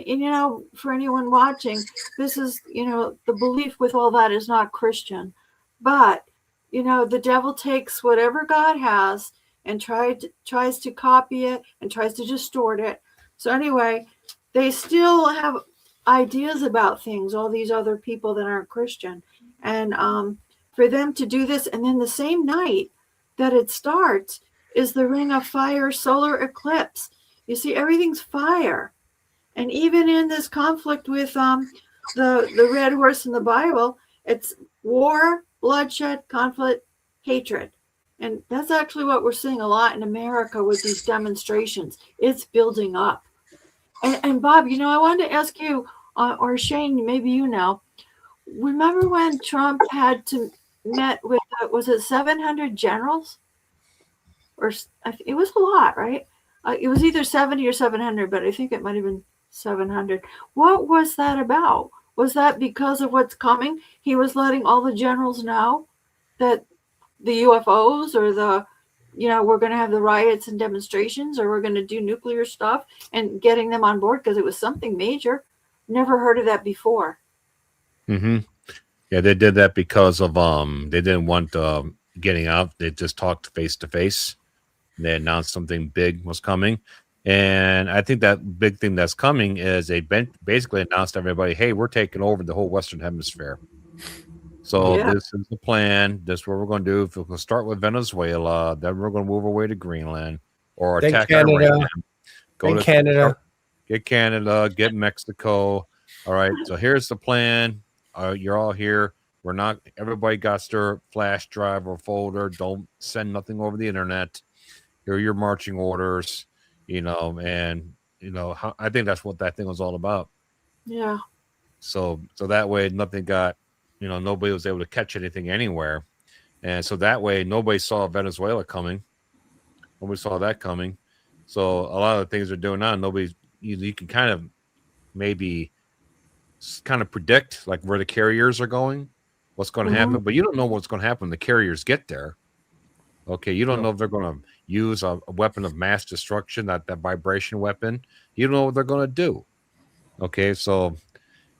for anyone watching, this is, the belief with all that is not Christian. But, the devil takes whatever God has and tries to copy it and tries to distort it. So anyway, they still have ideas about things, all these other people that aren't Christian. And for them to do this, and then the same night that it starts is the Ring of Fire solar eclipse. You see, everything's fire. And even in this conflict with the red horse in the Bible, it's war, bloodshed, conflict, hatred. And that's actually what we're seeing a lot in America with these demonstrations. It's building up. And Bob, you know, I wanted to ask you, or Shane, maybe you know, remember when Trump had to met with, was it 700 generals? Or it was a lot, right? It was either 70 or 700, but I think it might have been 700. What was that about? Was that because of what's coming? He was letting all the generals know that the UFOs or the, you know, we're going to have the riots and demonstrations, or we're going to do nuclear stuff, and getting them on board because it was something major. Never heard of that before. Mm-hmm. Yeah, they did that because of they didn't want getting out. They just talked face to face. They announced something big was coming, and I think that big thing that's coming is they basically announced to everybody, "Hey, we're taking over the whole Western Hemisphere." So Yeah. this is the plan. This is what we're going to do. If we'll start with Venezuela, then we're going to move our way to Greenland or Then attack Canada. Iran. Go Then to Canada. Get Canada, get Mexico. All right. So here's the plan. You're all here. We're not. Everybody got their flash drive or folder. Don't send nothing over the internet. Here are your marching orders. You know, and you know, I think that's what that thing was all about. Yeah. So that way nothing got, you know, nobody was able to catch anything anywhere. And so that way nobody saw Venezuela coming. Nobody saw that coming. So a lot of the things they're doing now, you can kind of maybe kind of predict like where the carriers are going, what's going to happen, but you don't know what's going to happen when the carriers get there. Okay, you don't know if they're going to use a weapon of mass destruction, that vibration weapon. You don't know what they're going to do. Okay, so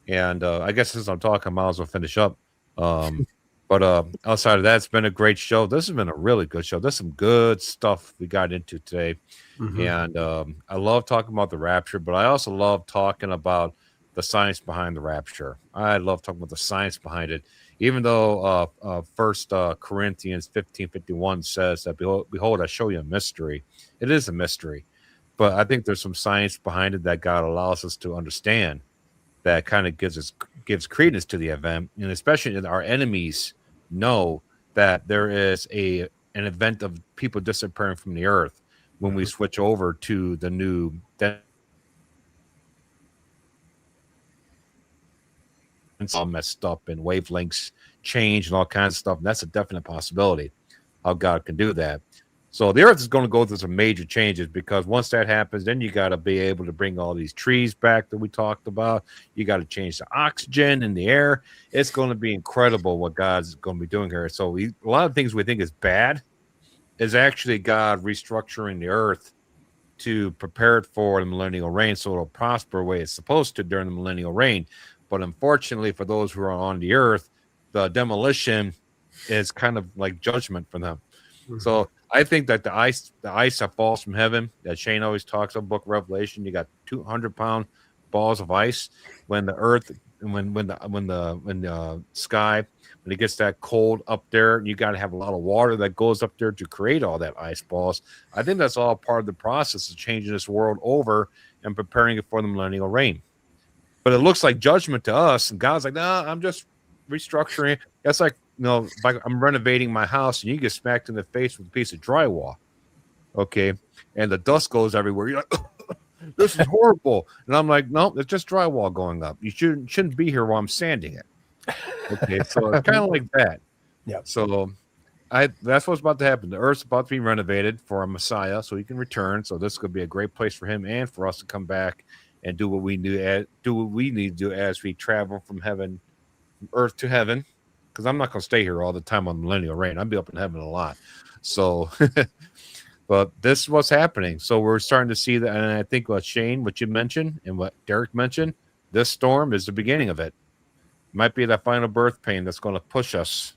and I guess since I'm talking, I might as well finish up. But outside of that, it's been a great show. This has been a really good show. There's some good stuff we got into today. And I love talking about the rapture, but I also love talking about the science behind the rapture. I love talking about the science behind it, even though First Corinthians 15:51 says that, behold, I show you a mystery. It is a mystery, but I think there's some science behind it that God allows us to understand, that kind of gives credence to the event, and especially our enemies know that there is an event of people disappearing from the earth when we switch over to the new. It's all messed up and wavelengths change and all kinds of stuff. And that's a definite possibility how God can do that. So the earth is going to go through some major changes, because once that happens, then you got to be able to bring all these trees back that we talked about. You got to change the oxygen in the air. It's going to be incredible what God's going to be doing here. So a lot of things we think is bad is actually God restructuring the earth to prepare it for the millennial reign, so it'll prosper the way it's supposed to during the millennial reign. But unfortunately, for those who are on the earth, the demolition is kind of like judgment for them. So I think that the ice that falls from heaven, that Shane always talks about, Book of Revelation, you got 200-pound balls of ice. When the earth, when the sky, when it gets that cold up there, you got to have a lot of water that goes up there to create all that ice balls. I think that's all part of the process of changing this world over and preparing it for the millennial reign. But it looks like judgment to us, and God's like, "Nah, I'm just restructuring." That's like, you know, like I'm renovating my house, and you get smacked in the face with a piece of drywall, okay, and the dust goes everywhere. You're like, "This is horrible," and I'm like, "No, it's just drywall going up. You shouldn't be here while I'm sanding it." Okay, so it's kind of like that. Yeah. So that's what's about to happen. The earth's about to be renovated for a Messiah, so he can return. So this could be a great place for him and for us to come back and do what we need to do as we travel from heaven, from earth to heaven. Because I'm not going to stay here all the time on millennial reign. I'll be up in heaven a lot. So, but this is what's happening. So we're starting to see that. And I think what Shane, what you mentioned and what Derek mentioned, this storm is the beginning of it. Might be that final birth pain that's going to push us,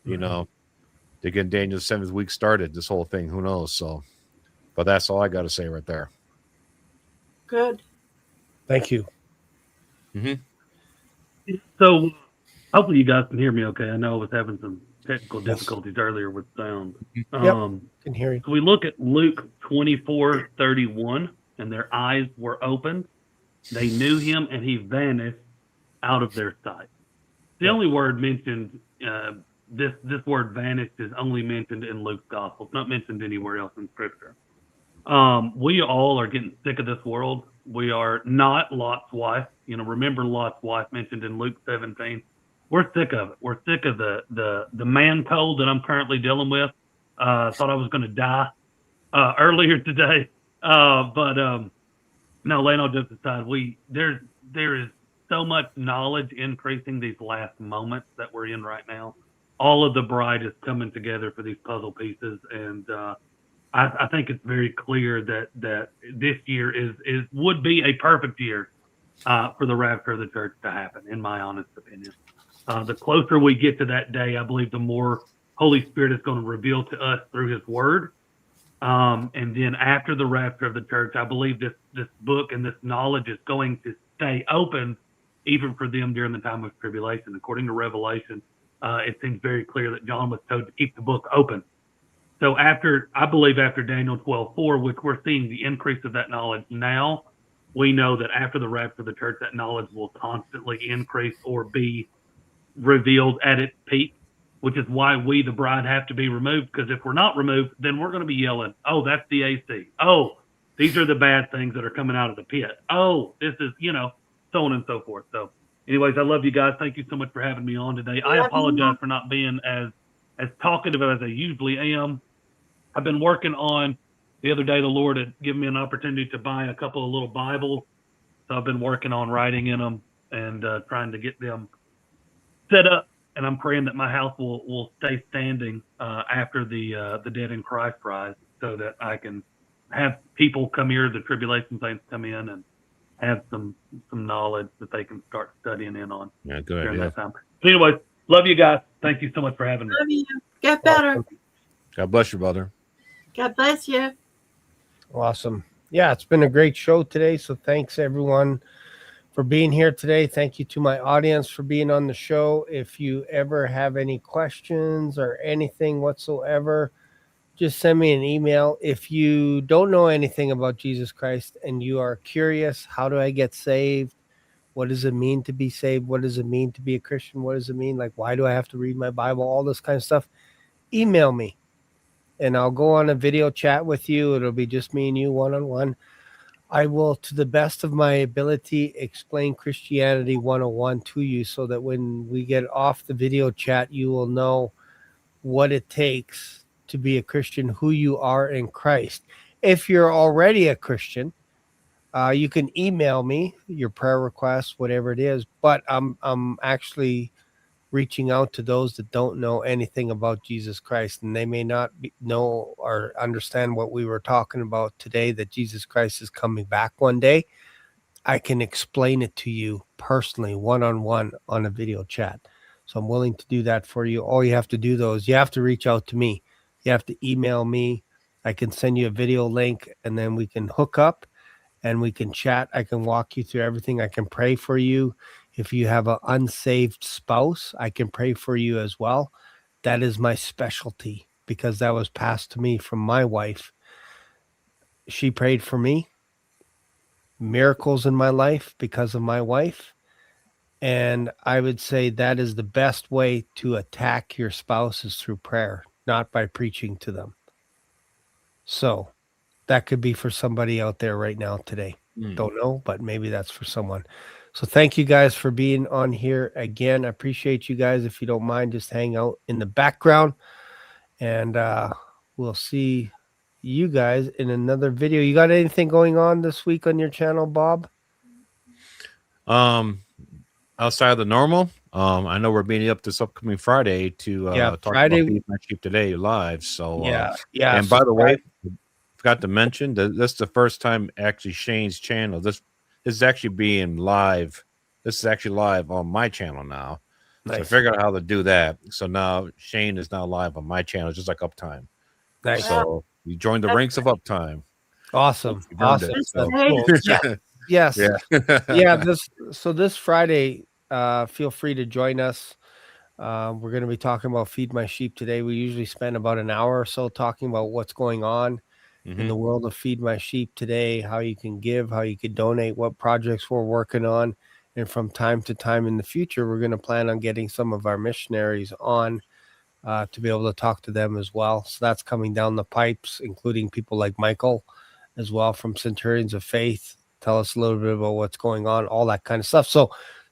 you know, to get Daniel's 7th week started, this whole thing. Who knows? So, but that's all I got to say right there. Good. Thank you. So hopefully you guys can hear me okay. I know I was having some technical difficulties earlier with sound. Can hear you. So we look at Luke 24:31, and their eyes were opened, They knew him, and he vanished out of their sight. The only word mentioned, this word vanished is only mentioned in Luke's gospel. It's not mentioned anywhere else in Scripture. We all are getting sick of this world. We are not Lot's wife. Remember Lot's wife mentioned in Luke 17. We're sick of it. We're sick of the man cold that I'm currently dealing with. Thought I was going to die earlier today, but no. Laying all jokes aside, there is so much knowledge increasing these last moments that we're in right now. All of the bride is coming together for these puzzle pieces, and I think it's very clear that this year would be a perfect year for the rapture of the church to happen, in my honest opinion. The closer we get to that day, I believe the more Holy Spirit is going to reveal to us through His Word. And then after the rapture of the church, I believe this book and this knowledge is going to stay open even for them during the time of tribulation. According to Revelation, it seems very clear that John was told to keep the book open. So I believe after Daniel 12:4, which we're seeing the increase of that knowledge now, we know that after the rapture of the church, that knowledge will constantly increase or be revealed at its peak, which is why we, the bride, have to be removed. Because if we're not removed, then we're going to be yelling, "Oh, that's the AC. Oh, these are the bad things that are coming out of the pit. Oh, this is, so on and so forth." So anyways, I love you guys. Thank you so much for having me on today. I apologize for not being as talkative as I usually am. I've been working on, the other day the Lord had given me an opportunity to buy a couple of little Bibles. So I've been working on writing in them and trying to get them set up. And I'm praying that my house will stay standing after the Dead in Christ Prize, so that I can have people come here, the tribulation saints come in and have some knowledge that they can start studying in on Yeah, good during idea. that time. But anyways, love you guys. Thank you so much for having me. Love you. Get better. God bless you, brother. God bless you. Awesome. Yeah, it's been a great show today. So thanks everyone for being here today. Thank you to my audience for being on the show. If you ever have any questions or anything whatsoever, just send me an email. If you don't know anything about Jesus Christ and you are curious, how do I get saved? What does it mean to be saved? What does it mean to be a Christian? What does it mean? Like, why do I have to read my Bible? All this kind of stuff. Email me and I'll go on a video chat with you. It'll be just me and you one-on-one. I will, to the best of my ability, explain Christianity 101 to you so that when we get off the video chat, you will know what it takes to be a Christian, who you are in Christ. If you're already a Christian, you can email me your prayer requests, whatever it is. But I'm actually reaching out to those that don't know anything about Jesus Christ, and they may not know or understand what we were talking about today, that Jesus Christ is coming back one day. I can explain it to you personally, one-on-one on a video chat. So I'm willing to do that for you. All you have to do though is you have to reach out to me. You have to email me. I can send you a video link and then we can hook up and we can chat. I can walk you through everything. I can pray for you. If you have an unsaved spouse, I can pray for you as well. That is my specialty because that was passed to me from my wife. She prayed for me. Miracles in my life because of my wife. And I would say that is the best way to attack your spouse is through prayer, not by preaching to them. So that could be for somebody out there right now today. Don't know, but maybe that's for someone. So thank you guys for being on here again. I appreciate you guys. If you don't mind, just hang out in the background and we'll see you guys in another video. You got anything going on this week on your channel, Bob? Outside of the normal, I know we're meeting up this upcoming Friday to talk Friday. about Feed My Sheep Today live. So Yeah. And by the way, forgot to mention that this is the first time actually Shane's channel. This is actually being live. This is actually live on my channel now. Nice. So I figured out how to do that. So now Shane is now live on my channel, just like Uptime. Nice. So you joined the ranks of Uptime. Awesome. You've earned Awesome. it, so. Cool. Yes. Yeah. Yeah. This Friday, feel free to join us. We're going to be talking about Feed My Sheep today. We usually spend about an hour or so talking about what's going on in the world of Feed My Sheep today, how you can give, how you can donate, what projects we're working on. And from time to time in the future, we're going to plan on getting some of our missionaries on to be able to talk to them as well. So that's coming down the pipes, including people like Michael as well from Centurions of Faith. Tell us a little bit about what's going on, all that kind of stuff. So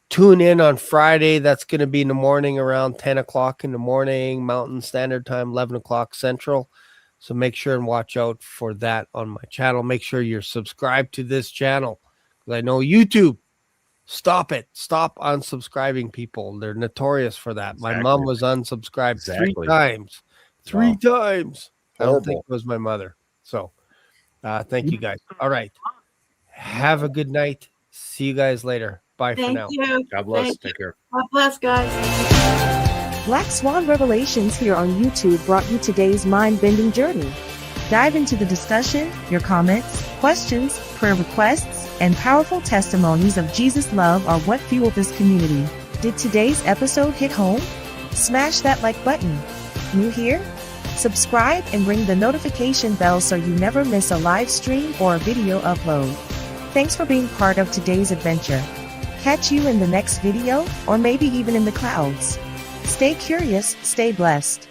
tune in on Friday. That's going to be in the morning around 10 o'clock in the morning, Mountain Standard Time, 11 o'clock Central. So make sure and watch out for that on my channel. Make sure you're subscribed to this channel, because I know YouTube, stop it. Stop unsubscribing people. They're notorious for that. My mom was unsubscribed 3 times. 3 times. I don't think it was my mother. So thank you guys. All right. Have a good night. See you guys later. Bye for now. Thank you. God bless. Thank Take care. God bless, guys. Black Swan Revelations here on YouTube brought you today's mind-bending journey. Dive into the discussion, your comments, questions, prayer requests, and powerful testimonies of Jesus' love are what fuel this community. Did today's episode hit home? Smash that like button. New here? Subscribe and ring the notification bell so you never miss a live stream or a video upload. Thanks for being part of today's adventure. Catch you in the next video, or maybe even in the clouds. Stay curious, stay blessed.